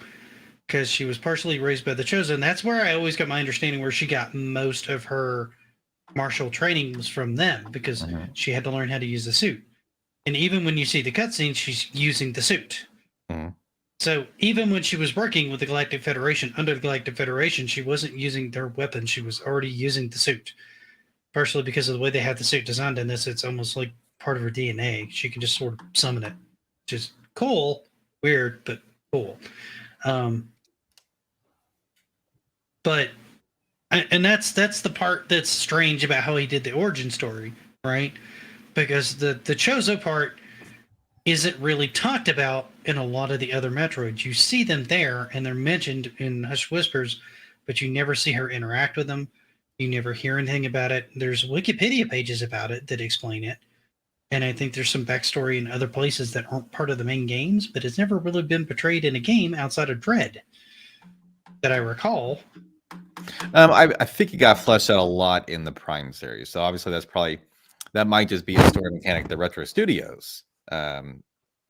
because she was partially raised by the Chozo, and that's where I always got my understanding where she got most of her martial training was from them, because she had to learn how to use the suit. And even when you see the cutscene, she's using the suit. So even when she was working with the Galactic Federation, under the Galactic Federation, she wasn't using their weapons. She was already using the suit. Partially because of the way they have the suit designed in this, it's almost like part of her DNA. She can just sort of summon it. Which is cool. Weird, but cool. And that's the part that's strange about how he did the origin story, right? Because the Chozo part isn't really talked about in a lot of the other Metroids. You see them there, and they're mentioned in Hushed Whispers, but you never see her interact with them. You never hear anything about it. There's Wikipedia pages about it that explain it. And I think there's some backstory in other places that aren't part of the main games, but it's never really been portrayed in a game outside of Dread that I recall. I think it got fleshed out a lot in the Prime series. So obviously that might just be a story mechanic that Retro Studios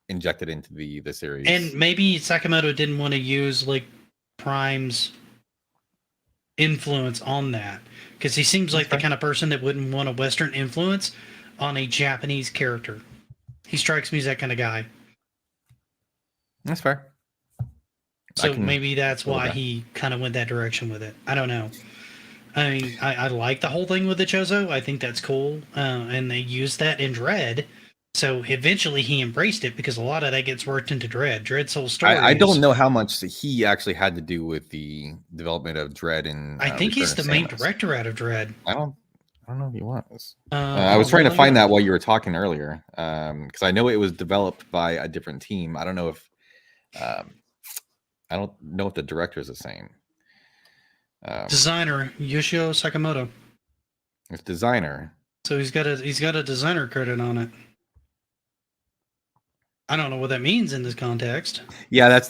injected into the series. And maybe Sakamoto didn't want to use like Prime's influence on that, because he seems like the kind of person that wouldn't want a Western influence on a Japanese character. He strikes me as that kind of guy. That's fair. So maybe that's why he kind of went that direction with it. I don't know. I mean, I like the whole thing with the Chozo. I think that's cool. And they used that in Dread. So eventually he embraced it, because a lot of that gets worked into Dread. Dread's whole story. I don't know how much he actually had to do with the development of Dread. And I think he's the main director out of Dread. I don't know if he was. I was trying to find that while you were talking earlier, because I know it was developed by a different team. I don't know if the director is the same. Designer Yoshio Sakamoto. It's designer. So he's got a designer credit on it. I don't know what that means in this context. Yeah, that's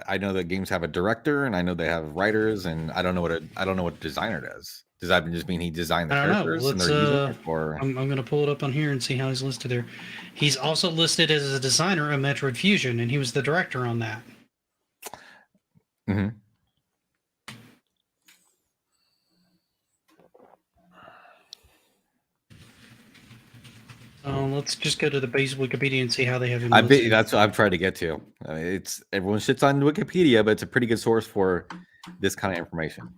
I know that games have a director, and I know they have writers, and I don't know what a designer does. Does that just mean he designed the I don't know. characters and Let's they're using it, or I'm gonna pull it up on here and see how he's listed there. He's also listed as a designer of Metroid Fusion, and he was the director on that. Mm-hmm. Let's just go to the base Wikipedia and see how they have him. I bet listed. that's what I'm trying to get to. I mean, it's everyone shits on Wikipedia, but it's a pretty good source for this kind of information.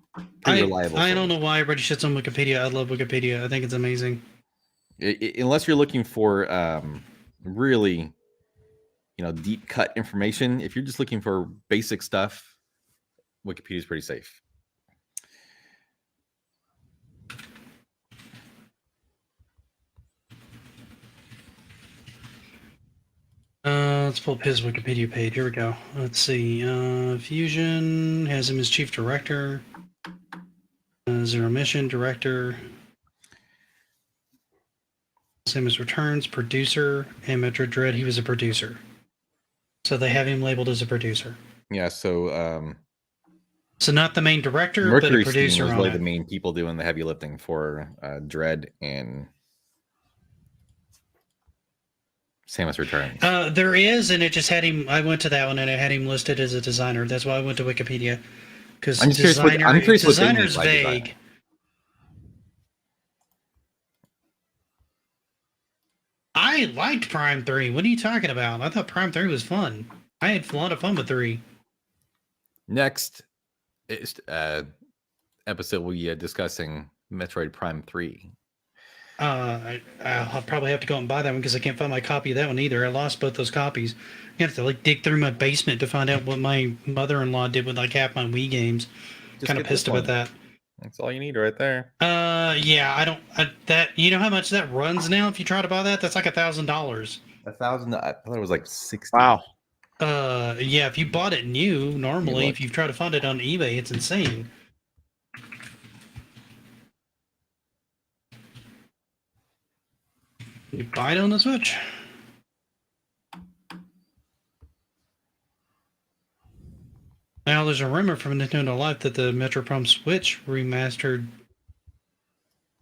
Pretty reliable. I don't know why everybody shits on Wikipedia. I love Wikipedia. I think it's amazing. Unless you're looking for really, deep cut information. If you're just looking for basic stuff, Wikipedia is pretty safe. Let's pull up his Wikipedia page. Here we go. Let's see. Fusion has him as chief director. Zero Mission director. Samus Returns producer, and Metroid Dread he was a producer. So they have him labeled as a producer. Yeah. So not the main director, Mercury but a producer Steam was on really it. the main people doing the heavy lifting for Dread and Samus Returns. There is, and it just had him. I went to that one, and it had him listed as a designer. That's why I went to Wikipedia, because I'm curious what they mean designer's by vague. designer. I liked Prime 3. What are you talking about? I thought Prime 3 was fun. I had a lot of fun with 3. Next episode, we'll be discussing Metroid Prime 3. I'll probably have to go and buy that one because I can't find my copy of that one either. I lost both those copies. You have to dig through my basement to find out what my mother-in-law did with half my Wii games. Kind of pissed about that. That's all you need right there. Yeah, you know how much that runs now if you try to buy that? That's like $1,000. $1,000. I thought it was like 60. Wow. Yeah, if you bought it new, normally, if you try to find it on eBay, it's insane. You buy it on the Switch? Now, there's a rumor from Nintendo Life that the Metroid Prime Switch remastered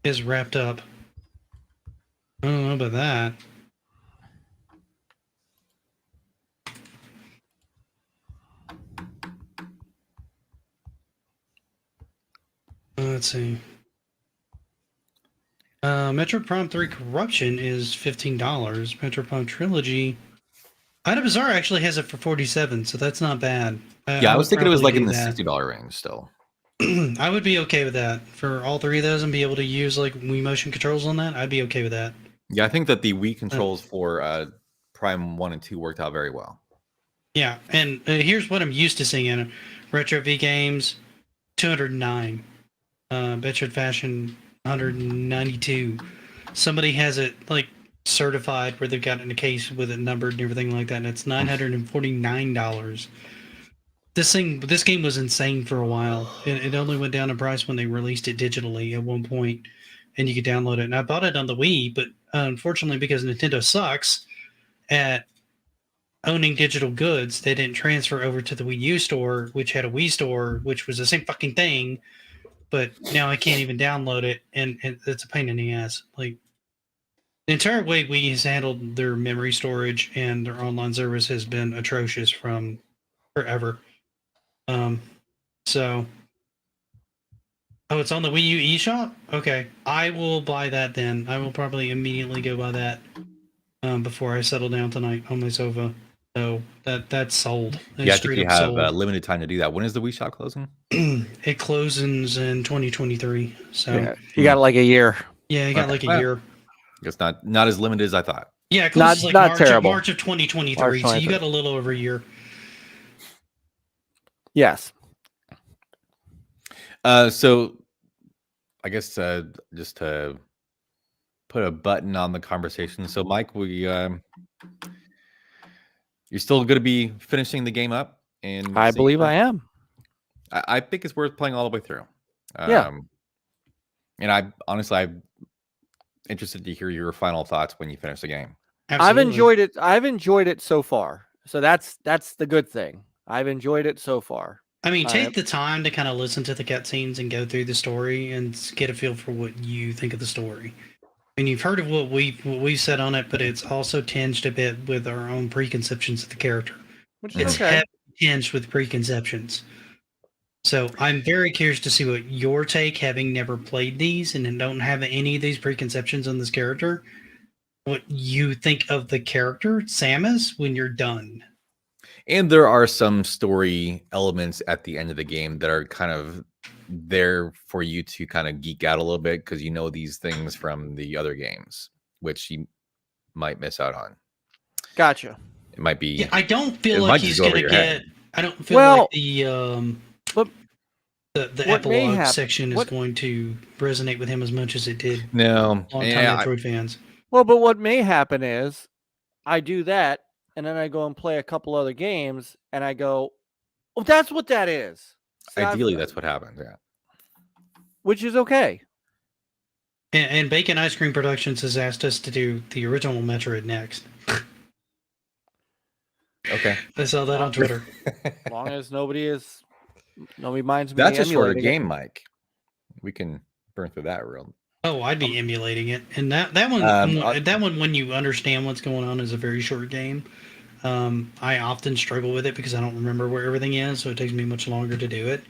is wrapped up. I don't know about that. Let's see. Metroid Prime 3 Corruption is $15. Metroid Prime Trilogy. Ida Bazaar actually has it for $47, so that's not bad. I was thinking it was like in the that. $60 range still. I would be okay with that. For all 3 of those and be able to use Wii motion controls on that, I'd be okay with that. Yeah, I think that the Wii controls for Prime 1 and 2 worked out very well. Yeah, and here's what I'm used to seeing in Retro V Games, 209. Metroid Fashion, 192. Somebody has it certified where they've got it in a case with it numbered and everything like that, and it's $949. This game was insane for a while. It only went down in price when they released it digitally at one point, and you could download it. And I bought it on the Wii, but unfortunately, because Nintendo sucks at owning digital goods, they didn't transfer over to the Wii U store, which had a Wii store, which was the same fucking thing. But now I can't even download it, and it's a pain in the ass. The entire way Wii has handled their memory storage and their online service has been atrocious from forever. So, it's on the Wii U eShop? Okay, I will buy that then. I will probably immediately go buy that before I settle down tonight on my sofa. So that's sold. Yeah, I think you have limited time to do that. When is the Wii Shop closing? It closes in 2023. So yeah, you got a year. Yeah, you got a year. It's not as limited as I thought. Yeah, it closes not terrible. March of 2023. So you got a little over a year. Yes. So I guess just to put a button on the conversation. So Mike, you're still going to be finishing the game up, and I believe I am. I think it's worth playing all the way through. Yeah. And I'm interested to hear your final thoughts when you finish the game. Absolutely. I've enjoyed it so far. So that's the good thing. I've enjoyed it so far. I mean, take the time to kind of listen to the cutscenes and go through the story and get a feel for what you think of the story. I mean, you've heard of what we said on it, but it's also tinged a bit with our own preconceptions of the character. Which It's is okay. heavily tinged with preconceptions. So I'm very curious to see what your take, having never played these and don't have any of these preconceptions on this character, what you think of the character, Samus, when you're done. And there are some story elements at the end of the game that are kind of there for you to kind of geek out a little bit because you know these things from the other games, which you might miss out on. Gotcha. It might be. Yeah, I don't feel like he's going to get. I don't feel like the epilogue section is going to resonate with him as much as it did. No, long-time Metroid fans. Well, but what may happen is I do that, and then I go and play a couple other games, and I go, "Oh, that's what that is." See, ideally, that's what happens. Yeah, which is okay. And Bacon Ice Cream Productions has asked us to do the original Metroid next. Okay, I saw that on Twitter. As long as nobody minds me. That's a shorter game, Mike. We can burn through that real. Oh, I'd be emulating it, and that one when you understand what's going on is a very short game. I often struggle with it because I don't remember where everything is, so it takes me much longer to do it.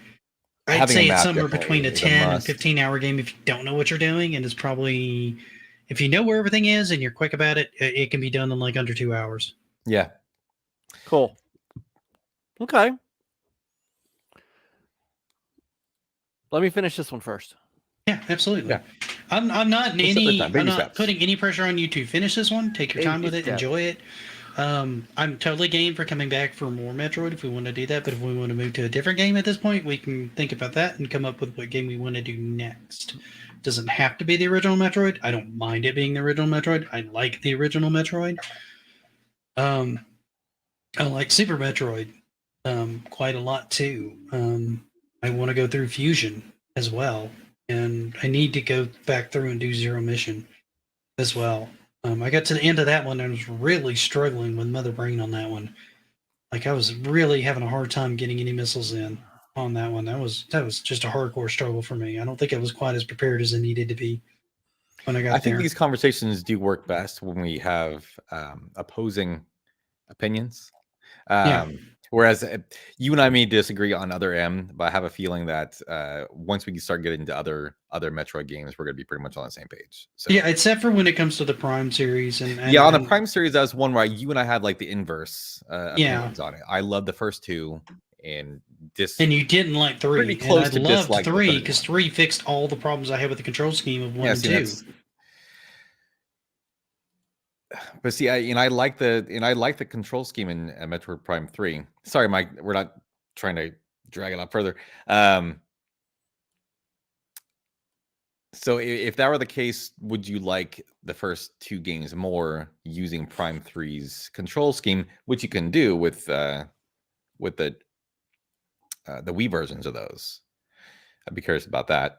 I'd say it's somewhere between a 10 and 15 hour game if you don't know what you're doing, and it's probably, if you know where everything is and you're quick about it, it can be done in like under 2 hours. Yeah. Cool. Okay. Let me finish this one first. Yeah, absolutely. Yeah. I'm not putting any pressure on you to finish this one. Take your time with it, enjoy it. I'm totally game for coming back for more Metroid if we want to do that, but if we want to move to a different game at this point, we can think about that and come up with what game we want to do next. Doesn't have to be the original Metroid. I don't mind it being the original Metroid. I like the original Metroid. I like Super Metroid quite a lot too. I want to go through Fusion as well, and I need to go back through and do Zero Mission as well. I got to the end of that one and I was really struggling with Mother Brain on that one. Like I was really having a hard time getting any missiles in on that one. That was just a hardcore struggle for me. I don't think I was quite as prepared as I needed to be when I got there. I think these conversations do work best when we have opposing opinions. Whereas you and I may disagree on Other M, but I have a feeling that once we start getting into other Metroid games, we're going to be pretty much on the same page. So. Yeah, except for when it comes to the Prime series. And on the Prime series, that was one where you and I had like the inverse opinions on it. I loved the first two, and you didn't like 3. Pretty close to loved 3 because 3 fixed all the problems I had with the control scheme of 1 and 2. But see, I like the control scheme in Metroid Prime 3. Sorry, Mike, we're not trying to drag it out further. So if that were the case, would you like the first 2 games more using Prime 3's control scheme, which you can do with the Wii versions of those? I'd be curious about that.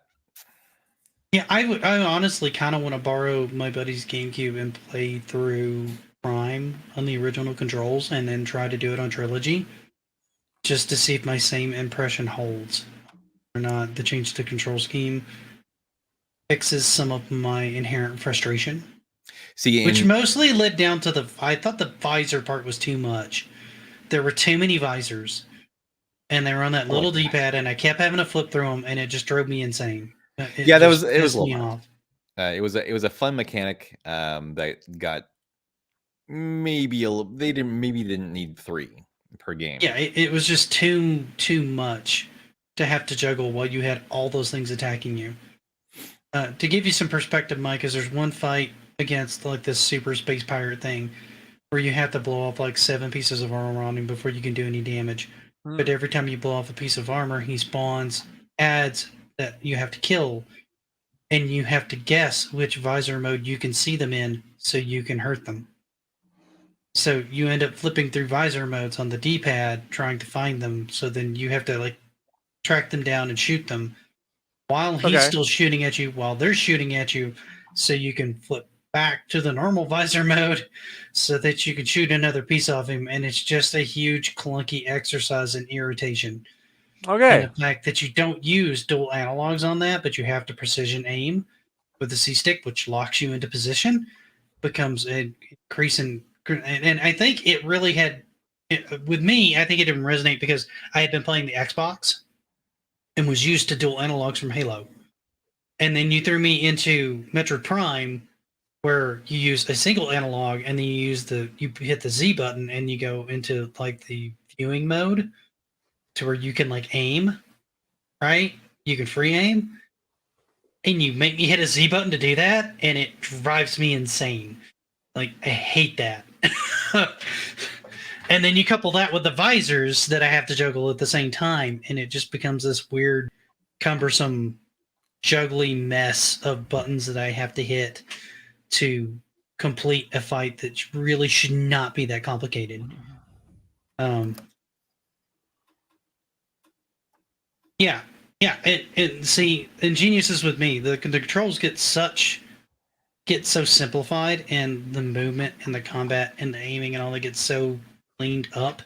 Yeah, I honestly kind of want to borrow my buddy's GameCube and play through Prime on the original controls and then try to do it on Trilogy just to see if my same impression holds or not. The change to control scheme fixes some of my inherent frustration. Which mostly led down to I thought the visor part was too much. There were too many visors and they were on that little D-pad and I kept having to flip through them and it just drove me insane. It was a little fun mechanic that got maybe they didn't need 3 per game. Yeah, it was just too much to have to juggle while you had all those things attacking you. To give you some perspective, Mike, is there's one fight against like this super space pirate thing where you have to blow off like 7 pieces of armor on him before you can do any damage. But every time you blow off a piece of armor, he spawns adds that you have to kill, and you have to guess which visor mode you can see them in so you can hurt them. So you end up flipping through visor modes on the D-pad trying to find them, so then you have to like track them down and shoot them while he's still shooting at you, while they're shooting at you, so you can flip back to the normal visor mode so that you can shoot another piece off him, and it's just a huge clunky exercise in irritation. Okay. And the fact that you don't use dual analogs on that, but you have to precision aim with the C-stick, which locks you into position, becomes an increasing. And I think it really had, with me, I think it didn't resonate because I had been playing the Xbox and was used to dual analogs from Halo. And then you threw me into Metroid Prime, where you use a single analog and then you hit the Z button and you go into like the viewing mode to where you can like aim, right? You can free aim. And you make me hit a Z button to do that, and it drives me insane. Like, I hate that. And then you couple that with the visors that I have to juggle at the same time, and it just becomes this weird, cumbersome, juggly mess of buttons that I have to hit to complete a fight that really should not be that complicated. Yeah, and see, ingenious is with me. The controls get so simplified, and the movement and the combat and the aiming and all that gets so cleaned up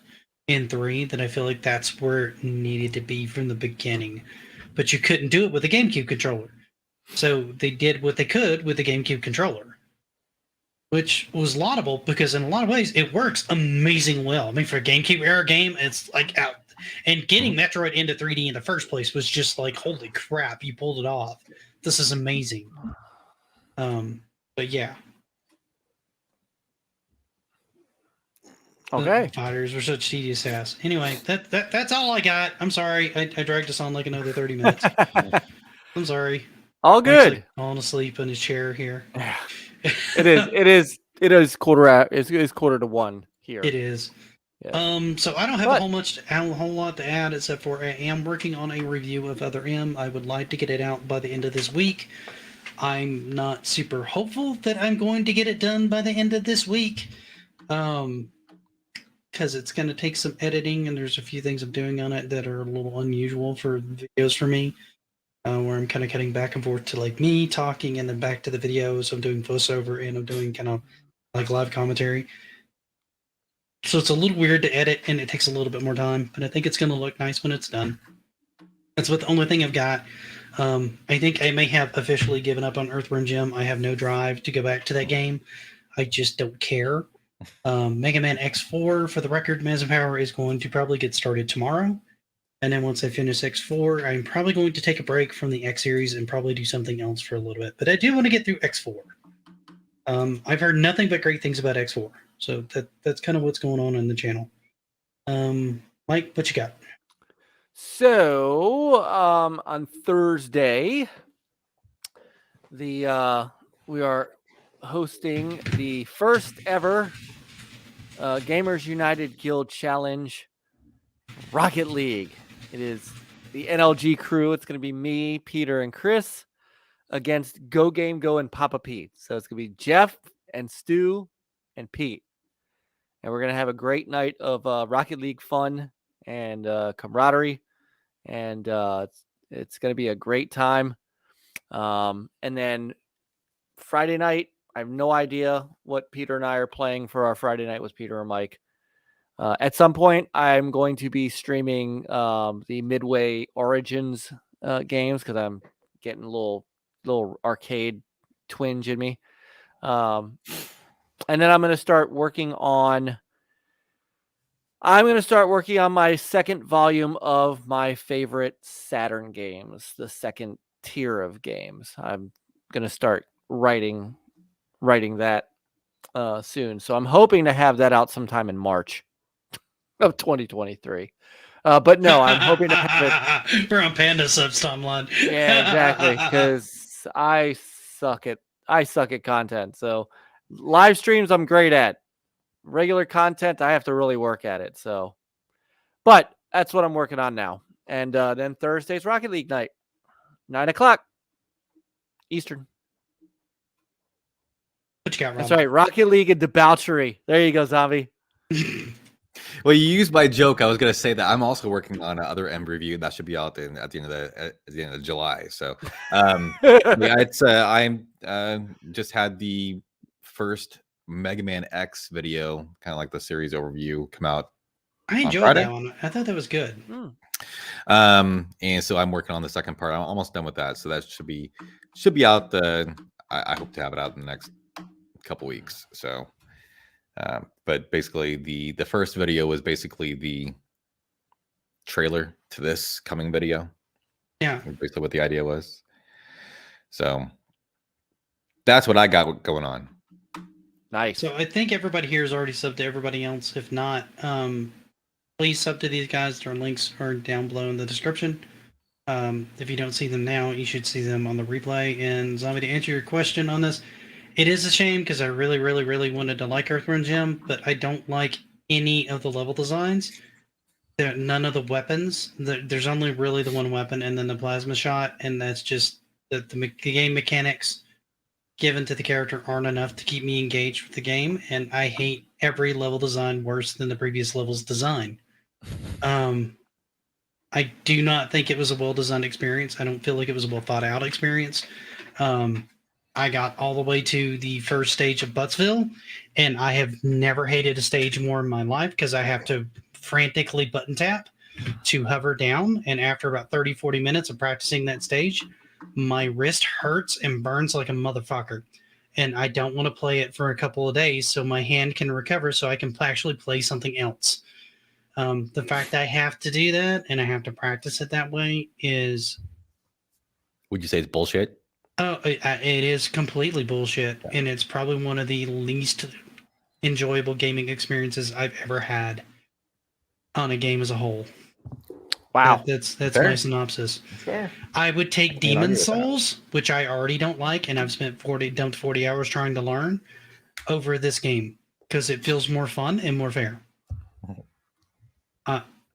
in 3 that I feel like that's where it needed to be from the beginning. But you couldn't do it with a GameCube controller. So they did what they could with the GameCube controller, which was laudable because in a lot of ways it works amazing well. I mean, for a GameCube era game, it's like out. And getting Metroid into 3D in the first place was just like, holy crap, you pulled it off. This is amazing. But yeah. Okay. The fighters were such tedious ass. Anyway, that's all I got. I'm sorry. I dragged us on like another 30 minutes. I'm sorry. All good. Like falling asleep in his chair here. It is quarter to 1 here. It is. Yeah. So I don't have a whole lot to add, except for I am working on a review of Other M. I would like to get it out by the end of this week. I'm not super hopeful that I'm going to get it done by the end of this week, because it's going to take some editing, and there's a few things I'm doing on it that are a little unusual for videos for me, where I'm kind of cutting back and forth to like me talking and then back to the videos. I'm doing voiceover and I'm doing kind of like live commentary. So it's a little weird to edit, and it takes a little bit more time, but I think it's going to look nice when it's done. That's the only thing I've got. I think I may have officially given up on Earthworm Jim. I have no drive to go back to that game. I just don't care. Mega Man X4, for the record, Massive Power is going to probably get started tomorrow. And then once I finish X4, I'm probably going to take a break from the X series and probably do something else for a little bit. But I do want to get through X4. I've heard nothing but great things about X4. So that's kind of what's going on the channel. Mike, what you got? So on Thursday, we are hosting the first ever Gamers United Guild Challenge Rocket League. It is the NLG crew. It's going to be me, Peter, and Chris against GoGameGo and Papa Pete. So it's going to be Jeff and Stu and Pete. And we're going to have a great night of Rocket League fun and camaraderie. And it's going to be a great time. And then Friday night, I have no idea what Peter and I are playing for our Friday night with Peter and Mike. At some point, I'm going to be streaming the Midway Origins games because I'm getting a little arcade twinge in me. And then I'm going to start working on my second volume of my favorite Saturn games, the second tier of games. I'm going to start writing that soon. So I'm hoping to have that out sometime in March of 2023. But no, I'm hoping to have it. We're on Panda Subs timeline. Yeah, exactly. Because I suck at content. So live streams I'm great at. Regular content, I have to really work at it. So, but that's what I'm working on now. And then Thursday's Rocket League night, 9:00 Eastern. What you got, Rob? That's right, Rocket League and debauchery. There you go, Zombie. Well, you used my joke. I was going to say that I'm also working on Other M review that should be out at the end of July. So, yeah, it's I'm just had the first Mega Man X video, kind of like the series overview, come out. I enjoyed that one. I thought that was good. And so I'm working on the second part. I'm almost done with that, so that should be out. I hope to have it out in the next couple weeks. So, but basically, the first video was basically the trailer to this coming video. Yeah, basically what the idea was. So that's what I got going on. Nice. So I think everybody here is already subbed to everybody else. If not, please sub to these guys. Their links are down below in the description. If you don't see them now, you should see them on the replay. And Zombie, to answer your question on this, it is a shame because I really, really, really wanted to like Earthworm Jim, but I don't like any of the level designs. None of the weapons. There's only really the one weapon and then the plasma shot, and that's just the game mechanics given to the character aren't enough to keep me engaged with the game, and I hate every level design worse than the previous level's design. I do not think it was a well-designed experience. I don't feel like it was a well-thought-out experience. I got all the way to the first stage of Buttsville, and I have never hated a stage more in my life because I have to frantically button tap to hover down, and after about 30-40 minutes of practicing that stage, my wrist hurts and burns like a motherfucker, and I don't want to play it for a couple of days so my hand can recover so I can actually play something else. The fact that I have to do that and I have to practice it that way is... Would you say it's bullshit? Oh, it is completely bullshit, and it's probably one of the least enjoyable gaming experiences I've ever had on a game as a whole. Wow. That's Fair. my synopsis. Fair. I would take Demon Souls, which I already don't like, and I've spent 40 hours trying to learn, over this game because it feels more fun and more fair.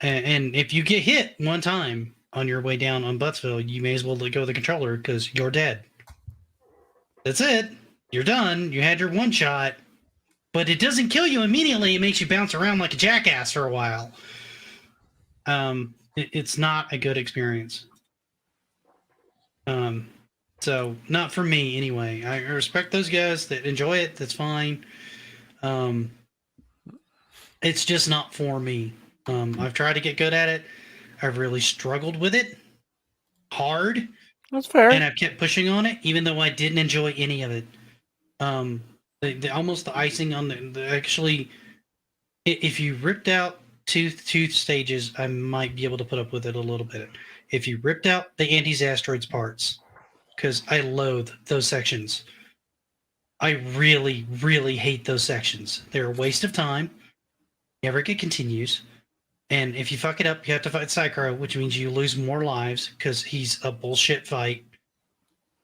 And if you get hit one time on your way down on Buttsville, you may as well let go of the controller because you're dead. That's it. You're done. You had your one shot, but it doesn't kill you immediately. It makes you bounce around like a jackass for a while. It's not a good experience. So not for me anyway. I respect those guys that enjoy it. That's fine. It's just not for me. I've tried to get good at it. I've really struggled with it hard. That's fair. And I've kept pushing on it, even though I didn't enjoy any of it. Almost the icing on the actually, if you ripped out two stages, I might be able to put up with it a little bit. If you ripped out the Anti-Asteroids parts, because I loathe those sections. I really, really hate those sections. They're a waste of time. Never get continues. And if you fuck it up, you have to fight Psycho, which means you lose more lives because he's a bullshit fight.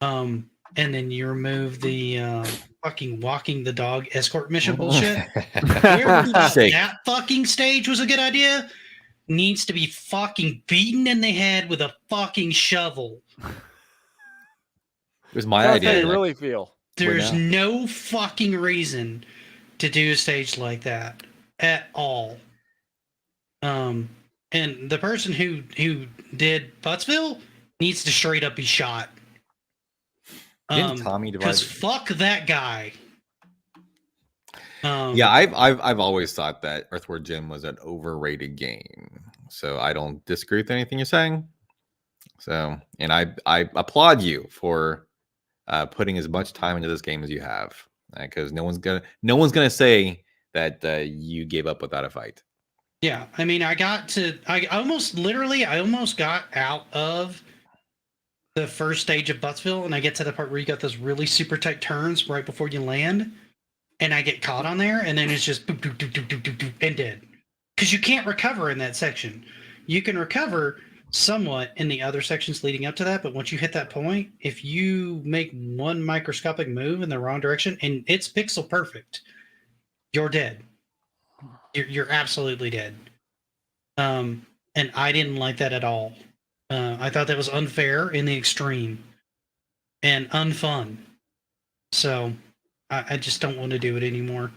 And then you remove the fucking walking the dog escort mission bullshit. Whoever thought that fucking stage was a good idea needs to be fucking beaten in the head with a fucking shovel. It was my That's idea. how you really feel. There's no fucking reason to do a stage like that at all. And the person who did Buttsville needs to straight up be shot. Didn't Tommy because fuck that guy. Yeah, I've always thought that Earthworm Jim was an overrated game. So I don't disagree with anything you're saying. So, and I applaud you for putting as much time into this game as you have, because no one's gonna say that you gave up without a fight. Yeah, I mean, I almost got out of the first stage of Buttsville, and I get to the part where you got those really super tight turns right before you land, and I get caught on there, and then it's just boop, doop, doop, doop, doop, doop, doop, and dead. Because you can't recover in that section. You can recover somewhat in the other sections leading up to that, but once you hit that point, if you make one microscopic move in the wrong direction, and it's pixel perfect, you're dead. You're absolutely dead. And I didn't like that at all. I thought that was unfair in the extreme and unfun. So I just don't want to do it anymore.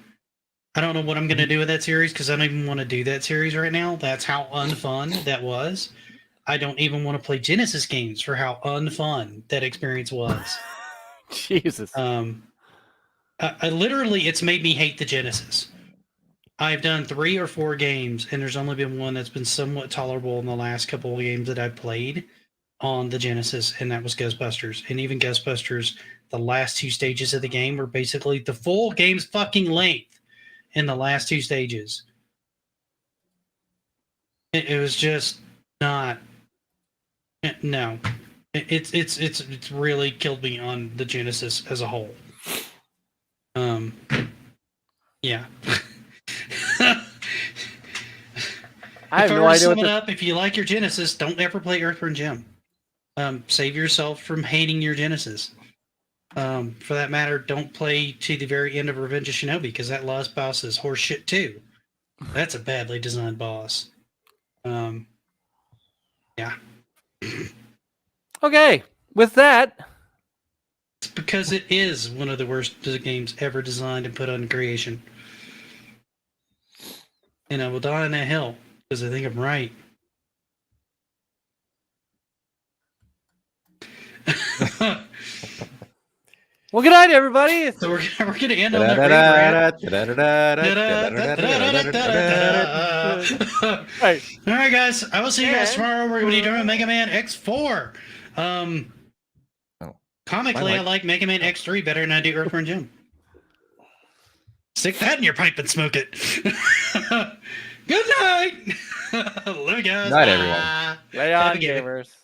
I don't know what I'm going to do with that series because I don't even want to do that series right now. That's how unfun that was. I don't even want to play Genesis games for how unfun that experience was. Jesus. I literally, it's made me hate the Genesis. I've done 3 or 4 games, and there's only been one that's been somewhat tolerable in the last couple of games that I've played on the Genesis, and that was Ghostbusters. And even Ghostbusters, the last 2 stages of the game were basically the full game's fucking length in the last 2 stages. It was just not. No, it's really killed me on the Genesis as a whole. Yeah. I have no idea what up, if you like your Genesis, don't ever play Earthbound Jim. Save yourself from hating your Genesis. For that matter, don't play to the very end of Revenge of Shinobi, because that last boss is horseshit too. That's a badly designed boss. Yeah. Okay, with that, It's because it is one of the worst games ever designed and put on creation. And I will die on that hill because I think I'm right. well, good night, everybody. So we're going to end on that Right. All right, guys. I will see you guys tomorrow. We're going to be doing Mega Man X4. Comically, I like Mega Man X3 better than I do Earthbound Jim. Stick that in your pipe and smoke it. Good night. Love you guys. Night, everyone. Lay on, gamers.